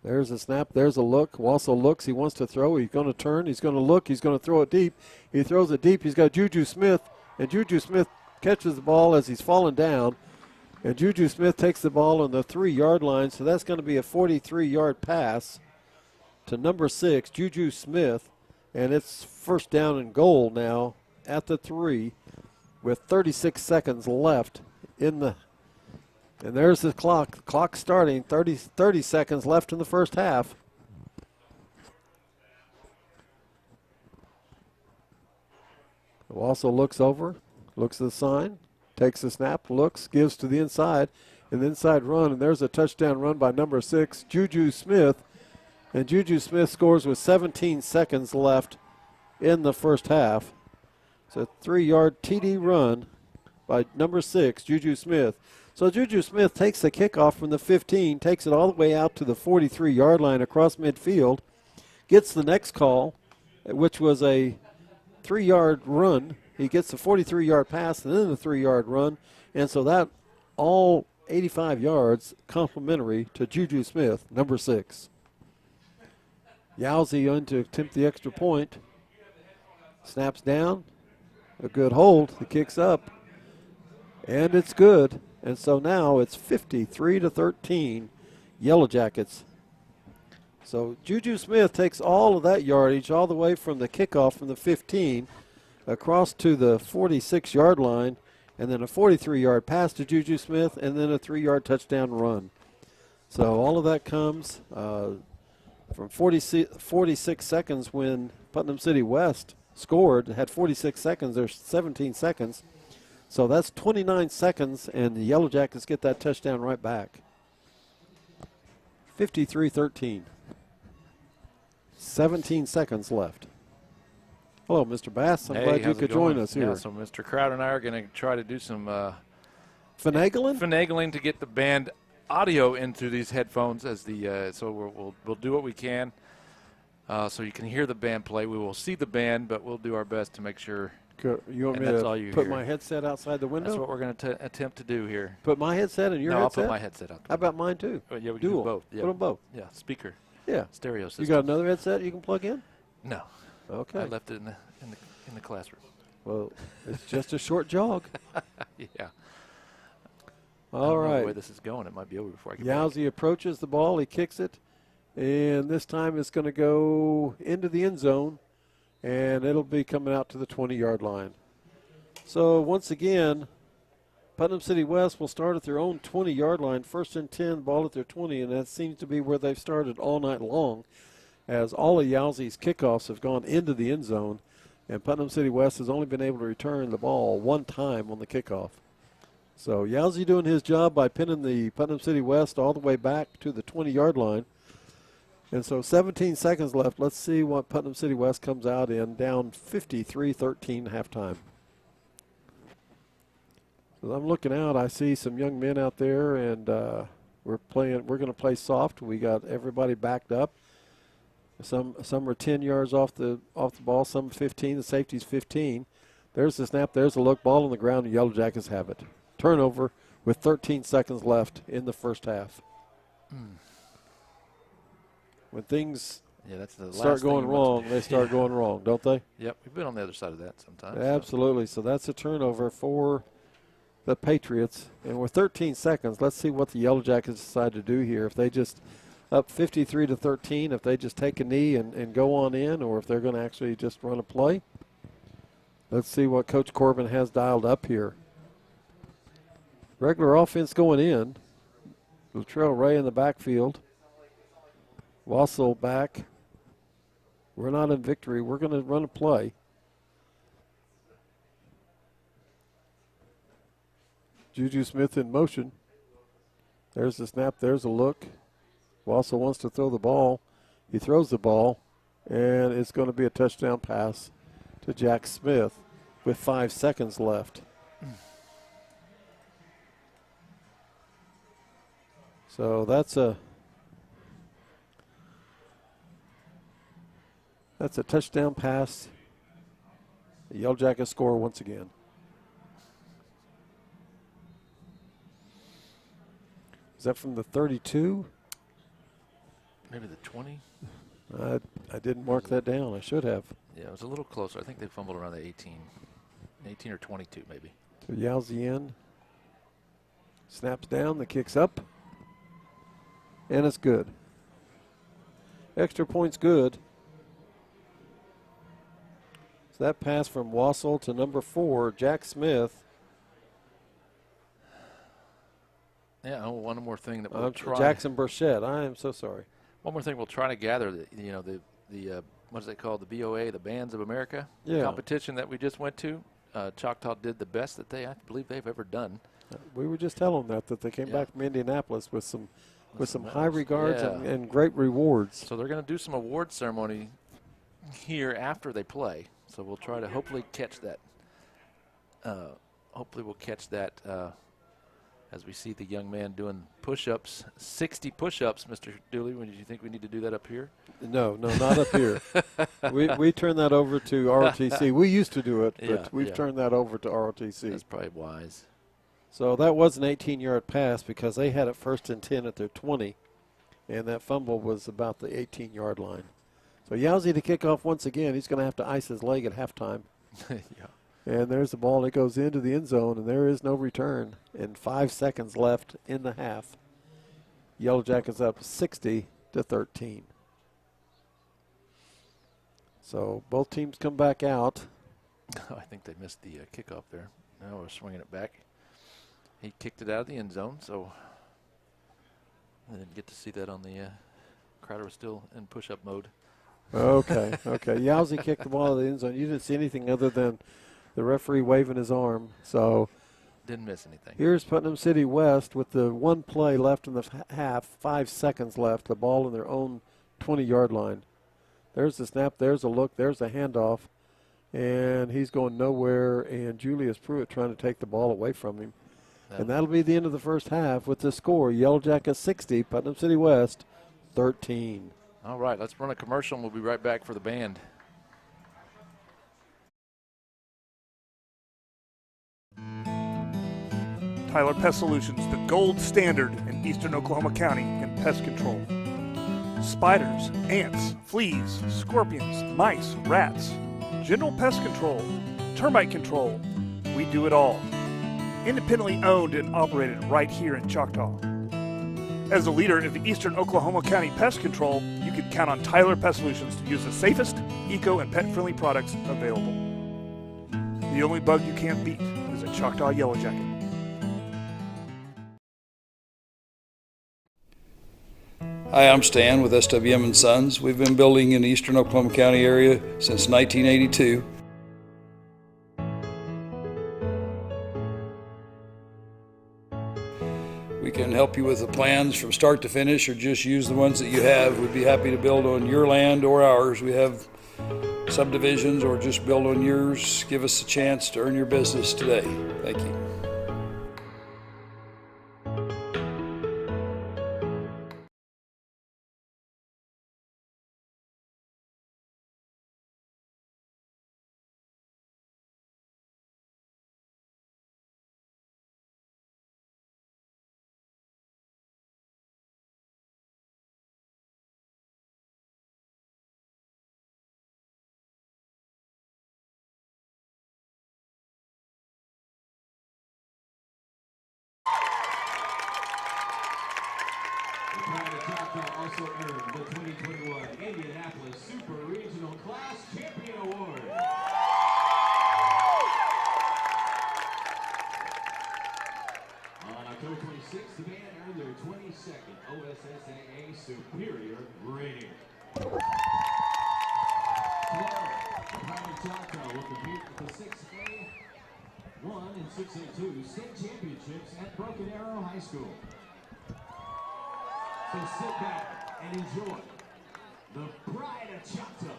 There's a snap, there's a look. Wassel looks, he wants to throw, he's going to turn, he's going to look, he's going to throw it deep. He throws it deep, he's got Juju Smith, and Juju Smith catches the ball as he's falling down. And Juju Smith takes the ball on the 3-yard line, so that's going to be a 43-yard pass to number 6, Juju Smith. And it's first down and goal now at the 3 with 36 seconds left in the. And there's the clock. The clock starting. 30 seconds left in the first half. Also looks over, looks at the sign, takes the snap, looks, gives to the inside, an inside run, and there's a touchdown run by number 6, Juju Smith. And Juju Smith scores with 17 seconds left in the first half. It's a 3-yard TD run by number 6, Juju Smith. So Juju Smith takes the kickoff from the 15, takes it all the way out to the 43-yard line across midfield, gets the next call, which was a 3-yard run. He gets the 43-yard pass and then the 3-yard run. And so that all 85 yards complimentary to Juju Smith, number 6. Yowzy on to attempt the extra point. Snaps down. A good hold. The kick's up. And it's good. And so now it's 53-13, Yellow Jackets. So Juju Smith takes all of that yardage all the way from the kickoff from the 15 across to the 46-yard line, and then a 43-yard pass to Juju Smith, and then a 3-yard touchdown run. So all of that comes from 46 seconds when Putnam City West scored, had 46 seconds, there's 17 seconds. So that's 29 seconds, and the Yellow Jackets get that touchdown right back. 53-13. 17 seconds left. Hello, Mr. Bass. I'm Hey, glad you how's it could join going? us here. Yeah, so Mr. Crowder and I are going to try to do some finagling to get the band audio into these headphones as so we'll do what we can so you can hear the band play. We will see the band, but we'll do our best to make sure. Good. You want me that's to all you put hear. my headset outside the window? That's what we're going to attempt to do here. Put my headset and your no, headset? I'll put my headset out. How about mine too? Yeah, we can Dual. do both. Yeah. Put them both. Yeah, speaker. Yeah. Stereo system. You got another headset you can plug in? No. Okay. I left it in the classroom. Well, it's just a short jog. Yeah. All right. The way this is going, it might be over before I get Yowzy approaches the ball. He kicks it. And this time it's going to go into the end zone. And it'll be coming out to the 20-yard line. So once again, Putnam City West will start at their own 20-yard line. 1st and 10, ball at their 20. And that seems to be where they've started all night long, as all of Yowzy's kickoffs have gone into the end zone. And Putnam City West has only been able to return the ball one time on the kickoff. So Yowzy doing his job by pinning the Putnam City West all the way back to the 20-yard line. And so 17 seconds left. Let's see what Putnam City West comes out in, down 53-13 halftime. So I'm looking out. I see some young men out there, and we're going to play soft. We got everybody backed up. Some are 10 yards off the ball, some 15. The safety's 15. There's the snap. There's the look. Ball on the ground. The Yellow Jackets have it. Turnover with 13 seconds left in the first half. When things start going wrong, they start going wrong, don't they? Yep, we've been on the other side of that sometimes. Absolutely. So that's a turnover for the Patriots. And with 13 seconds, let's see what the Yellow Jackets decide to do here. If they just up 53-13, if they just take a knee and go on in, or if they're going to actually just run a play. Let's see what Coach Corbin has dialed up here. Regular offense going in. Latrell Ray in the backfield. Wassel back. We're not in victory. We're going to run a play. Juju Smith in motion. There's the snap. There's a look. Wassel wants to throw the ball. He throws the ball, and it's going to be a touchdown pass to Jack Smith with 5 seconds left. So that's a touchdown pass. The Yellow Jackets score once again. Is that from the 32? Maybe the 20? I didn't mark that down. I should have. Yeah, it was a little closer. I think they fumbled around the 18 or 22 maybe. So Yowzy in. Snaps down. The kick's up. And it's good. Extra point's good. So that pass from Wassel to number 4, Jack Smith. Yeah, one more thing that we'll try. Jackson Burchett. I am so sorry. One more thing we'll try to gather, the what is it called, the BOA, the Bands of America competition that we just went to. Choctaw did the best that I believe they've ever done. We were just telling them that they came back from Indianapolis with some high regards and great rewards. So they're going to do some award ceremony here after they play. So we'll try to hopefully catch that. Hopefully we'll catch that as we see the young man doing push-ups, 60 push-ups. Mr. Dooley, do you think we need to do that up here? No, not up here. we turn that over to ROTC. We used to do it, but we've turned that over to ROTC. That's probably wise. So that was an 18-yard pass because they had it 1st and 10 at their 20, and that fumble was about the 18-yard line. So Yowzy to kick off once again. He's going to have to ice his leg at halftime. Yeah. And there's the ball that goes into the end zone, and there is no return. And 5 seconds left in the half. Yellow Jackets up 60-13. So both teams come back out. I think they missed the kickoff there. Now we're swinging it back. He kicked it out of the end zone, so I didn't get to see that on the Crowder was still in push-up mode. Okay. Yowzy kicked the ball out of the end zone. You didn't see anything other than the referee waving his arm. So didn't miss anything. Here's Putnam City West with the one play left in the half, 5 seconds left, the ball in their own 20-yard line. There's the snap, there's a look, there's a handoff. and he's going nowhere, and Julius Pruitt trying to take the ball away from him. And that'll be the end of the first half with the score. Yellow Jackets 60, Putnam City West 13. All right, let's run a commercial, and we'll be right back for the band. Tyler Pest Solutions, the gold standard in eastern Oklahoma County in pest control. Spiders, ants, fleas, scorpions, mice, rats, general pest control, termite control. We do it all. Independently owned and operated right here in Choctaw. As a leader of eastern Oklahoma County pest control, you can count on Tyler Pest Solutions to use the safest, eco, and pet-friendly products available. The only bug you can't beat is a Choctaw Yellow Jacket. Hi, I'm Stan with SWM & Sons. We've been building in the eastern Oklahoma County area since 1982. We can help you with the plans from start to finish, or just use the ones that you have. We'd be happy to build on your land or ours. We have subdivisions, or just build on yours. Give us a chance to earn your business today. Thank you. Choctaw also earned the 2021 Indianapolis Super Regional Class Champion Award. On October 26th, the band earned their 22nd OSSAA Superior rating. Tomorrow, the Pride of Choctaw will compete at the 6A 1 and 6A2 state championships at Broken Arrow High School. So sit back and enjoy the Pride of Choctaw.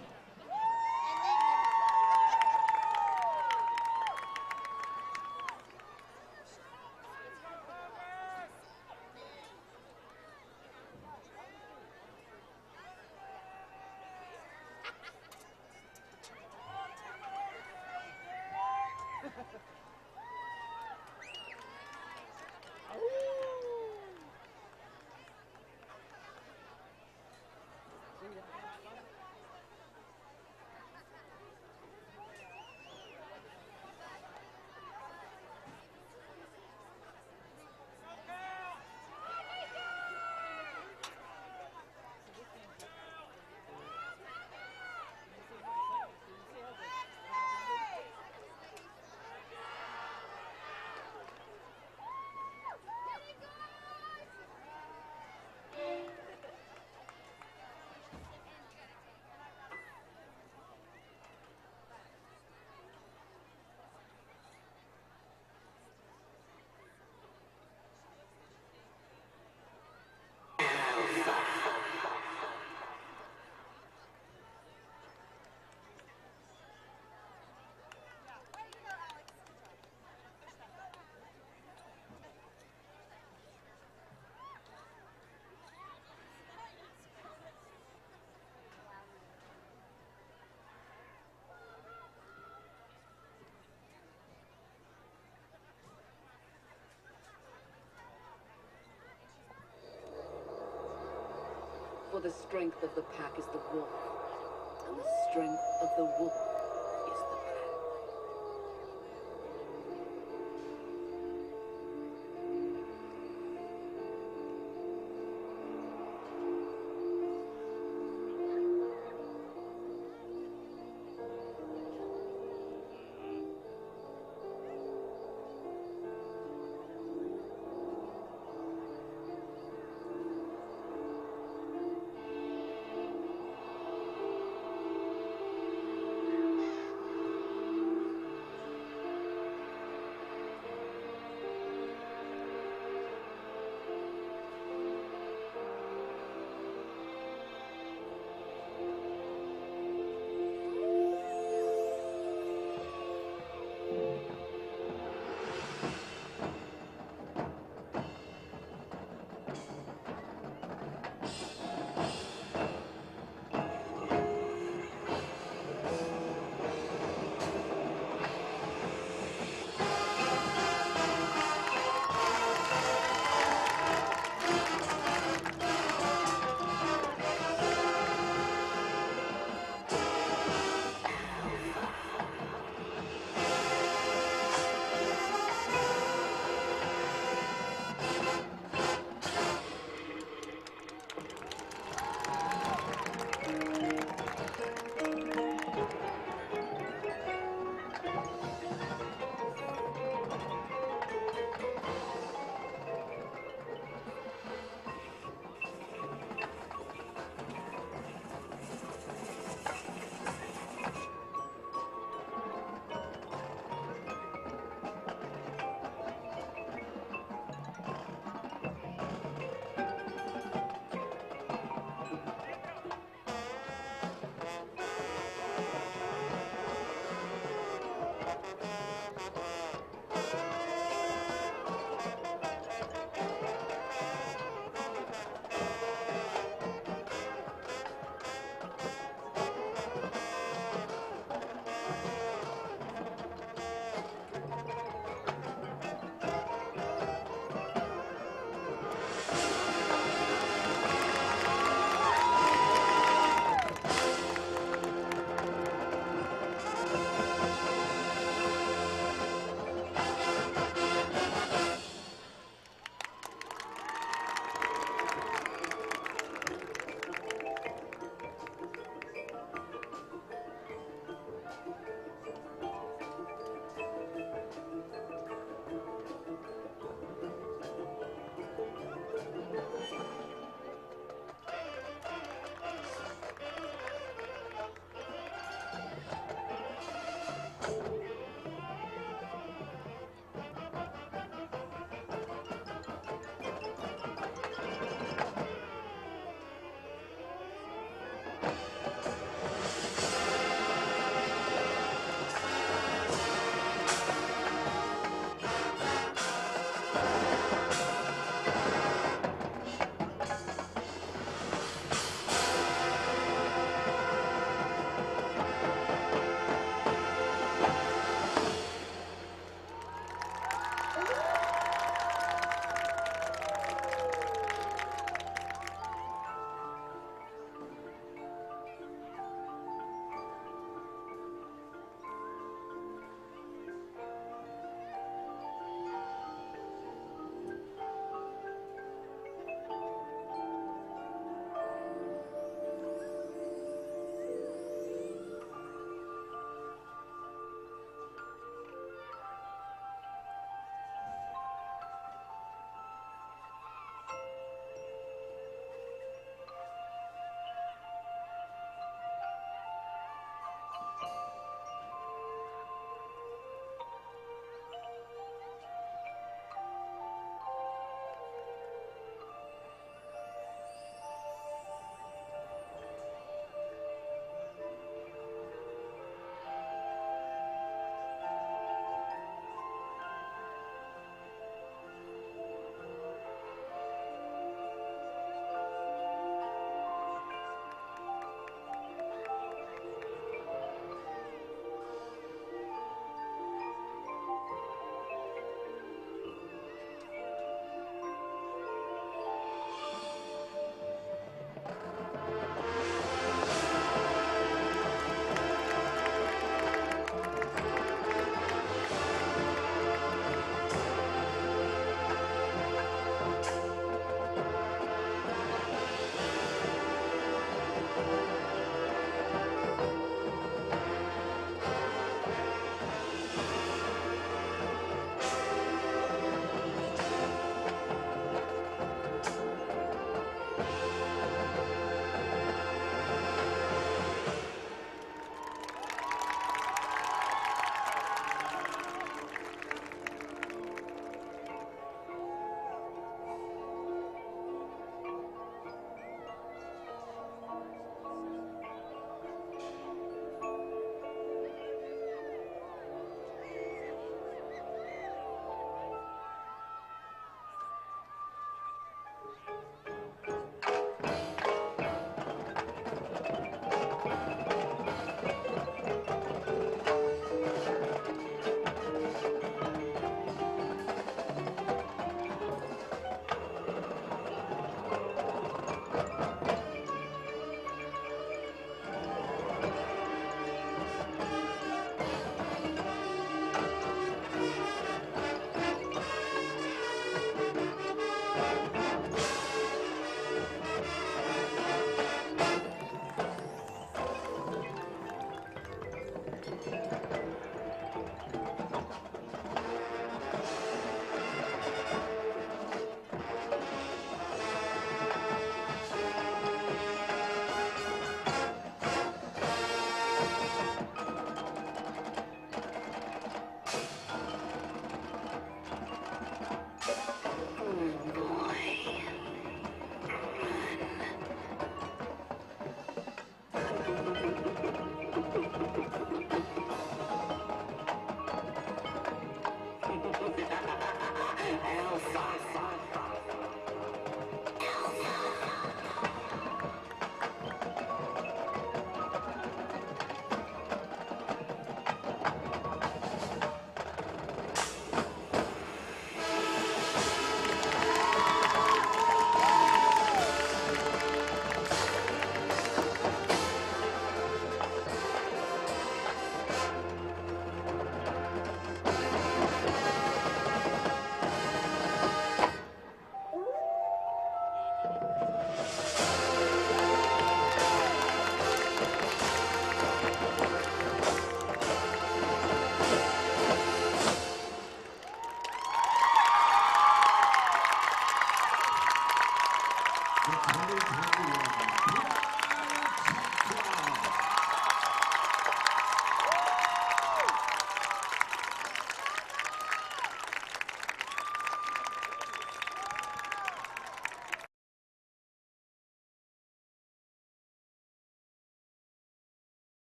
For the strength of the pack is the wolf, and the strength of the wolf is the pack.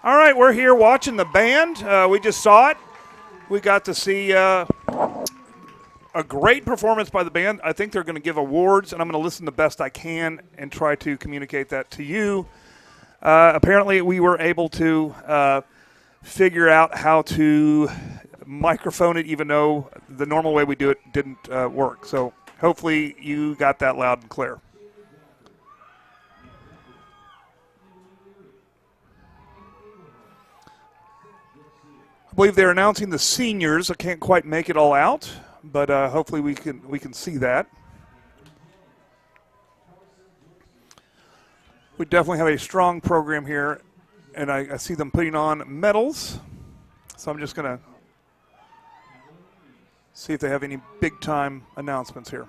All right, we're here watching the band. We just saw it. We got to see a great performance by the band. I think they're going to give awards, and I'm going to listen the best I can and try to communicate that to you. Apparently, we were able to figure out how to microphone it, even though the normal way we do it didn't work. So hopefully you got that loud and clear. I believe they're announcing the seniors. I can't quite make it all out, but hopefully we can see that. We definitely have a strong program here, and I see them putting on medals. So I'm just going to see if they have any big-time announcements here.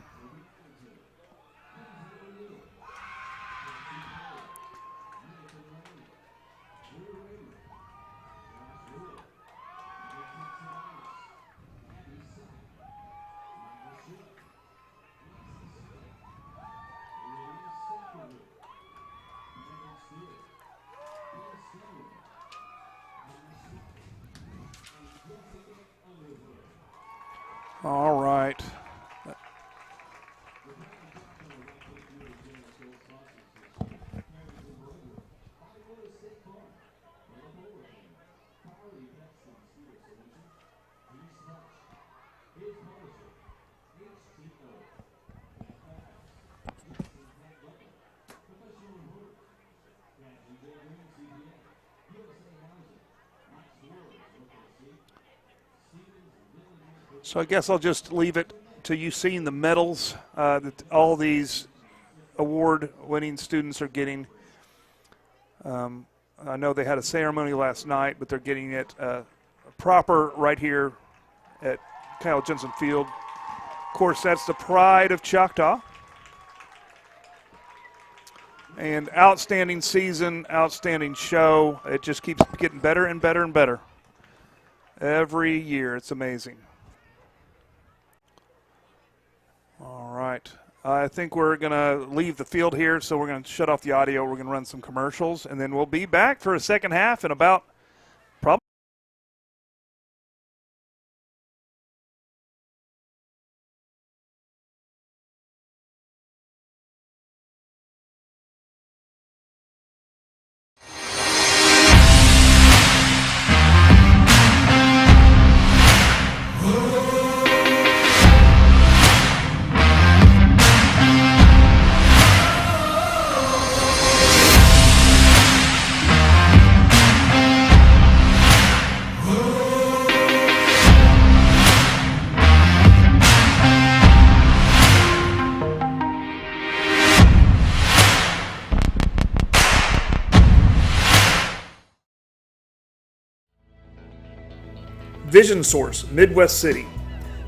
All right. So I guess I'll just leave it to you seeing the medals that all these award-winning students are getting. I know they had a ceremony last night, but they're getting it proper right here at Kyle Jensen Field. Of course, that's the pride of Choctaw. And outstanding season, outstanding show. It just keeps getting better and better and better. Every year, it's amazing. All right. I think we're going to leave the field here, so we're going to shut off the audio. We're going to run some commercials, and then we'll be back for a second half in about Vision Source, Midwest City.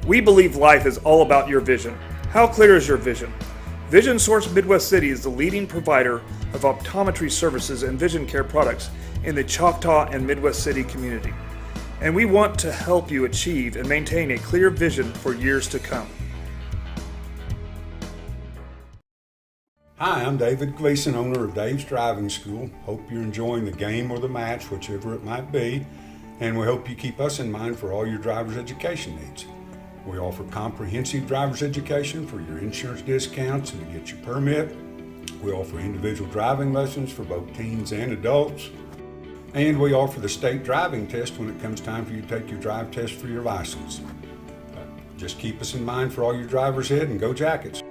We believe life is all about your vision. How clear is your vision? Vision Source Midwest City is the leading provider of optometry services and vision care products in the Choctaw and Midwest City community. And we want to help you achieve and maintain a clear vision for years to come. Hi, I'm David Gleason, owner of Dave's Driving School. Hope you're enjoying the game or the match, whichever it might be. And we hope you keep us in mind for all your driver's education needs. We offer comprehensive driver's education for your insurance discounts and to get your permit. We offer individual driving lessons for both teens and adults. And we offer the state driving test when it comes time for you to take your drive test for your license. Just keep us in mind for all your driver's ed and go Jackets.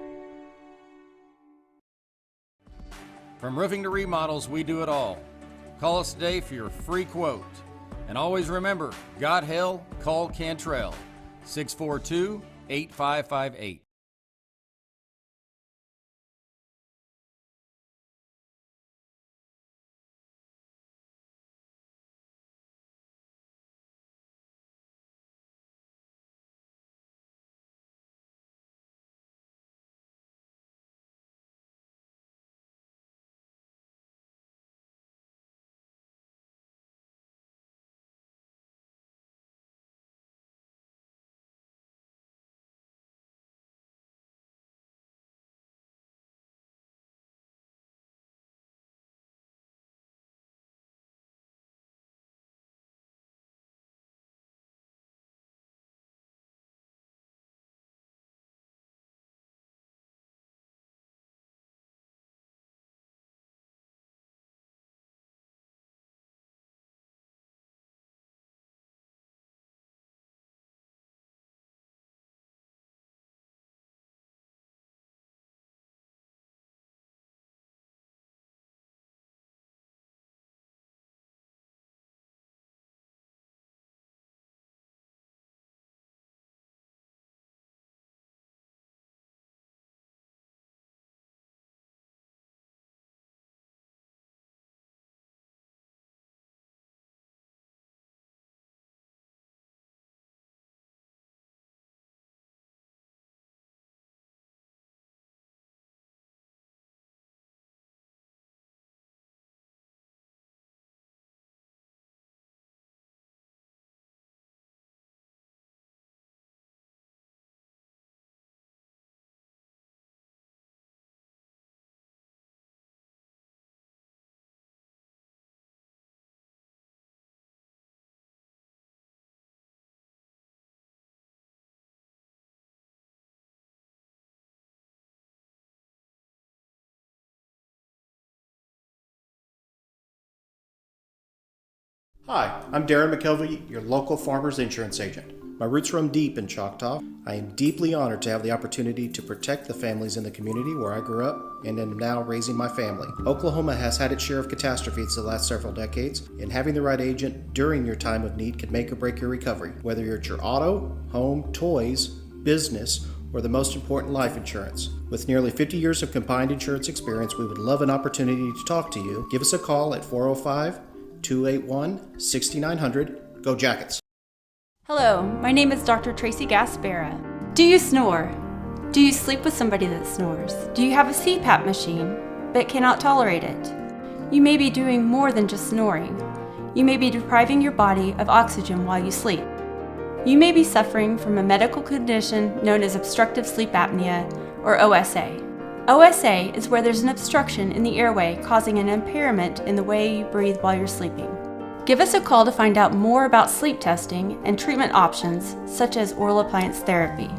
From roofing to remodels, we do it all. Call us today for your free quote. And always remember, got hell, call Cantrell, 642-8558. Hi, I'm Darren McKelvey, your local farmer's insurance agent. My roots run deep in Choctaw. I am deeply honored to have the opportunity to protect the families in the community where I grew up and am now raising my family. Oklahoma has had its share of catastrophes the last several decades, and having the right agent during your time of need can make or break your recovery, whether you're at your auto, home, toys, business, or the most important, life insurance. With nearly 50 years of combined insurance experience, we would love an opportunity to talk to you. Give us a call at 405-281-6900. Go Jackets! Hello, my name is Dr. Tracy Gaspera. Do you snore? Do you sleep with somebody that snores? Do you have a CPAP machine but cannot tolerate it? You may be doing more than just snoring. You may be depriving your body of oxygen while you sleep. You may be suffering from a medical condition known as obstructive sleep apnea, or OSA. OSA is where there's an obstruction in the airway causing an impairment in the way you breathe while you're sleeping. Give us a call to find out more about sleep testing and treatment options such as oral appliance therapy.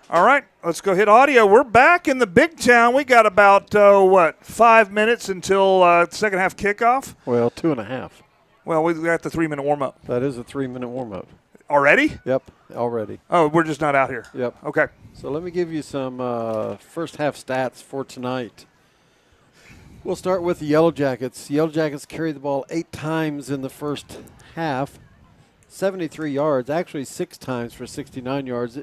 All right, let's go hit audio. We're back in the big town. We got about, 5 minutes until second half kickoff? Well, 2.5. Well, we got the 3-minute warm-up. That is a 3-minute warm-up. Already? Yep, already. Oh, we're just not out here. Yep. Okay. So let me give you some first half stats for tonight. We'll start with the Yellow Jackets. The Yellow Jackets carried the ball 8 times in the first half, 73 yards, actually 6 times for 69 yards.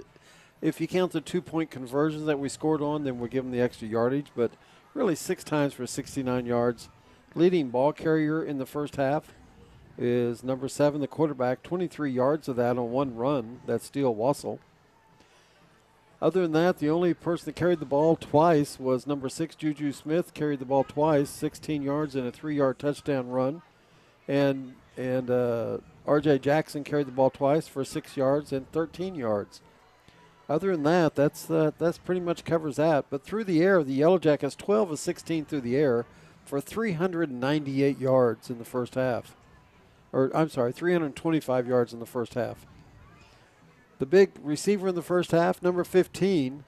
If you count the 2-point conversions that we scored on, then we'll give them the extra yardage, but really 6 times for 69 yards. Leading ball carrier in the first half is number 7, the quarterback, 23 yards of that on one run. That's Steele Wassel. Other than that, the only person that carried the ball twice was number 6, Juju Smith, carried the ball twice, 16 yards and a 3-yard touchdown run. And R.J. Jackson carried the ball twice for 6 yards and 13 yards. Other than that, that's pretty much covers that. But through the air, the Yellow Jackets 12 of 16 through the air for 398 yards in the first half. Or, I'm sorry, 325 yards in the first half. The big receiver in the first half, number 15,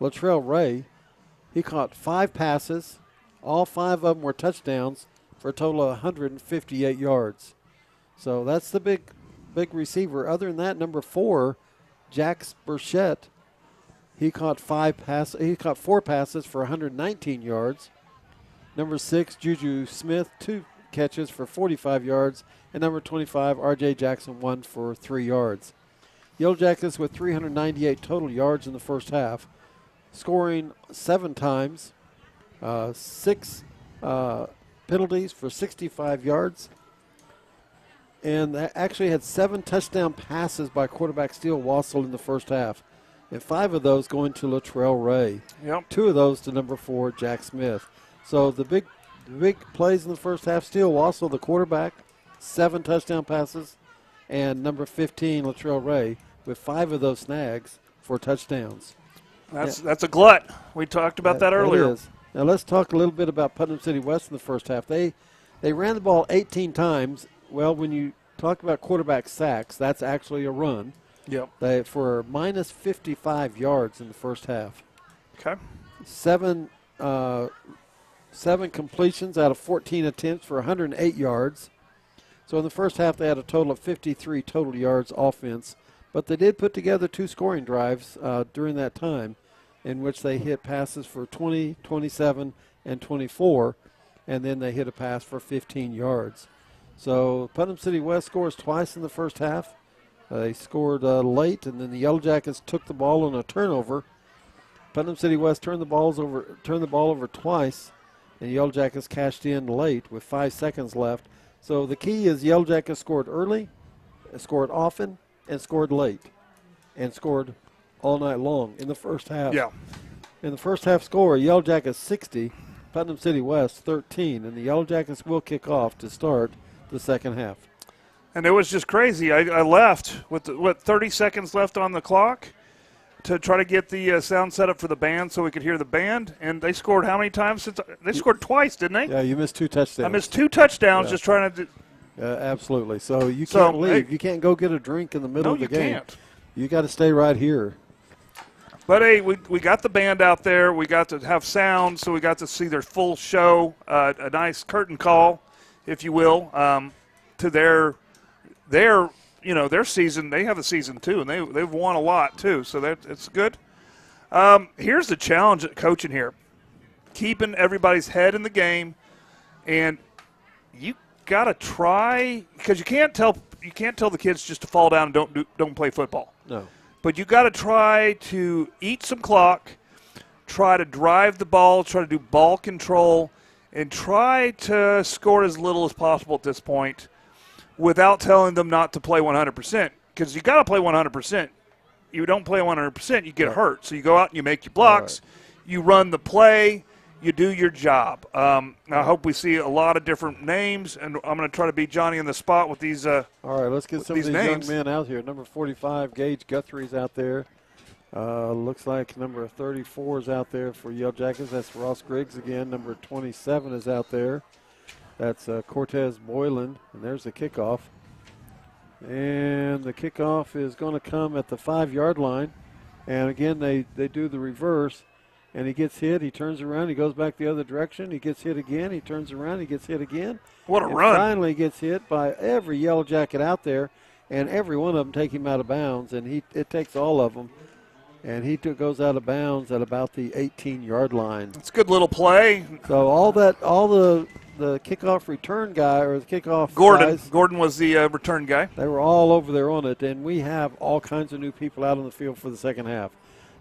Latrell Ray, he caught 5 passes. All 5 of them were touchdowns for a total of 158 yards. So that's the big receiver. Other than that, number 4, Jax Burchett, he caught 4 passes for 119 yards. Number 6, Juju Smith, 2 catches for 45 yards. And number 25, R.J. Jackson, 1 for 3 yards. Yellow Jackets with 398 total yards in the first half, scoring 7 times, 6 penalties for 65 yards. And they actually had 7 touchdown passes by quarterback Steele Wassel in the first half. And 5 of those going to Latrell Ray. Yep. 2 of those to number 4, Jack Smith. So the big plays in the first half, Steele Wassel, the quarterback, 7 touchdown passes. And number 15, Latrell Ray, with 5 of those snags for touchdowns. That's a glut. We talked about that earlier. It is. Now let's talk a little bit about Putnam City West in the first half. They ran the ball 18 times. Well, when you talk about quarterback sacks, that's actually a run. Yep. They for minus 55 yards in the first half. Okay. 7 completions out of 14 attempts for 108 yards. So in the first half, they had a total of 53 total yards offense. But they did put together 2 scoring drives during that time in which they hit passes for 20, 27, and 24. And then they hit a pass for 15 yards. So Putnam City West scores twice in the first half. They scored late, and then the Yellow Jackets took the ball on a turnover. Putnam City West turned the ball over twice, and the Yellow Jackets cashed in late with 5 seconds left. So the key is Yellow Jackets scored early, scored often, and scored late, and scored all night long in the first half. Yeah. In the first half score, Yellow Jackets 60, Putnam City West 13, and the Yellow Jackets will kick off to start the second half. And it was just crazy. I left with, 30 seconds left on the clock to try to get the sound set up for the band so we could hear the band. And they scored how many times? They scored twice, didn't they? Yeah, you missed 2 touchdowns. I missed 2 touchdowns just trying to absolutely. So you can't leave. You can't go get a drink in the middle of the game. Can't. You got to stay right here. But, hey, we got the band out there. We got to have sound, so we got to see their full show, a nice curtain call, if you will, to their season. They have a season, too, and they've won a lot, too, so it's good. Here's the challenge at coaching here. Keeping everybody's head in the game, and you got to try, because you can't tell the kids just to fall down and don't play football. No. But you got to try to eat some clock, try to drive the ball, try to do ball control, and try to score as little as possible at this point without telling them not to play 100%. Because you got to play 100%. You don't play 100%, you get hurt. So you go out and you make your blocks, you run the play, you do your job. I hope we see a lot of different names, and I'm going to try to beat Johnny in the spot with these all right, let's get some of these names. young men out here. Number 45, Gage Guthrie's out there. Looks like number 34 is out there for Yellow Jackets. That's Ross Griggs again. Number 27 is out there. That's Cortez Boylan, and there's the kickoff. And the kickoff is going to come at the 5-yard line. And again, they do the reverse. And he gets hit, he turns around, he goes back the other direction, he gets hit again, he turns around, he gets hit again. What a run. Finally gets hit by every Yellow Jacket out there, and every one of them take him out of bounds, and it takes all of them. And he goes out of bounds at about the 18-yard line. It's a good little play. So all the kickoff return guy, or the kickoff guys, Gordon was the return guy. They were all over there on it, and we have all kinds of new people out on the field for the second half.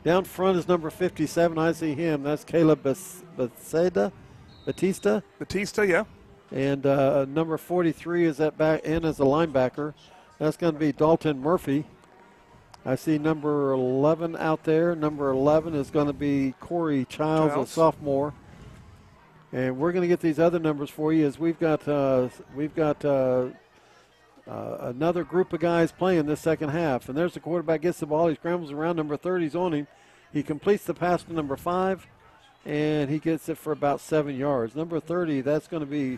Down front is number 57. I see him. That's Caleb Batista. Batista, yeah. And number 43 is at back end as a linebacker. That's going to be Dalton Murphy. I see number 11 out there. Number 11 is going to be Corey Childs, a sophomore. And we're going to get these other numbers for you as we've got another group of guys playing this second half. And there's the quarterback, gets the ball. He scrambles around. Number 30's on him. He completes the pass to number 5, and he gets it for about 7 yards. Number 30, that's going to be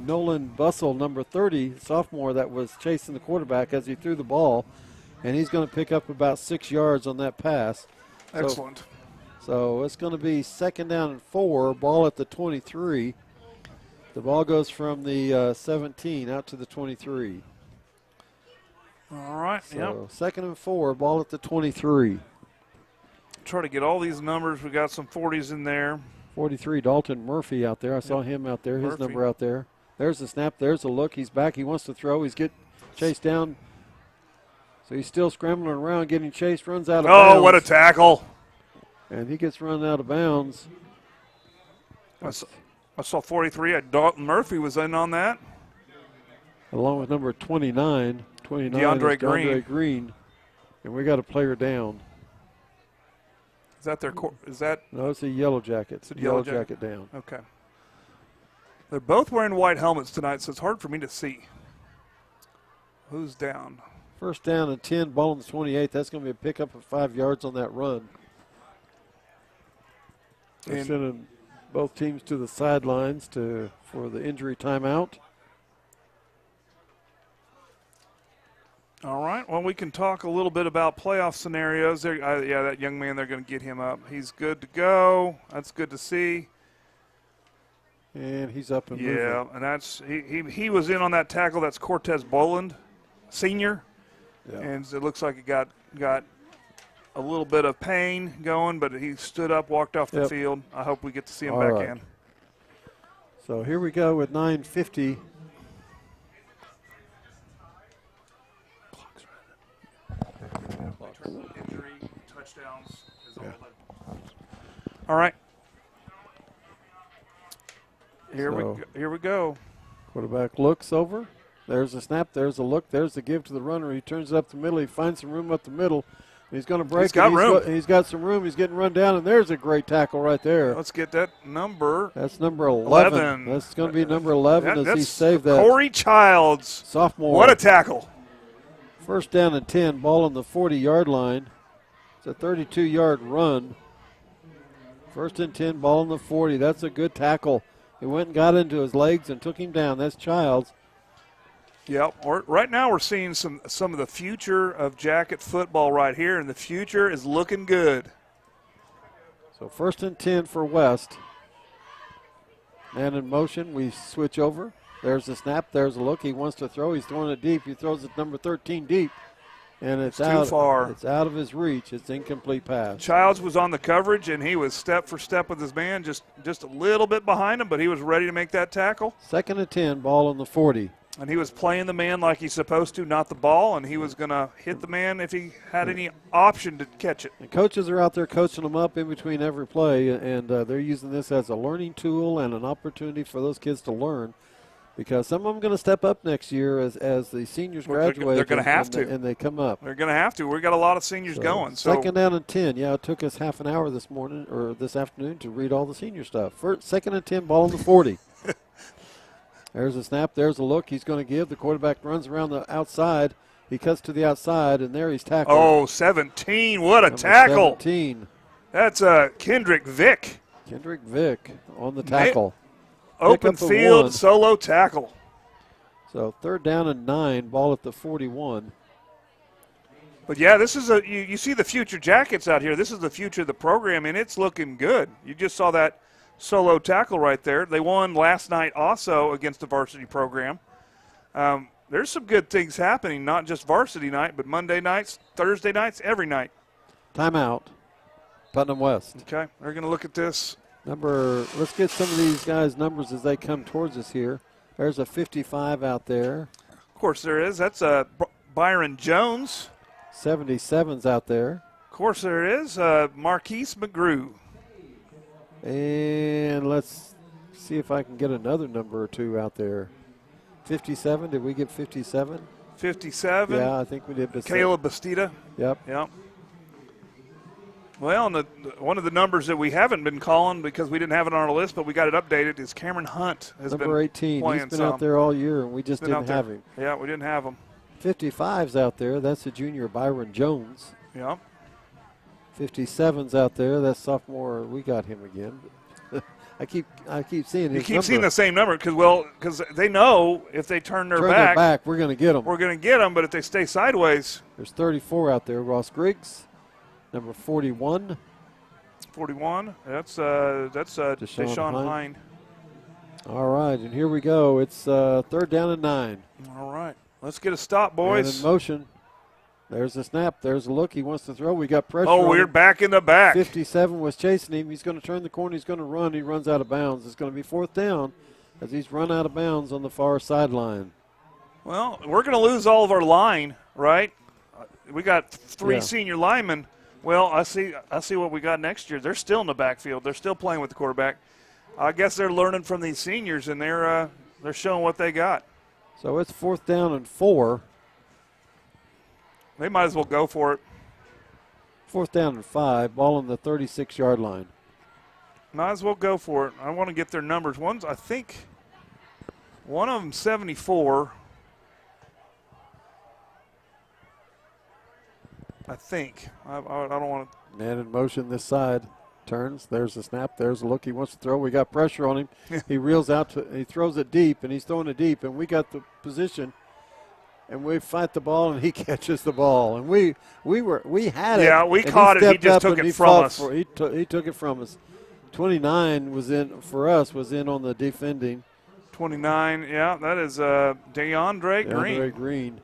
Nolan Bussell, number 30, sophomore, that was chasing the quarterback as he threw the ball. And he's going to pick up about 6 yards on that pass. Excellent. So it's going to be 2nd down and 4, ball at the 23. The ball goes from the 17 out to the 23. All right, so 2nd and 4, ball at the 23. Try to get all these numbers. We got some 40s in there. 43, Dalton Murphy out there. I saw him out there, his number out there. There's the snap, there's the look. He's back, he wants to throw. He's chased down. So he's still scrambling around, getting chased, runs out of bounds. Oh, what a tackle. And he gets run out of bounds. I saw 43. Dalton Murphy was in on that. Along with number 29. DeAndre Green. And we got a player down. Is that their is that? No, it's a Yellow Jacket. It's a Yellow Jacket down. Okay. They're both wearing white helmets tonight, so it's hard for me to see who's down. 1st down and 10, ball on the 28. That's going to be a pickup of 5 yards on that run. They're sending both teams to the sidelines for the injury timeout. All right. Well, we can talk a little bit about playoff scenarios. Yeah, that young man, they're going to get him up. He's good to go. That's good to see. And he's up and moving. Yeah, and that's he was in on that tackle. That's Cortez Boland, senior. Yeah. And it looks like he got a little bit of pain going, but he stood up, walked off the field. I hope we get to see him back in. So here we go with 9:50. Injury, touchdowns is all right. Here we go. Quarterback looks over. There's a snap. There's a look. There's the give to the runner. He turns it up the middle. He finds some room up the middle. He's going to break. He's got room. He's got some room. He's getting run down, and there's a great tackle right there. Let's get that number. That's number 11. That's going to be number 11 as he saved that. Corey Childs. Sophomore. What a tackle. First down and 10, ball on the 40-yard line. It's a 32-yard run. First and 10, ball on the 40. That's a good tackle. He went and got into his legs and took him down. That's Childs. Yeah, right now we're seeing some of the future of Jacket football right here, and the future is looking good. So first and 10 for West. Man in motion, we switch over. There's the snap, there's a look. He wants to throw. He's throwing it deep. He throws it number 13 deep, and it's out. Too far. It's out of his reach. It's incomplete pass. Childs was on the coverage, and he was step for step with his man, just a little bit behind him, but he was ready to make that tackle. Second and 10, ball on the 40. And he was playing the man like he's supposed to, not the ball, and he was going to hit the man if he had any option to catch it. And coaches are out there coaching them up in between every play, and they're using this as a learning tool and an opportunity for those kids to learn, because some of them are going to step up next year as the seniors graduate. They're going to have to. And they come up. They're going to have to. We've got a lot of seniors going. So second down and 10. Yeah, it took us half an hour this morning or this afternoon to read all the senior stuff. Second and 10, ball on the 40. There's a snap. There's a look. He's going to give. The quarterback runs around the outside. He cuts to the outside, and there he's tackled. Oh, 17. What a tackle. 17. That's Kendrick Vick. Kendrick Vick on the tackle. Open field, solo tackle. So third down and 9, ball at the 41. But, yeah, this is you see the future Jackets out here. This is the future of the program, and it's looking good. You just saw that solo tackle right there. They won last night also against the varsity program. There's some good things happening, not just varsity night, but Monday nights, Thursday nights, every night. Timeout. Putnam West. Okay, they're going to look at this. Let's get some of these guys' numbers as they come towards us here. There's a 55 out there. Of course there is. That's Byron Jones. 77's out there. Of course there is. Marquise McGrew. And let's see if I can get another number or two out there. 57, did we get 57? 57. Yeah, I think we did. Caleb Bastida. Yep. Well, one of the numbers that we haven't been calling because we didn't have it on our list, but we got it updated, is Cameron Hunt. Number 18. He's been out there all year, and we just didn't have him. Yeah, we didn't have him. 55's out there. That's the junior Byron Jones. Yeah. 57's out there. That's sophomore. We got him again. I keep seeing his You keep seeing the same number because they know if they turn their back, we're going to get them. We're going to get them, but if they stay sideways. There's 34 out there. Ross Griggs, number 41. 41. That's Deshaun Hine. All right, and here we go. It's third down and 9. All right, let's get a stop, boys. And in motion. There's a snap. There's a look. He wants to throw. We got pressure. Oh, we're back in the back. 57 was chasing him. He's going to turn the corner. He's going to run. He runs out of bounds. It's going to be fourth down as he's run out of bounds on the far sideline. Well, we're going to lose all of our line, right? We got three senior linemen. Well, I see what we got next year. They're still in the backfield. They're still playing with the quarterback. I guess they're learning from these seniors, and they're showing what they got. So it's fourth down and 4. They might as well go for it. Fourth down and 5, ball on the 36-yard line. Might as well go for it. I want to get their numbers. I think one of them 74. I think. I don't want to. Man in motion this side. Turns. There's a snap. There's a look. He wants to throw. We got pressure on him. He reels out. He throws it deep, and he's throwing it deep, and we got the position. And we fight the ball, and he catches the ball. And we had it. Yeah, we caught it. He just took it from us. He took it from us. 29 was in on the defending. 29, yeah, that is DeAndre Green. DeAndre Green.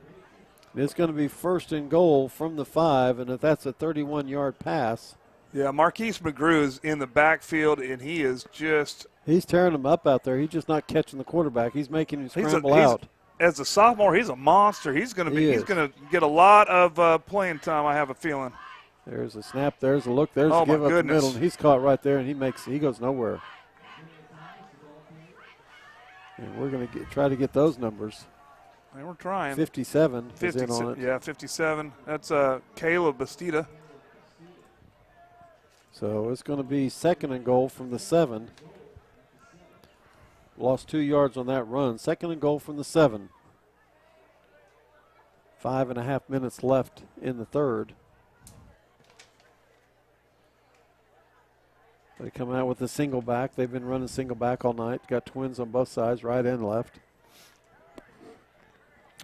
And it's going to be first and goal from the 5, and if that's a 31-yard pass. Yeah, Marquise McGrew is in the backfield, and he is just. He's tearing him up out there. He's just not catching the quarterback. He's making him scramble out. As a sophomore, he's a monster. He's going to get a lot of playing time, I have a feeling. There's a snap. There's a look. There's a give up the middle. And he's caught right there, and he goes nowhere. And we're going to try to get those numbers. And we're trying. 57 is in on it. Yeah, 57. That's Caleb Bastida. So it's going to be 2nd and goal from the 7. Lost 2 yards on that run. 2nd and goal from the 7. 5.5 minutes left in the third. They come out with a single back. They've been running single back all night. Got twins on both sides, right and left.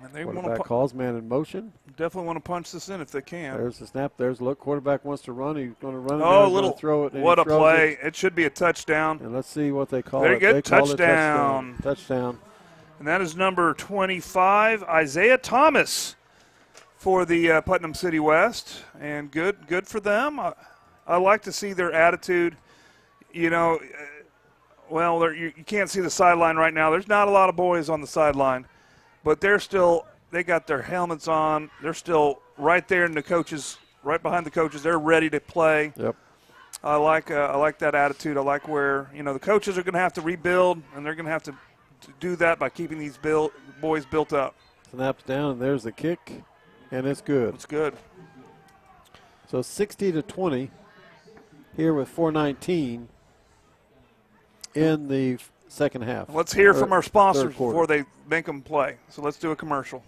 And they Quarterback calls man in motion. Definitely want to punch this in if they can. There's the snap. There's a look. Quarterback wants to run. He's going to run it. Oh, little throw it. What a play. It should be a touchdown. And let's see what they call Very it. good. They call Touchdown. it touchdown. And that is number 25, Isaiah Thomas, for the Putnam City West. And good for them. I like to see their attitude. You know, you can't see the sideline right now. There's not a lot of boys on the sideline. But they got their helmets on. They're still right there in the coaches, right behind the coaches. They're ready to play. Yep. I like that attitude. I like where, the coaches are going to have to rebuild, and they're going to have to do that by keeping these boys built up. Snaps down, and there's the kick, and it's good. It's good. So 60-20 here with 4:19 in the second half. Let's hear from our sponsors before they make them play. So let's do a commercial.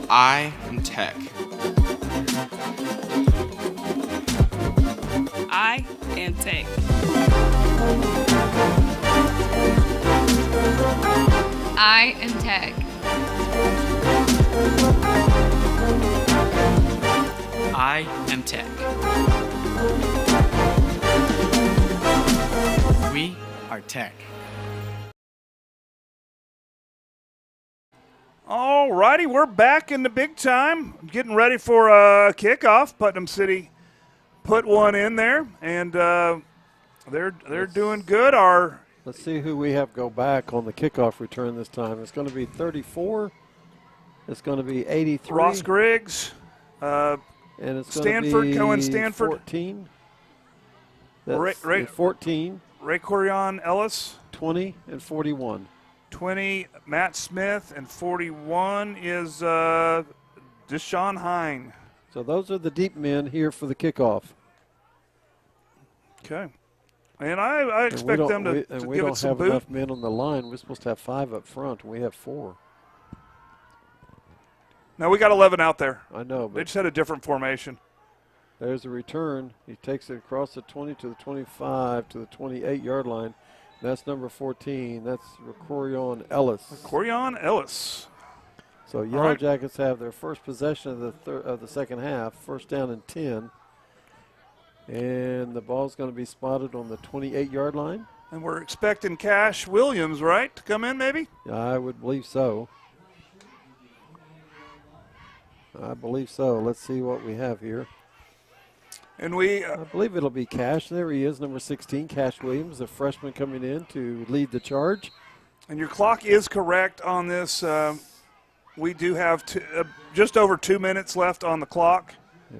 I am Tech. I am Tech. I am Tech. I am Tech. We are Tech. All righty, we're back in the big time, getting ready for a kickoff. Putnam City put one in there, and they're doing good. Let's see who we have go back on the kickoff return this time. It's going to be 34. It's going to be 83. Ross Griggs. And it's Stanford, going to be Cohen Stanford. 14. Ray 14. Ray Corian Ellis. 20 and 41. 20, Matt Smith, and 41 is Deshaun Hine. So those are the deep men here for the kickoff. Okay. And I expect them to give it some boot. We don't have enough men on the line. We're supposed to have 5 up front, and we have 4. No, we got 11 out there. I know. But they just had a different formation. There's a return. He takes it across the 20 to the 25 to the 28-yard line. That's number 14. That's Corian Ellis. Corian Ellis. So Yellow Jackets have their first possession of the second half, first down and 10. And the ball's going to be spotted on the 28-yard line. And we're expecting Cash Williams, right, to come in maybe? I would believe so. I believe so. Let's see what we have here. And I believe it'll be Cash. There he is, number 16, Cash Williams, a freshman coming in to lead the charge. And your clock is correct on this. We do have just over 2 minutes left on the clock.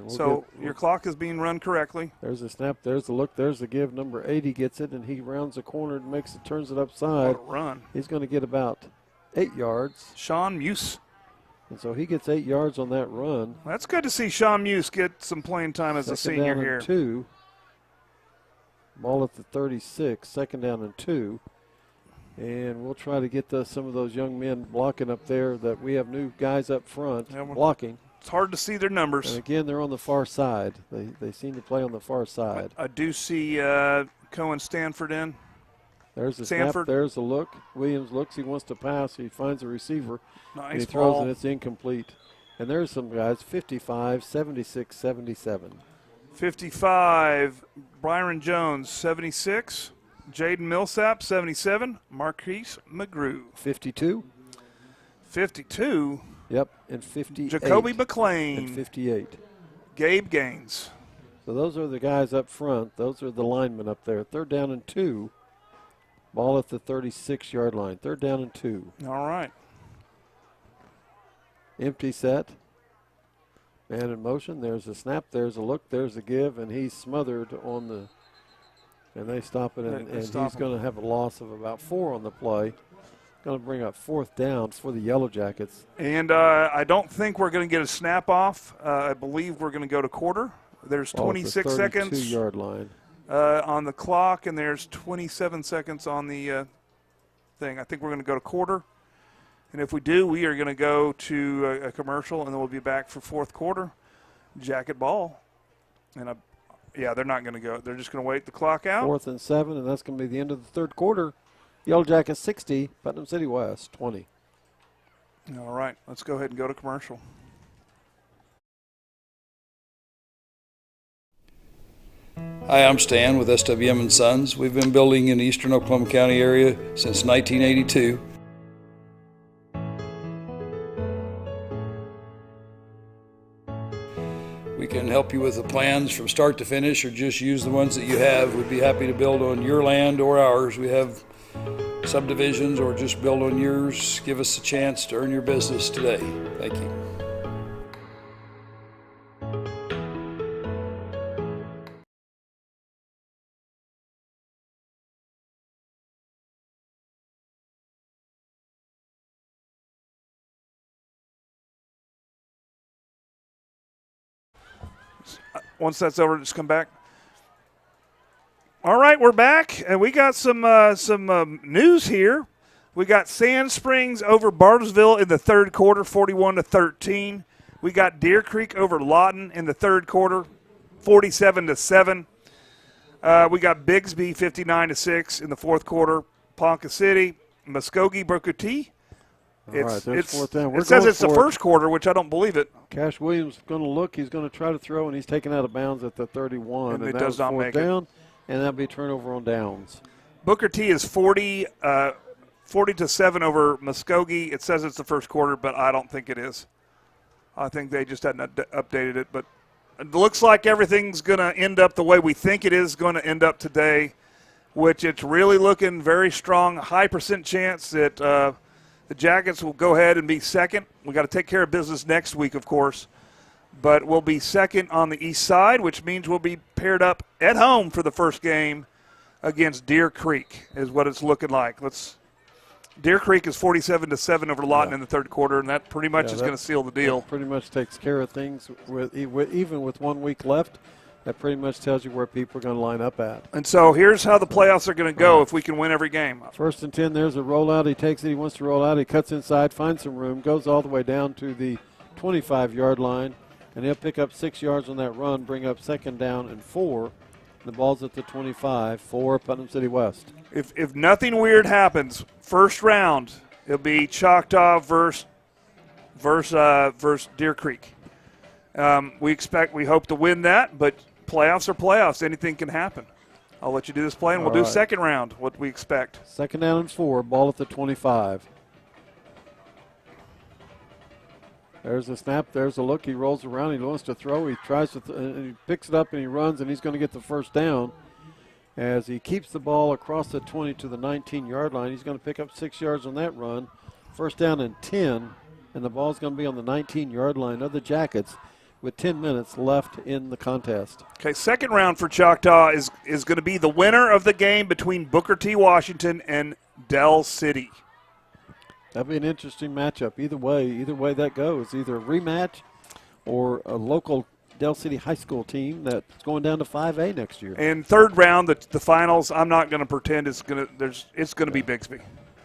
So your clock is being run correctly. There's a snap. There's the look. There's the give. Number 80 gets it, and he rounds the corner and makes it, turns it upside. What a run. He's going to get about 8 yards. Sean Muse. And so he gets 8 yards on that run. That's good to see Sean Muse get some playing time as a senior here. 2. Ball at the 36. 2nd down and 2. And we'll try to get some of those young men blocking up there. That we have new guys up front blocking. It's hard to see their numbers. And again, they're on the far side. They seem to play on the far side. I do see Cohen Stanford in. There's the snap. There's the look. Williams looks. He wants to pass. He finds a receiver. Nice and he throws ball. and it's incomplete. And there's some guys, 55, 76, 77. 55, Byron Jones, 76. Jaden Millsap, 77. Marquise McGrew. 52. 52. Yep, and 58. Jacoby McLean. And 58. Gabe Gaines. So those are the guys up front. Those are the linemen up there. 3rd down and 2. Ball at the 36-yard line. 3rd down and 2. All right. Empty set. Man in motion. There's a snap. There's a look. There's a give. And he's smothered on the – and they stop it. And he's going to have a loss of about 4 on the play. Going to bring up 4th down for the Yellow Jackets. And I don't think we're going to get a snap off. I believe we're going to go to quarter. There's 26 seconds 32-yard line on the clock, and there's 27 seconds on the thing. I think we're going to go to quarter. And if we do, we are going to go to a commercial, and then we'll be back for 4th quarter. Jacket ball. And, they're not going to go. They're just going to wait the clock out. 4th and 7, and that's going to be the end of the 3rd quarter. Yellow Jackets 60, Putnam City West 20. All right, let's go ahead and go to commercial. Hi, I'm Stan with SWM & Sons. We've been building in the eastern Oklahoma County area since 1982. We can help you with the plans from start to finish or just use the ones that you have. We'd be happy to build on your land or ours. We have subdivisions or just build on yours. Give us a chance to earn your business today. Thank you. Once that's over, just come back. All right, we're back, and we got some news here. We got Sand Springs over Bartlesville in the 3rd quarter, 41-13. We got Deer Creek over Lawton in the 3rd quarter, 47-7. We got Bigsby 59-6 in the 4th quarter. Ponca City, Muskogee, Booker T. It says it's the 1st quarter, which I don't believe it. Cash Williams is going to look. He's going to try to throw, and he's taken out of bounds at the 31. And it does not make down, it. And that'll be turnover on downs. Booker T is 40-7 over Muskogee. It says it's the 1st quarter, but I don't think it is. I think they just hadn't updated it. But it looks like everything's going to end up the way we think it is going to end up today, which it's really looking very strong, high % chance that the Jackets will go ahead and be 2nd. We got to take care of business next week, of course. But we'll be 2nd on the east side, which means we'll be paired up at home for the first game against Deer Creek is what it's looking like. Deer Creek is 47-7 over Lawton in the 3rd quarter, and that pretty much is going to seal the deal. That pretty much takes care of things. Even with 1 week left, that pretty much tells you where people are going to line up at. And so here's how the playoffs are going to go if we can win every game. 1st and 10, there's a rollout. He takes it. He wants to roll out. He cuts inside, finds some room, goes all the way down to the 25-yard line, and he'll pick up 6 yards on that run, bring up 2nd down and 4. The ball's at the 25 for Putnam City West. If nothing weird happens, 1st round, it'll be Choctaw versus Deer Creek. We hope to win that, but playoffs are playoffs. Anything can happen. I'll let you do this play, and we'll do 2nd round, what we expect. 2nd down and 4, ball at the 25. There's a snap, there's a look, he rolls around, he wants to throw, he tries to, and he picks it up and he runs, and he's going to get the 1st down. As he keeps the ball across the 20 to the 19-yard line, he's going to pick up 6 yards on that run. 1st down and 10, and the ball's going to be on the 19-yard line of the Jackets with 10 minutes left in the contest. Okay, 2nd round for Choctaw is going to be the winner of the game between Booker T. Washington and Dell City. That'd be an interesting matchup. Either way that goes, either a rematch or a local Dell City High School team that's going down to 5A next year. And 3rd round, the finals. I'm not going to pretend it's going to be Bixby.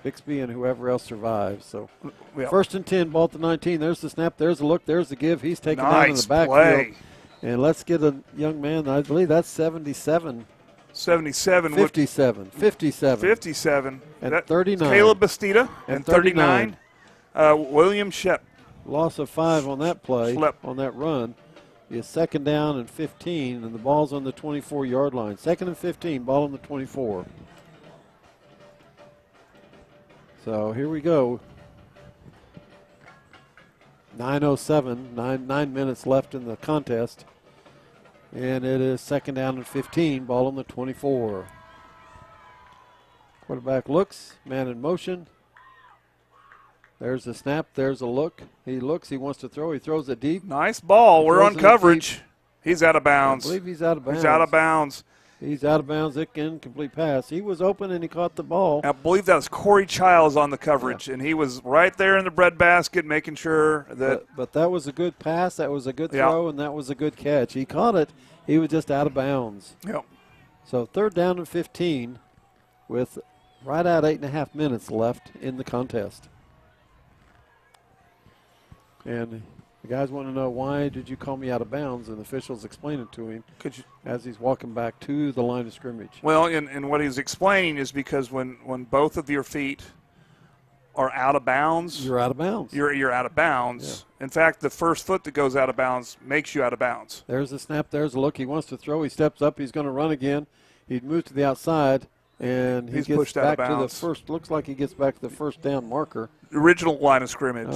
Bixby and whoever else survives. So 1st and 10, ball at the 19. There's the snap. There's the look. There's the give. He's taken down in the backfield. And let's get a young man. I believe that's 77. 77. 57. 57. 57. And 39. Caleb Bastida. And 39. William Shep. Loss of 5 on that play, on that run. Is 2nd down and 15, and the ball's on the 24-yard line. 2nd and 15, ball on the 24. So here we go. 9:07, 9 minutes left in the contest. And it is 2nd down and 15, ball on the 24. Quarterback looks, man in motion. There's the snap, there's a look. He looks, he wants to throw, he throws it deep. Nice ball, we're on coverage. He's out of bounds. I believe he's out of bounds. He's out of bounds. He's out of bounds, incomplete pass. He was open and he caught the ball. I believe that was Corey Childs on the coverage, and he was right there in the breadbasket making sure that. But that was a good pass, that was a good throw, and that was a good catch. He caught it. He was just out of bounds. Yep. So 3rd down and 15 with right at 8.5 minutes left in the contest. And the guys want to know, why did you call me out of bounds? And the officials explain it to him as he's walking back to the line of scrimmage. Well, and what he's explaining is because when both of your feet are out of bounds, you're out of bounds. You're out of bounds. Yeah. In fact, the first foot that goes out of bounds makes you out of bounds. There's a snap. There's a look. He wants to throw. He steps up. He's going to run again. He'd move to the outside, and he gets back to the first. Looks like he gets back to the first down marker. Original line of scrimmage.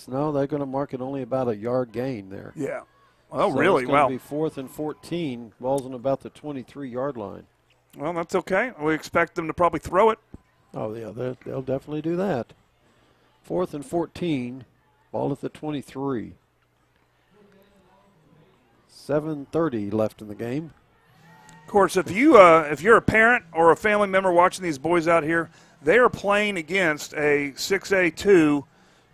No, they're going to mark it only about a yard gain there. Yeah. Oh, so really? It's going to be 4th and 14. Ball's on about the 23-yard line. Well, that's okay. We expect them to probably throw it. Oh, yeah, they'll definitely do that. 4th and 14. Ball at the 23. 7:30 left in the game. Of course, if you're a parent or a family member watching these boys out here, they are playing against a 6A2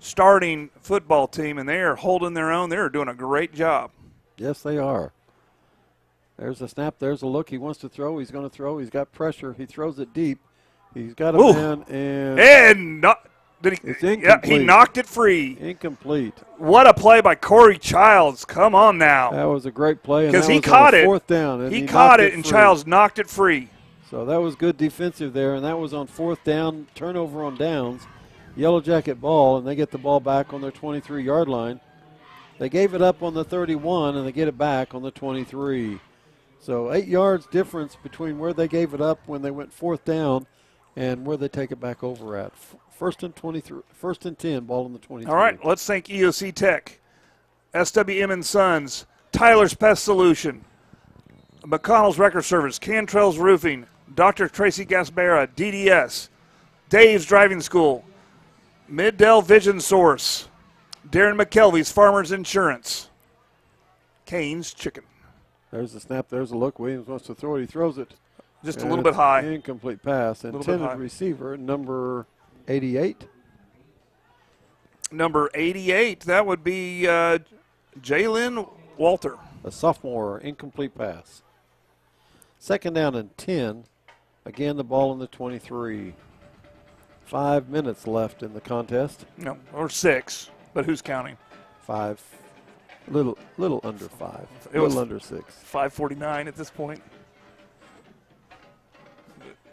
starting football team, and they are holding their own. They're doing a great job. Yes, they are. There's a snap. There's a look. He wants to throw. He's going to throw. He's got pressure. He throws it deep. He's got a man, and it's incomplete. He knocked it free. Incomplete. What a play by Corey Childs. Come on now. That was a great play. Because he caught it. 4th down. And he caught it, and Childs knocked it free. So that was good defensive there, and that was on 4th down, turnover on downs. Yellow Jacket ball, and they get the ball back on their 23-yard line. They gave it up on the 31, and they get it back on the 23. So 8 yards difference between where they gave it up when they went 4th down and where they take it back over at. 1st and 23, 1st and 10, ball on the 23. All right, let's thank EOC Tech, SWM & Sons, Tyler's Pest Solution, McConnell's Record Service, Cantrell's Roofing, Dr. Tracy Gaspera, DDS, Dave's Driving School, Middell Vision Source, Darren McKelvey's Farmers Insurance, Kane's Chicken. There's the snap. There's a look. Williams wants to throw it. He throws it. Just a little bit high. Incomplete pass. Intended receiver, number 88. Number 88, that would be Jalen Walter. A sophomore, incomplete pass. 2nd down and 10. Again, the ball in the 23. 5 minutes left in the contest. No, or 6, but who's counting? 5. Little under 5. It was under 6. 5:49 at this point.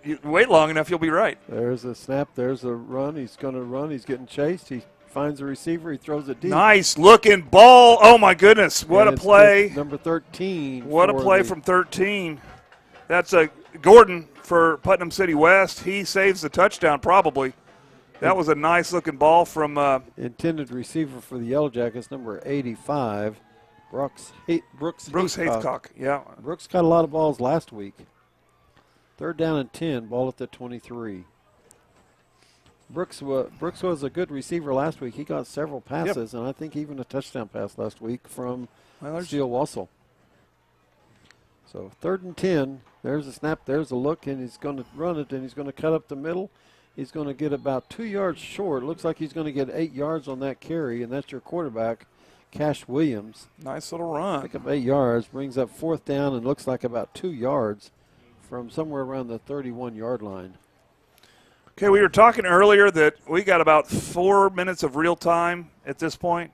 You wait long enough, you'll be right. There's a snap. There's a run. He's going to run. He's getting chased. He finds a receiver. He throws it deep. Nice looking ball. Oh, my goodness. What a play. Number 13. What a play from 13. That's a Gordon for Putnam City West. He saves the touchdown probably. That was a nice looking ball from intended receiver for the Yellow Jackets, number 85, Brooks Haithcock. Yeah. Brooks caught a lot of balls last week. 3rd down and 10, ball at the 23. Brooks was a good receiver last week. He got several passes, and I think even a touchdown pass last week from Steele Wassel. So 3rd and 10, there's a snap, there's a look, and he's going to run it, and he's going to cut up the middle. He's going to get about 2 yards short. Looks like he's going to get 8 yards on that carry, and that's your quarterback, Cash Williams. Nice little run. Pick up 8 yards, brings up 4th down, and looks like about 2 yards from somewhere around the 31-yard line. Okay, we were talking earlier that we got about 4 minutes of real time at this point.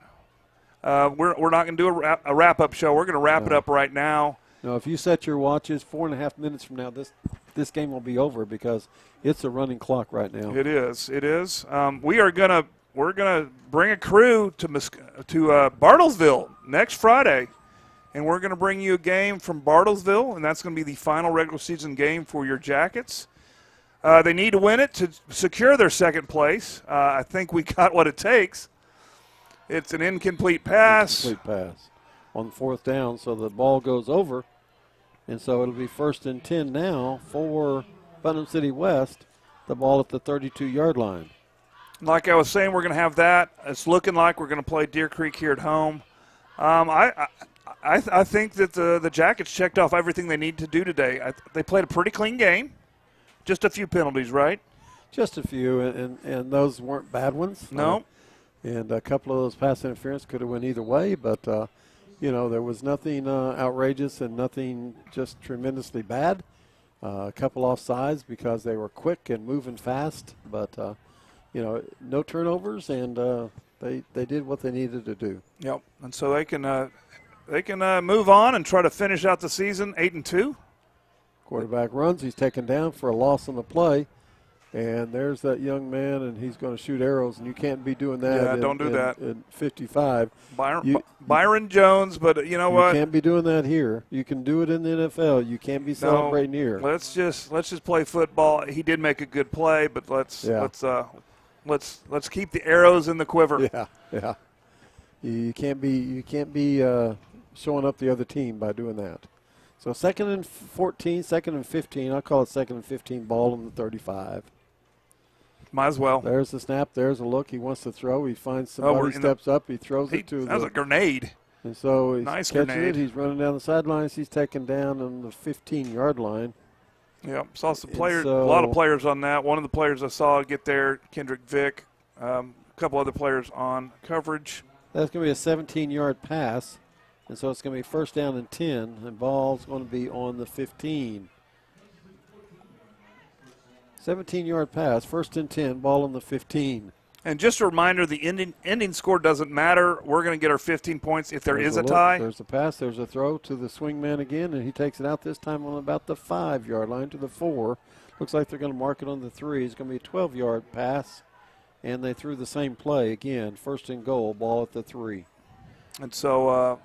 We're not going to do a wrap-up show. We're going to wrap it up right now. No, if you set your watches, 4.5 minutes from now, this game will be over because it's a running clock right now. It is. It is. We're gonna bring a crew to Bartlesville next Friday, and we're gonna bring you a game from Bartlesville, and that's gonna be the final regular season game for your Jackets. They need to win it to secure their 2nd place. I think we got what it takes. It's an incomplete pass. Incomplete pass on 4th down, so the ball goes over. And so it'll be 1st and 10 now for Putnam City West, the ball at the 32-yard line. Like I was saying, we're going to have that. It's looking like we're going to play Deer Creek here at home. I I think that the Jackets checked off everything they need to do today. They played a pretty clean game. Just a few penalties, right? Just a few, and those weren't bad ones. No. And a couple of those pass interference could have went either way, but, there was nothing outrageous and nothing just tremendously bad. A couple offsides because they were quick and moving fast, but, no turnovers, and they did what they needed to do. Yep, and so they can move on and try to finish out the season 8-2. Quarterback runs. He's taken down for a loss on the play. And there's that young man, and he's going to shoot arrows, and you can't be doing that. Yeah, don't do that. In 55. Byron Jones, but you know what? You can't be doing that here. You can do it in the NFL. You can't be celebrating here. Let's just play football. He did make a good play, but let's keep the arrows in the quiver. Yeah. You can't be showing up the other team by doing that. So 2nd and 14, 2nd and 15. I'll call it 2nd and 15. Ball on the 35. Might as well. There's the snap. There's a look. He wants to throw. He finds somebody, steps up. He throws it to that was a grenade. And so he's nice catching grenade. it. He's running down the sidelines. He's taken down on the 15-yard line. Yep, saw some players, a lot of players on that. One of the players I saw get there, Kendrick Vick. A couple other players on coverage. That's going to be a 17-yard pass. And so it's going to be 1st down and 10, and ball's going to be on the 15. 17-yard pass, 1st and 10, ball on the 15. And just a reminder, the ending score doesn't matter. We're going to get our 15 points if there's a tie. There's a pass. There's a throw to the swing man again, and he takes it out this time on about the 5-yard line to the 4. Looks like they're going to mark it on the 3. It's going to be a 12-yard pass, and they threw the same play again. 1st and goal, ball at the 3. And so,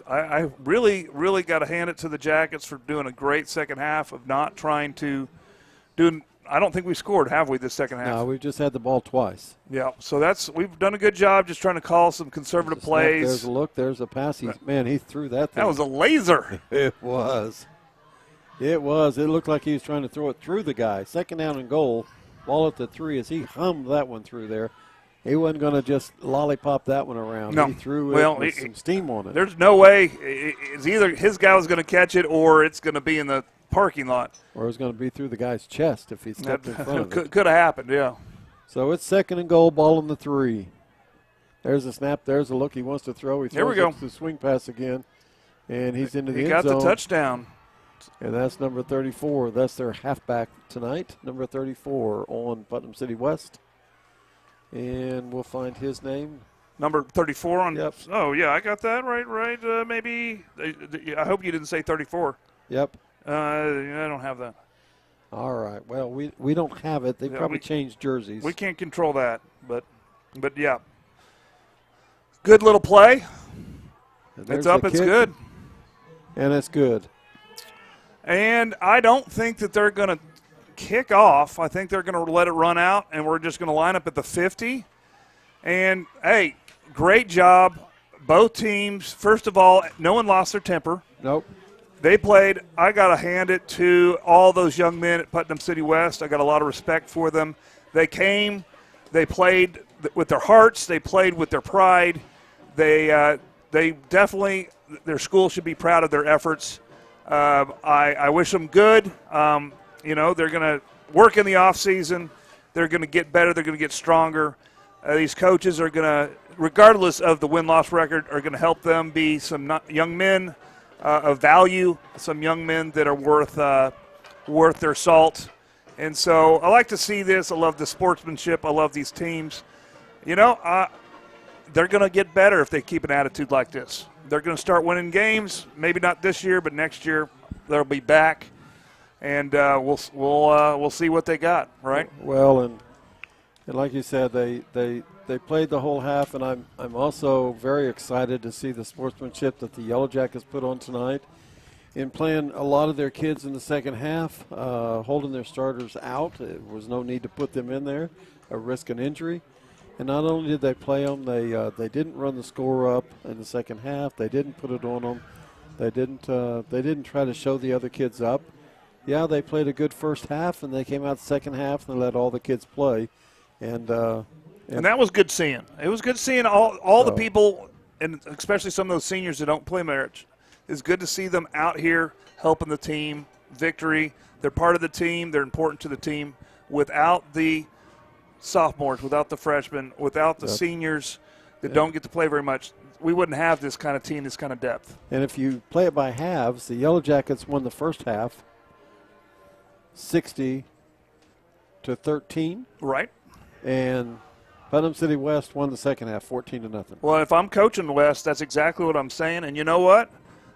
I really got to hand it to the Jackets for doing a great second half of not trying to do. I don't think we scored, have we, this second half? No, we've just had the ball twice. Yeah, so we've done a good job just trying to call some conservative plays. There's a look. There's a pass. He threw that thing. That was a laser. It was. It looked like he was trying to throw it through the guy. 2nd down and goal, ball at the 3 as he hummed that one through there. He wasn't going to just lollipop that one around. No. He threw it with some steam on it. There's no way. It's either his guy was going to catch it or it's going to be in the parking lot. Or it's going to be through the guy's chest if he stepped in front of it. Could have happened, yeah. So it's 2nd and goal, ball on the 3. There's a snap. There's a look. He wants to throw. He throws Here we go. the swing pass again, and he's into the He end got zone. the touchdown. And that's number 34. That's their halfback tonight, number 34 on Putnam City West. And we'll find his name. Number 34 on. Yep. Oh, yeah, I got that right. Maybe. I hope you didn't say 34. Yep. I don't have that. All right. Well, we don't have it. They probably changed jerseys. We can't control that, but yeah. Good little play. It's up. It's good. And it's good. And I don't think that they're going to kick off. I think they're going to let it run out, and we're just going to line up at the 50. And, hey, great job, both teams. First of all, no one lost their temper. Nope. They played. I got to hand it to all those young men at Putnam City West. I got a lot of respect for them. They came. They played with their hearts. They played with their pride. They definitely, their school should be proud of their efforts. I wish them good. They're going to work in the off season. They're going to get better. They're going to get stronger. These coaches are going to, regardless of the win-loss record, are going to help them be some young men of value, some young men that are worth their salt. And so I like to see this. I love the sportsmanship. I love these teams. They're going to get better if they keep an attitude like this. They're going to start winning games. Maybe not this year, but next year they'll be back, and we'll see what they got. Right? Well, and like you said, they played the whole half, and I'm also very excited to see the sportsmanship that the Yellow Jackets put on tonight in playing a lot of their kids in the second half, holding their starters out. There was no need to put them in there or risk an injury. And not only did they play them, they didn't run the score up in the second half. They didn't put it on them. They didn't try to show the other kids up. Yeah, they played a good first half, and they came out the second half and they let all the kids play. And that was good seeing. It was good seeing all the people and especially some of those seniors that don't play much, it's good to see them out here helping the team. Victory. They're part of the team. They're important to the team. Without the sophomores, without the freshmen, without the seniors that don't get to play very much, we wouldn't have this kind of team, this kind of depth. And if you play it by halves, the Yellow Jackets won the first half 60-13. Right. And Putnam City West won the second half 14-0. Well, if I'm coaching the West, that's exactly what I'm saying. And you know what?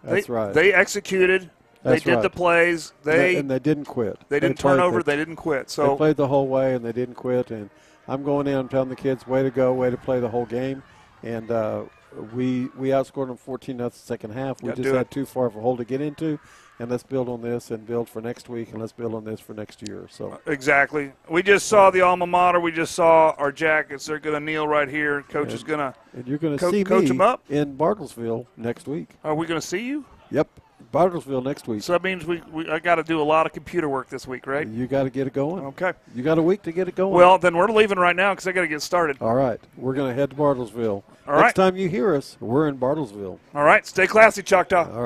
That's right. They executed. That's they did right. the plays. And they didn't quit. They didn't turn over. They didn't quit. So they played the whole way, and they didn't quit. And I'm going in and telling the kids, way to go, way to play the whole game. And we outscored them 14-0 second half. We just had too far of a hole to get into. And let's build on this and build for next week, and let's build on this for next year. So exactly. We just saw the alma mater. We just saw our Jackets. They're going to kneel right here. Coach is going to and you're going to see coach me them up in Bartlesville next week. Are we going to see you? Yep, Bartlesville next week. So that means I got to do a lot of computer work this week, right? You got to get it going. Okay. You got a week to get it going. Well, then we're leaving right now because I got to get started. All right. We're going to head to Bartlesville. All right. Next time you hear us, we're in Bartlesville. All right. Stay classy, Choctaw. All right.